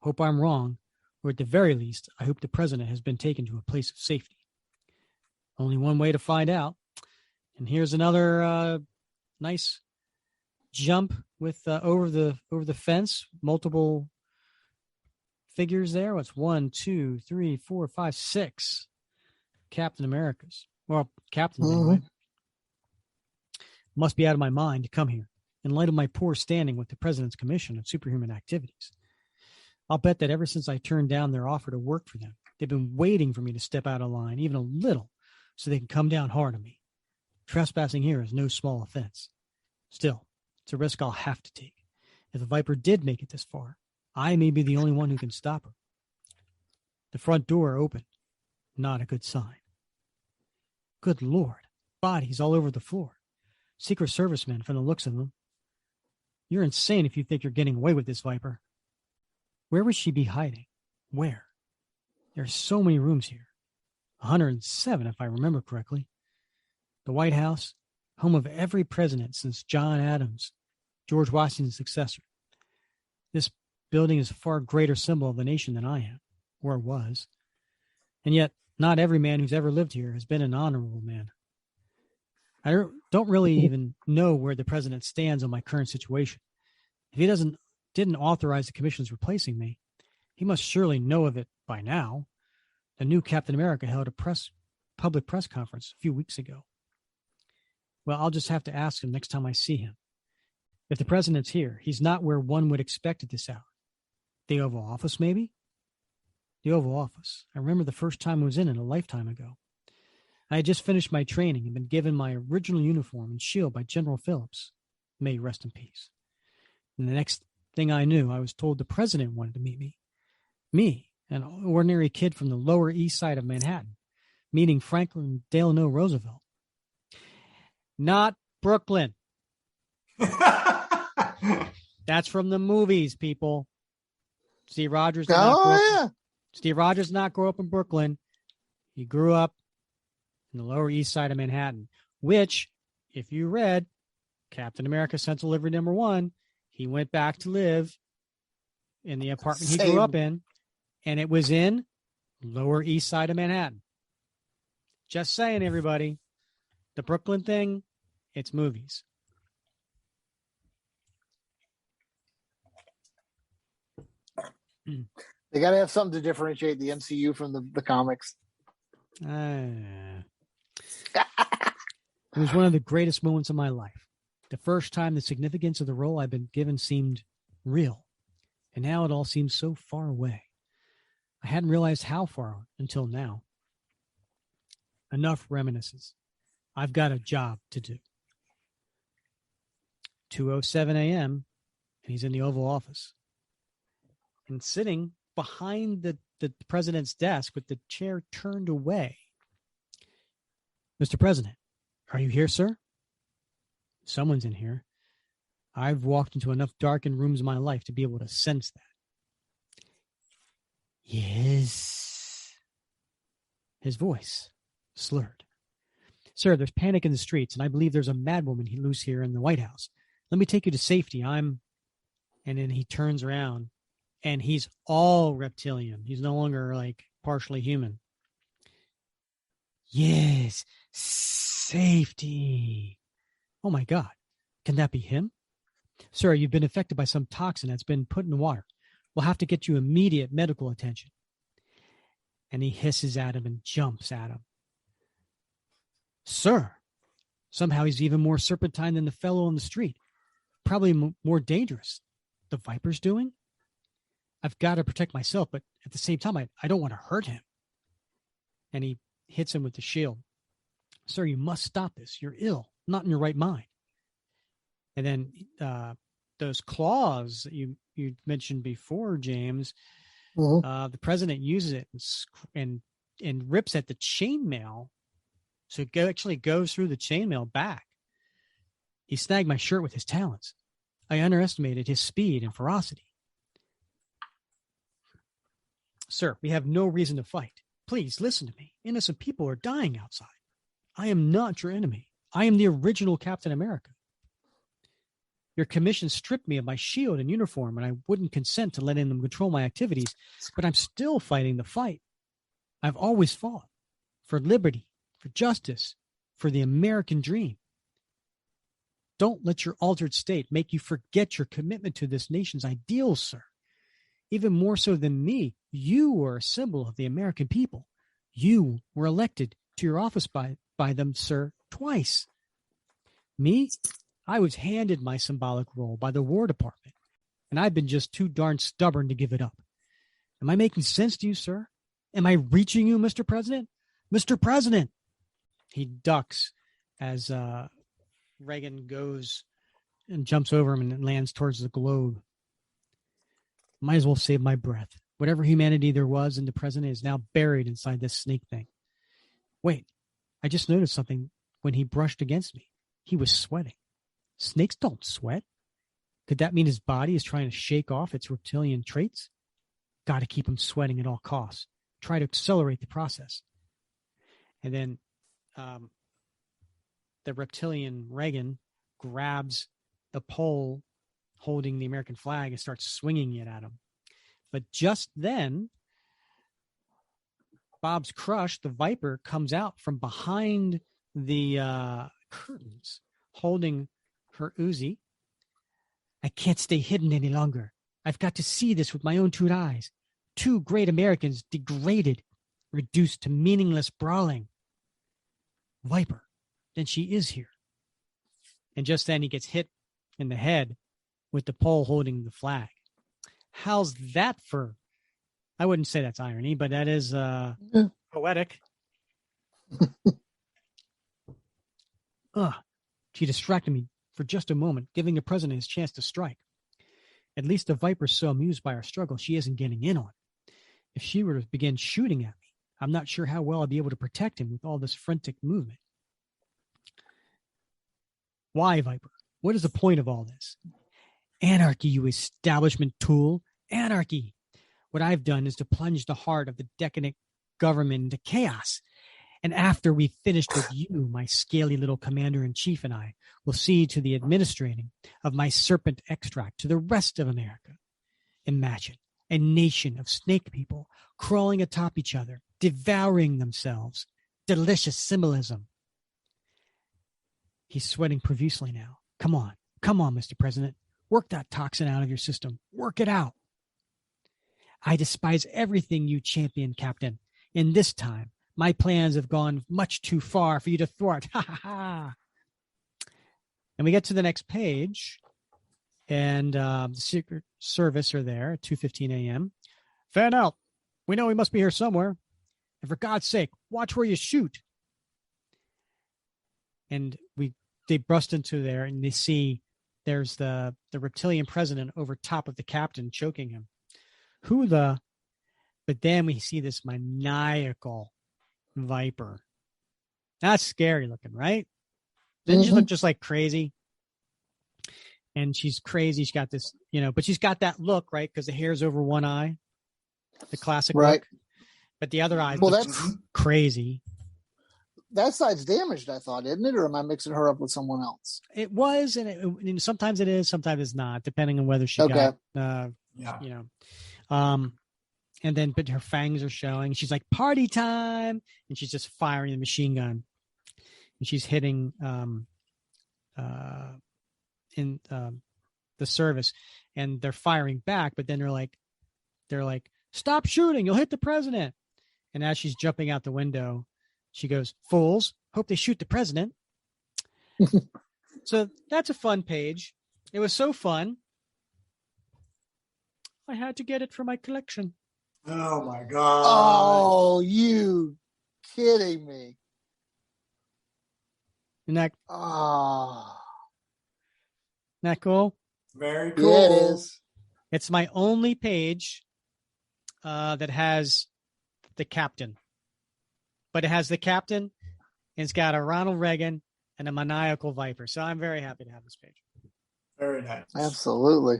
Hope I'm wrong, or at the very least, I hope the president has been taken to a place of safety. Only one way to find out. And here's another nice jump with over the fence. Multiple figures there. What's 1, 2, 3, 4, 5, 6 Captain Americas. Well, captains anyway. Must be out of my mind to come here in light of my poor standing with the President's Commission on Superhuman Activities. I'll bet that ever since I turned down their offer to work for them, they've been waiting for me to step out of line, even a little, so they can come down hard on me. Trespassing here is no small offense. Still, it's a risk I'll have to take. If the Viper did make it this far, I may be the only one who can stop her. The front door opened. Not a good sign. Good Lord. Bodies all over the floor. Secret Servicemen from the looks of them. You're insane if you think you're getting away with this, Viper. Where would she be hiding? Where? There are so many rooms here. 107, if I remember correctly. The White House, home of every president since John Adams, George Washington's successor. This building is a far greater symbol of the nation than I am, or was. And yet, not every man who's ever lived here has been an honorable man. I don't really even know where the president stands on my current situation. If he didn't authorize the commission's replacing me, he must surely know of it by now. The new Captain America held a public press conference a few weeks ago. Well, I'll just have to ask him next time I see him. If the president's here, he's not where one would expect at this hour. The Oval Office, maybe? The Oval Office. I remember the first time I was in it a lifetime ago. I had just finished my training and been given my original uniform and shield by General Phillips. May he rest in peace. And the next thing I knew, I was told the president wanted to meet me. Me, an ordinary kid from the Lower East Side of Manhattan, meaning Franklin Delano Roosevelt. Not Brooklyn. That's from the movies, people. Steve Rogers did not grow up in Brooklyn. He grew up in the Lower East Side of Manhattan, which, if you read Captain America Central Delivery Number 1, he went back to live in the apartment he grew up in, and it was in Lower East Side of Manhattan. Just saying, everybody. The Brooklyn thing, it's movies. They got to have something to differentiate the MCU from the comics. It was one of the greatest moments of my life. The first time the significance of the role I've been given seemed real, and now it all seems so far away. I hadn't realized how far until now. Enough reminiscence. I've got a job to do. 2:07 a.m., and he's in the Oval Office. And sitting behind the president's desk with the chair turned away. Mr. President, are you here, sir? Someone's in here. I've walked into enough darkened rooms in my life to be able to sense that. Yes. His voice slurred. Sir, there's panic in the streets, and I believe there's a madwoman loose here in the White House. Let me take you to safety. And then he turns around, and he's all reptilian. He's no longer like partially human. Yes, safety. Oh my God. Can that be him? Sir, you've been affected by some toxin that's been put in the water. We'll have to get you immediate medical attention. And he hisses at him and jumps at him. Sir, somehow he's even more serpentine than the fellow on the street. Probably more dangerous. The Viper's doing? I've got to protect myself, but at the same time, I don't want to hurt him. And he hits him with the shield. Sir, you must stop this. You're ill, not in your right mind. And then those claws that you mentioned before, James, the president uses it and rips at the chainmail. So it actually goes through the chainmail back. He snagged my shirt with his talons. I underestimated his speed and ferocity. Sir, we have no reason to fight. Please listen to me. Innocent people are dying outside. I am not your enemy. I am the original Captain America. Your commission stripped me of my shield and uniform, and I wouldn't consent to letting them control my activities, but I'm still fighting the fight. I've always fought for liberty, for justice, for the American dream. Don't let your altered state make you forget your commitment to this nation's ideals, sir. Even more so than me, you are a symbol of the American people. You were elected to your office by them, sir, twice. Me, I was handed my symbolic role by the War Department, and I've been just too darn stubborn to give it up. Am I making sense to you, sir? Am I reaching you, Mr. President? Mr. President! He ducks as Reagan goes and jumps over him and lands towards the globe. Might as well save my breath. Whatever humanity there was in the president is now buried inside this snake thing. Wait, I just noticed something when he brushed against me. He was sweating. Snakes don't sweat. Could that mean his body is trying to shake off its reptilian traits? Got to keep him sweating at all costs. Try to accelerate the process. And then the reptilian Reagan grabs the pole holding the American flag and starts swinging it at him. But just then, Bob's Crush, the Viper, comes out from behind the curtains, holding her Uzi. I can't stay hidden any longer. I've got to see this with my own two eyes. Two great Americans degraded, reduced to meaningless brawling. Viper, then she is here. And just then he gets hit in the head with the pole holding the flag. How's that for? I wouldn't say that's irony, but that is poetic. She distracted me for just a moment, giving the president his chance to strike. At least the Viper's so amused by our struggle, she isn't getting in on it. If she were to begin shooting at me, I'm not sure how well I'll be able to protect him with all this frantic movement. Why, Viper? What is the point of all this? Anarchy, you establishment tool. Anarchy. What I've done is to plunge the heart of the decadent government into chaos. And after we've finished with you, my scaly little commander-in-chief and I will see to the administrating of my serpent extract to the rest of America. Imagine a nation of snake people crawling atop each other, devouring themselves. Delicious symbolism. He's sweating profusely now. Come on, Mr. President. Work that toxin out of your system. Work it out. I despise everything you champion, Captain. In this time, my plans have gone much too far for you to thwart. Ha ha ha. And we get to the next page, and the Secret Service are there at 2:15 a.m. Fan out. We know he must be here somewhere. And for God's sake, watch where you shoot. And they bust into there, and they see there's the reptilian president over top of the captain choking him. But then we see this maniacal Viper. That's scary looking, right? Didn't she look just like crazy? And she's crazy. She's got this, but she's got that look, right? Because the hair's over one eye, the classic look. But the other eye looks crazy. That side's damaged, I thought, isn't it? Or am I mixing her up with someone else? It was, and sometimes it is, sometimes it's not, depending on whether she got, and then, but her fangs are showing. She's like, party time. And she's just firing the machine gun. And she's hitting in the service. And they're firing back, but then they're like, stop shooting. You'll hit the president. And as she's jumping out the window, she goes, fools, hope they shoot the president. So that's a fun page. It was so fun. I had to get it for my collection. Oh, my God. Oh, you kidding me. Isn't that cool? Very cool. Yeah, it is. It's my only page that has the captain. But it has the captain, and it's got a Ronald Regan and a maniacal Viper. So I'm very happy to have this page. Very nice. Absolutely.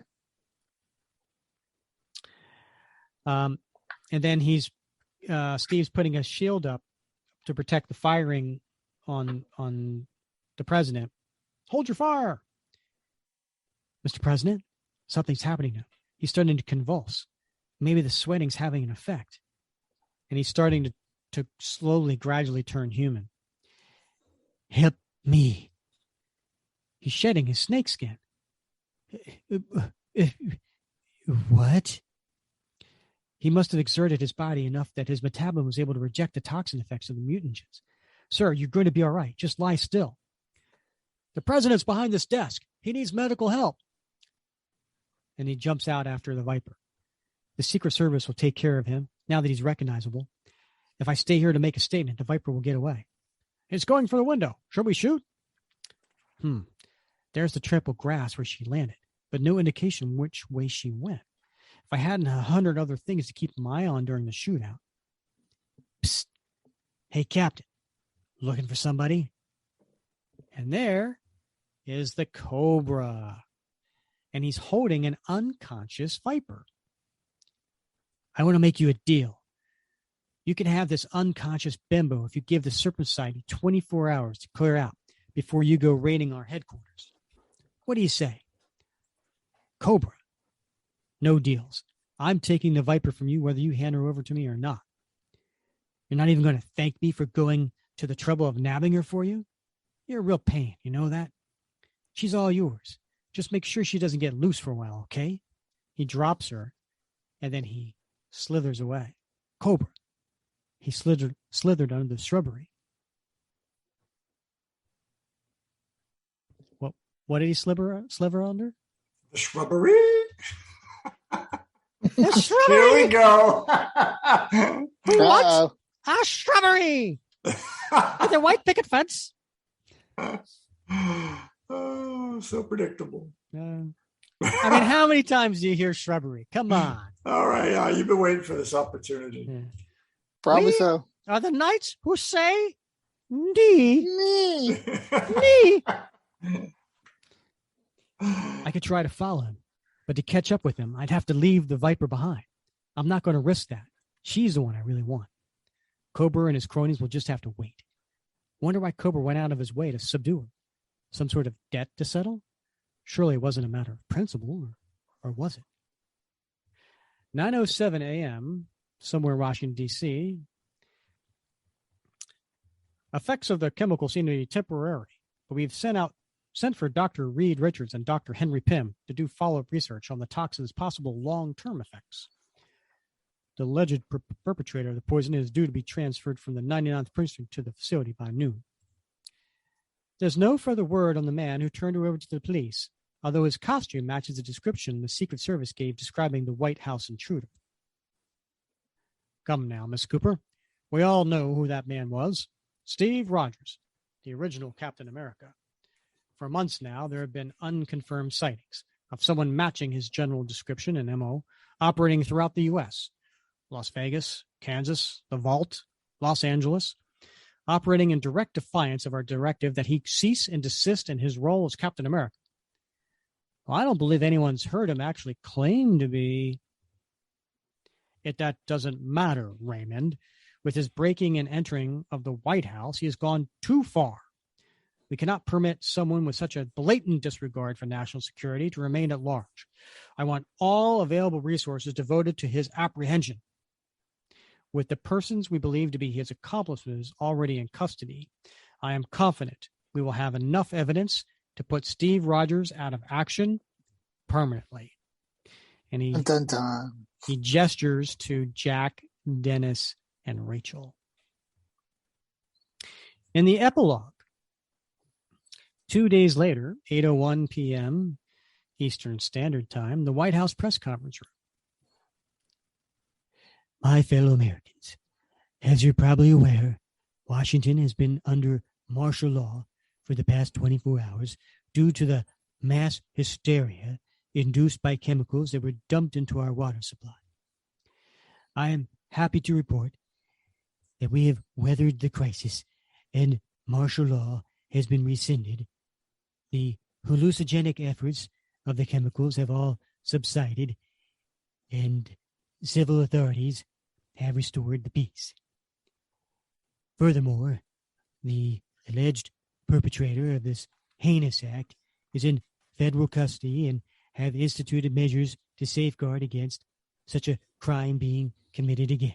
And then Steve's putting a shield up to protect the firing on the president. Hold your fire. Mr. President, something's happening now. He's starting to convulse. Maybe the sweating's having an effect. And he's starting to slowly, gradually turn human. Help me. He's shedding his snake skin. What? He must have exerted his body enough that his metabolism was able to reject the toxin effects of the mutagens. Sir, you're going to be all right. Just lie still. The president's behind this desk. He needs medical help. And he jumps out after the Viper. The Secret Service will take care of him now that he's recognizable. If I stay here to make a statement, the Viper will get away. It's going for the window. Shall we shoot? There's the trampled grass where she landed, but no indication which way she went. If I hadn't 100 other things to keep my eye on during the shootout. Psst. Hey, Captain. Looking for somebody? And there is the Cobra. And he's holding an unconscious Viper. I want to make you a deal. You can have this unconscious bimbo if you give the Serpent Society 24 hours to clear out before you go raiding our headquarters. What do you say? Cobra. No deals. I'm taking the Viper from you whether you hand her over to me or not. You're not even going to thank me for going to the trouble of nabbing her for you? You're a real pain, you know that? She's all yours. Just make sure she doesn't get loose for a while, okay? He drops her, and then he slithers away. Cobra. He slithered under the shrubbery. What did he slither under? The shrubbery. The shrubbery. Here we go. Who wants a shrubbery? With a white picket fence. Oh, so predictable. I mean, how many times do you hear shrubbery? Come on. All right. You've been waiting for this opportunity. Yeah. Probably We so. are the knights who say me. Me. Me. I could try to follow him, but to catch up with him, I'd have to leave the Viper behind. I'm not going to risk that. She's the one I really want. Cobra and his cronies will just have to wait. Wonder why Cobra went out of his way to subdue him. Some sort of debt to settle? Surely it wasn't a matter of principle, or was it? 9:07 a.m., somewhere in Washington, D.C. Effects of the chemical seem to be temporary, but we've sent for Dr. Reed Richards and Dr. Henry Pym to do follow-up research on the toxin's possible long-term effects. The alleged perpetrator of the poison is due to be transferred from the 99th precinct to the facility by noon. There's no further word on the man who turned her over to the police, although his costume matches the description the Secret Service gave describing the White House intruder. Come now, Miss Cooper. We all know who that man was. Steve Rogers, the original Captain America. For months now, there have been unconfirmed sightings of someone matching his general description and MO operating throughout the U.S. Las Vegas, Kansas, the Vault, Los Angeles, operating in direct defiance of our directive that he cease and desist in his role as Captain America. Well, I don't believe anyone's heard him actually claim to be. Yet that doesn't matter, Raymond. With his breaking and entering of the White House, he has gone too far. We cannot permit someone with such a blatant disregard for national security to remain at large. I want all available resources devoted to his apprehension. With the persons we believe to be his accomplices already in custody, I am confident we will have enough evidence to put Steve Rogers out of action permanently. And he gestures to Jack, Dennis, and Rachel. In the epilogue, 2 days later, 8:01 p.m. Eastern Standard Time, the White House press conference room. My fellow Americans, as you're probably aware, Washington has been under martial law for the past 24 hours due to the mass hysteria induced by chemicals that were dumped into our water supply. I am happy to report that we have weathered the crisis and martial law has been rescinded. The hallucinogenic efforts of the chemicals have all subsided and civil authorities have restored the peace. Furthermore, the alleged perpetrator of this heinous act is in federal custody and have instituted measures to safeguard against such a crime being committed again.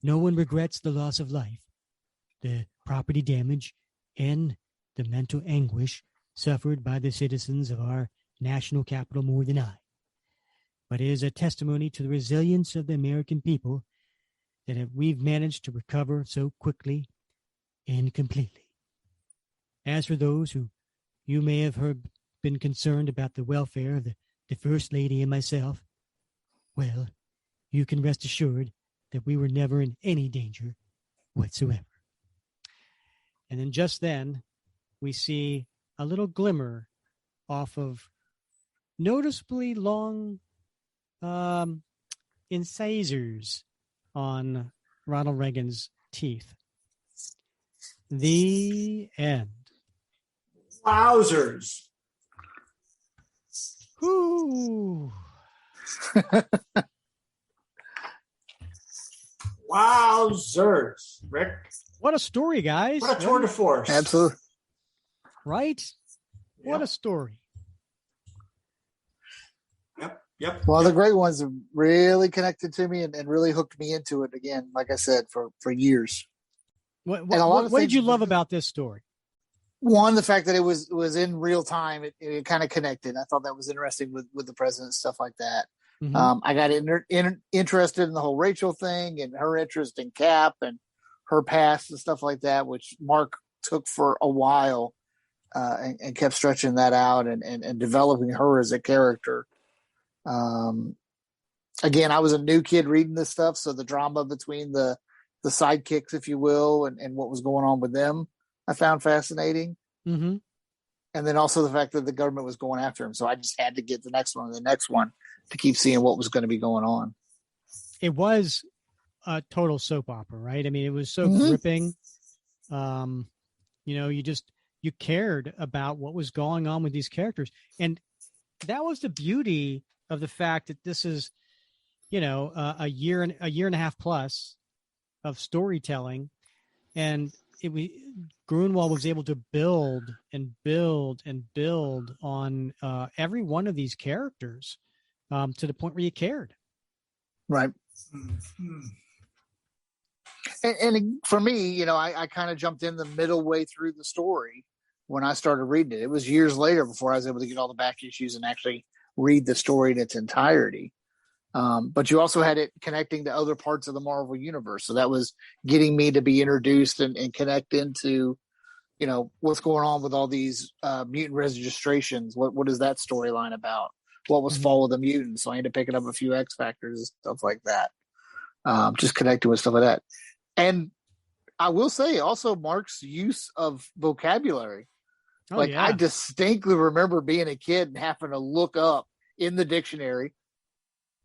No one regrets the loss of life, the property damage, and the mental anguish suffered by the citizens of our national capital more than I. But it is a testimony to the resilience of the American people that we've managed to recover so quickly and completely. As for those who you may have been concerned about the welfare of the First Lady and myself, well, you can rest assured that we were never in any danger whatsoever. And then just then, we see a little glimmer off of noticeably long incisors on Ronald Reagan's teeth. The end. Wowzers. Whoo. Wowzers, Rick. What a story, guys. What a tour de force. Absolutely. Right? What a story. Yep. Well, the great ones have really connected to me and really hooked me into it again, like I said, for years. What did you love about this story? One, the fact that it was in real time, it kind of connected. I thought that was interesting with the president, stuff like that. Mm-hmm. I got interested in the whole Rachel thing and her interest in Cap and her past and stuff like that, which Mark took for a while and kept stretching that out and developing her as a character. Again, I was a new kid reading this stuff, so the drama between the sidekicks, if you will, and what was going on with them, I found fascinating. Mm-hmm. And then also the fact that the government was going after him. So I just had to get the next one and the next one to keep seeing what was going to be going on. It was a total soap opera, right? I mean, it was so gripping. You cared about what was going on with these characters. And that was the beauty of the fact that this is, a year and a half plus of storytelling. And Gruenwald was able to build and build and build on every one of these characters to the point where you cared. Right. And for me, I kind of jumped in the middle way through the story when I started reading it. It was years later before I was able to get all the back issues and actually read the story in its entirety. But you also had it connecting to other parts of the Marvel universe. So that was getting me to be introduced and connect into, what's going on with all these mutant registrations. What is that storyline about? What was Fall of the Mutants? So I ended up picking up a few X Factors and stuff like that. Just connecting with stuff like that. And I will say also Mark's use of vocabulary. I distinctly remember being a kid and having to look up in the dictionary.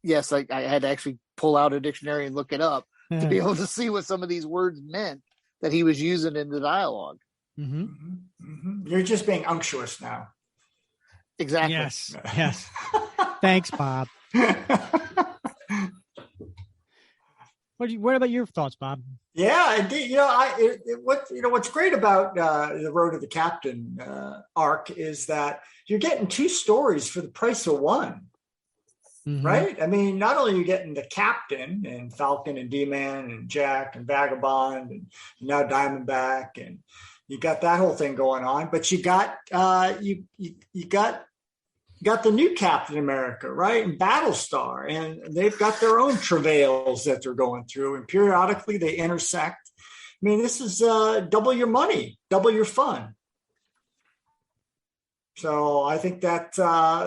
Yes, I had to actually pull out a dictionary and look it up to be able to see what some of these words meant that he was using in the dialogue. You're just being unctuous now. Exactly. Yes. Thanks, Bob. What about your thoughts, Bob? Yeah, indeed. What's great about the Road to the Captain arc is that you're getting two stories for the price of one. Right? I mean, not only are you getting the Captain and Falcon and D-Man and Jack and Vagabond and now Diamondback, and you got that whole thing going on, but you got you got the new Captain America, right? And Battlestar, and they've got their own travails that they're going through, and periodically they intersect. I mean, this is double your money, double your fun. So I think that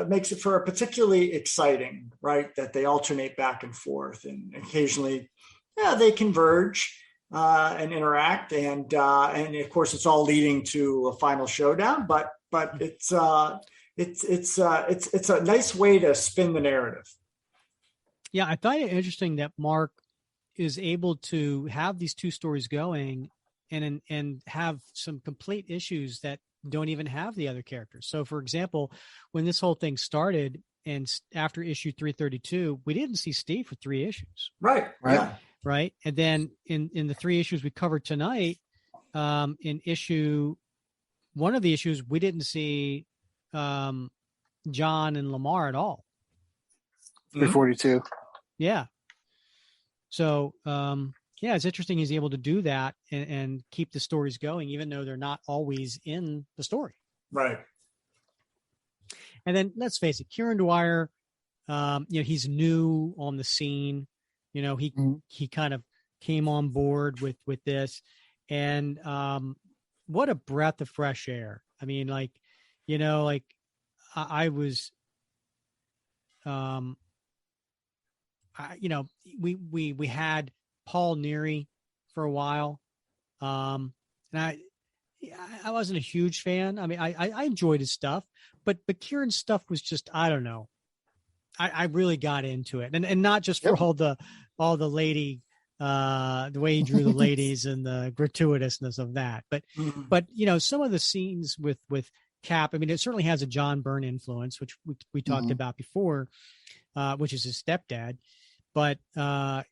makes it for a particularly exciting, right? That they alternate back and forth, and occasionally, they converge and interact, and of course it's all leading to a final showdown. But it's a nice way to spin the narrative. Yeah, I find it interesting that Mark is able to have these two stories going and have some complete issues that don't even have the other characters. So, for example, when this whole thing started and after issue 332, we didn't see Steve for 3 issues. Right. Yeah. Right. And then in the 3 issues we covered tonight, in one of the issues, we didn't see John and Lamar at all. 342. Yeah. So, it's interesting he's able to do that and keep the stories going, even though they're not always in the story. Right. And then let's face it, Kieron Dwyer, he's new on the scene. He kind of came on board with this, and what a breath of fresh air. I mean, I was, we had Paul Neary for a while. And I wasn't a huge fan. I mean, I enjoyed his stuff, but Kieron's stuff was just, I don't know. I really got into it, and not just for all the lady, the way he drew the ladies and the gratuitousness of that, but some of the scenes with Cap, I mean, it certainly has a John Byrne influence, which we talked about before, which is his stepdad. But, I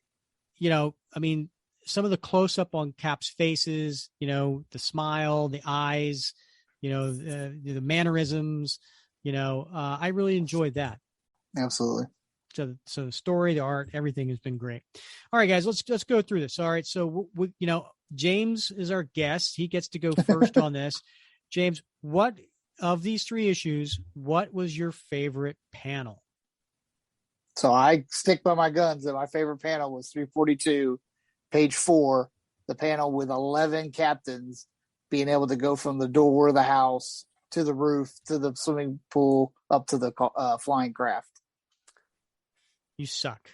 mean, some of the close up on Cap's faces, the smile, the eyes, the mannerisms, I really enjoyed that. Absolutely. So the story, the art, everything has been great. All right, guys, let's go through this. All right. So, James is our guest. He gets to go first on this. James, what of these 3 issues, what was your favorite panel? So I stick by my guns that my favorite panel was 342, page 4, the panel with 11 captains being able to go from the door of the house to the roof, to the swimming pool, up to the flying craft. You suck.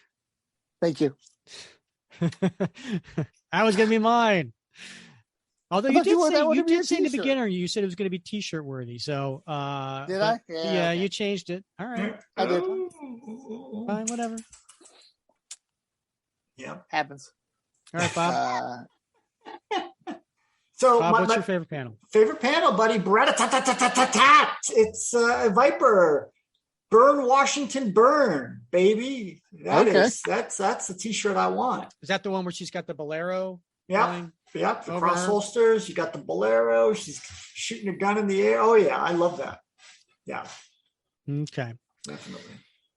Thank you. That was going to be mine. Although you did say in the beginning, you said it was going to be T-shirt worthy. So did I? Yeah, okay. You changed it. All right, I did. Fine, whatever. Yeah, happens. All right, Bob. So Bob, what's your favorite panel? Favorite panel, buddy? Beretta. It's Viper. Burn Washington Burn, baby. That's the t-shirt I want. Is that the one where she's got the bolero? Yep. The cross holsters. You got the bolero. She's shooting a gun in the air. Oh yeah, I love that. Yeah. Okay. Definitely.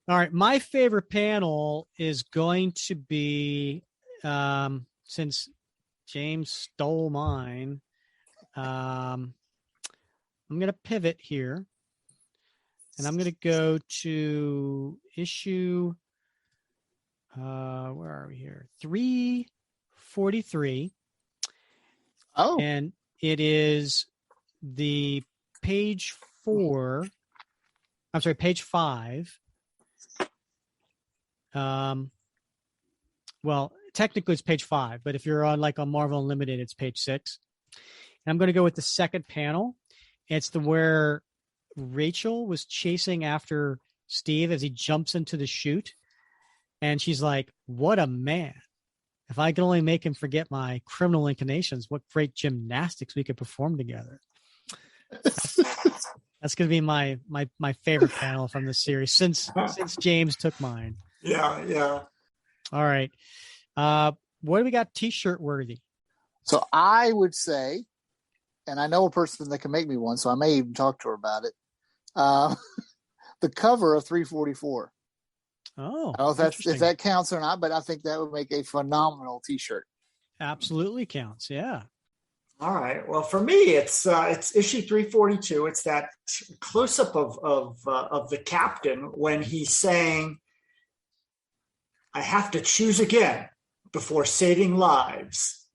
All right. My favorite panel is going to be, since James stole mine, I'm going to pivot here. And I'm going to go to issue, where are we here? 343. Oh. And it is the page 5. Well, technically it's page 5, but if you're on Marvel Unlimited, it's page 6. And I'm going to go with the second panel. It's where Rachel was chasing after Steve as he jumps into the chute. And she's like, what a man. If I could only make him forget my criminal inclinations, what great gymnastics we could perform together. That's going to be my favorite panel from the series since James took mine. Yeah. All right. What do we got t-shirt worthy? So I would say, and I know a person that can make me one, so I may even talk to her about it. The cover of 344. Oh, I don't know if that counts or not, but I think that would make a phenomenal t-shirt. Absolutely counts. Yeah. All right. Well, for me, it's issue 342. It's that close up of the captain when he's saying, "I have to choose again before saving lives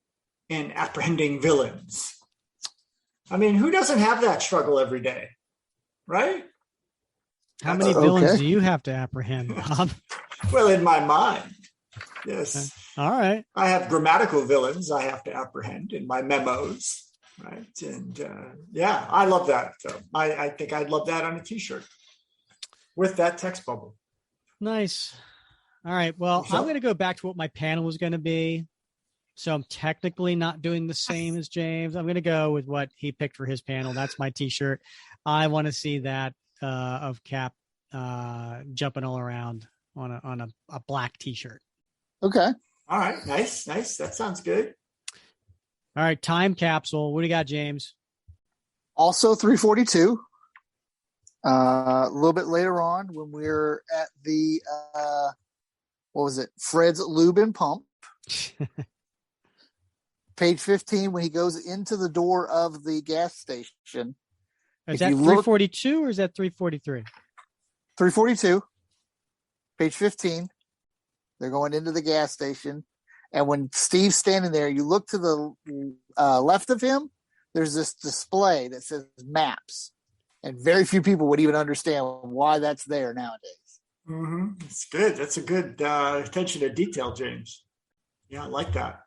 and apprehending villains." I mean, who doesn't have that struggle every day, right? How many villains do you have to apprehend, Bob? Well, in my mind, yes. Okay. All right. I have grammatical villains I have to apprehend in my memos, right? And I love that. So I think I'd love that on a t-shirt with that text bubble. Nice. All right. Well, I'm going to go back to what my panel was going to be. So I'm technically not doing the same as James. I'm going to go with what he picked for his panel. That's my t-shirt. I want to see that of Cap jumping all around on a black t-shirt. Okay. All right. Nice. That sounds good. All right. Time capsule. What do you got, James? Also 342. A little bit later on when we're at the, what was it? Fred's Lube and Pump. Page 15, when he goes into the door of the gas station. Is that 342 or is that 343? 342. Page 15. They're going into the gas station. And when Steve's standing there, you look to the left of him, there's this display that says maps. And very few people would even understand why that's there nowadays. Mm-hmm. It's good. That's a good attention to detail, James. Yeah, I like that.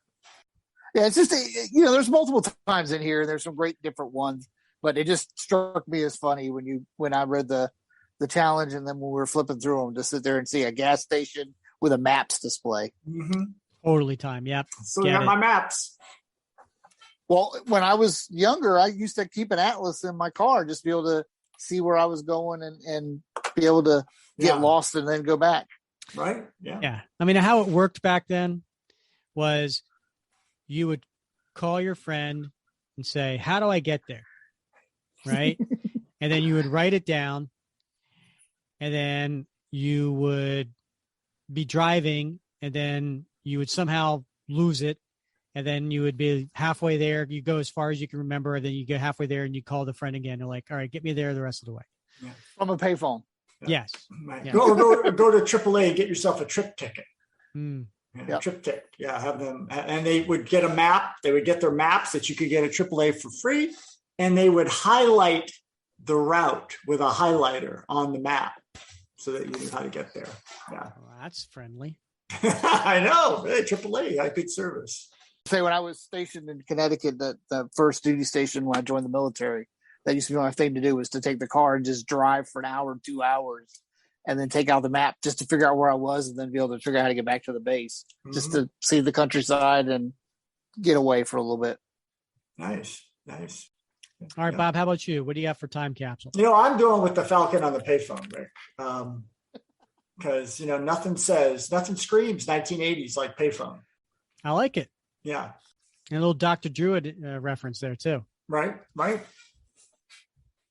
Yeah, it's just, there's multiple times in here. There's some great different ones. But it just struck me as funny when I read the challenge, and then when we were flipping through them to sit there and see a gas station with a maps display. Mm-hmm. Totally time. Yep. So I got my maps. Well, when I was younger, I used to keep an atlas in my car just to be able to see where I was going and be able to get lost and then go back. Right. Yeah. Yeah. I mean, how it worked back then was you would call your friend and say, "How do I get there?" Right. And then you would write it down, and then you would be driving, and then you would somehow lose it. And then you would be halfway there. You go as far as you can remember. And then you get halfway there and you call the friend again. You're like, all right, get me there the rest of the way. Yeah. From a payphone. Yeah. Yes. Right. Yeah. Go to AAA and get yourself a trip ticket. Trip ticket. Yeah. Have them. And they would get a map. They would get their maps that you could get at AAA for free. And they would highlight the route with a highlighter on the map so that you knew how to get there. Yeah. Well, that's friendly. I know. Hey, AAA, good service. Say when I was stationed in Connecticut, the first duty station when I joined the military, that used to be my thing to do was to take the car and just drive for an hour, 2 hours, and then take out the map just to figure out where I was, and then be able to figure out how to get back to the base, just to see the countryside and get away for a little bit. Nice. All right, Bob, how about you? What do you have for time capsule? I'm doing with the Falcon on the payphone, Rick. Because, nothing screams 1980s like payphone. I like it. Yeah. And a little Dr. Druid reference there, too. Right.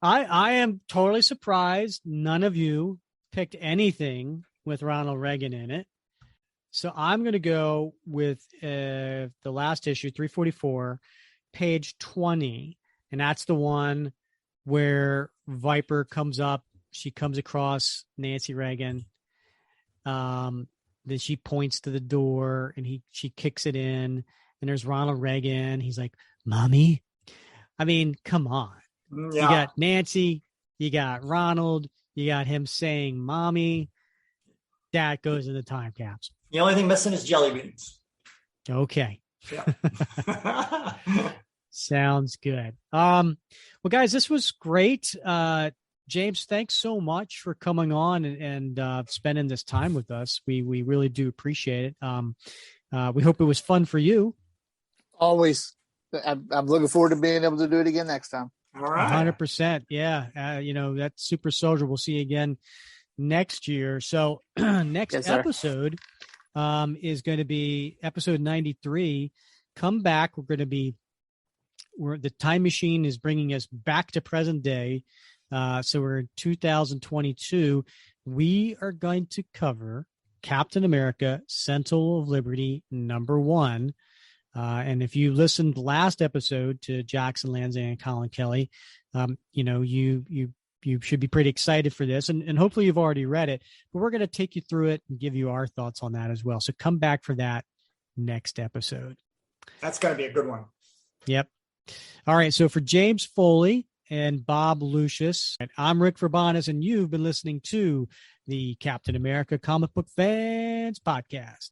I am totally surprised none of you picked anything with Ronald Regan in it. So I'm going to go with the last issue, 344, page 20. And that's the one where Viper comes up. She comes across Nancy Regan. Then she points to the door and she kicks it in. And there's Ronald Regan. He's like, "Mommy?" I mean, come on. Yeah. You got Nancy, you got Ronald, you got him saying "mommy." That goes in the time capsule. The only thing missing is jelly beans. Okay. Yeah. Sounds good. Well, guys, this was great. James, thanks so much for coming on and spending this time with us. We really do appreciate it. We hope it was fun for you. Always. I'm looking forward to being able to do it again next time. All right. 100%. Yeah. That Super Soldier, we'll see you again next year. So next episode is going to be episode 93. Come back. The time machine is bringing us back to present day. So we're in 2022. We are going to cover Captain America, Sentinel of Liberty, #1. And if you listened last episode to Jackson Lanzang and Colin Kelly, you should be pretty excited for this. And hopefully you've already read it, but we're going to take you through it and give you our thoughts on that as well. So come back for that next episode. That's going to be a good one. Yep. All right. So for James Foley and Bob Lucius, I'm Rick Verbanis, and you've been listening to the Captain America Comic Book Fans Podcast.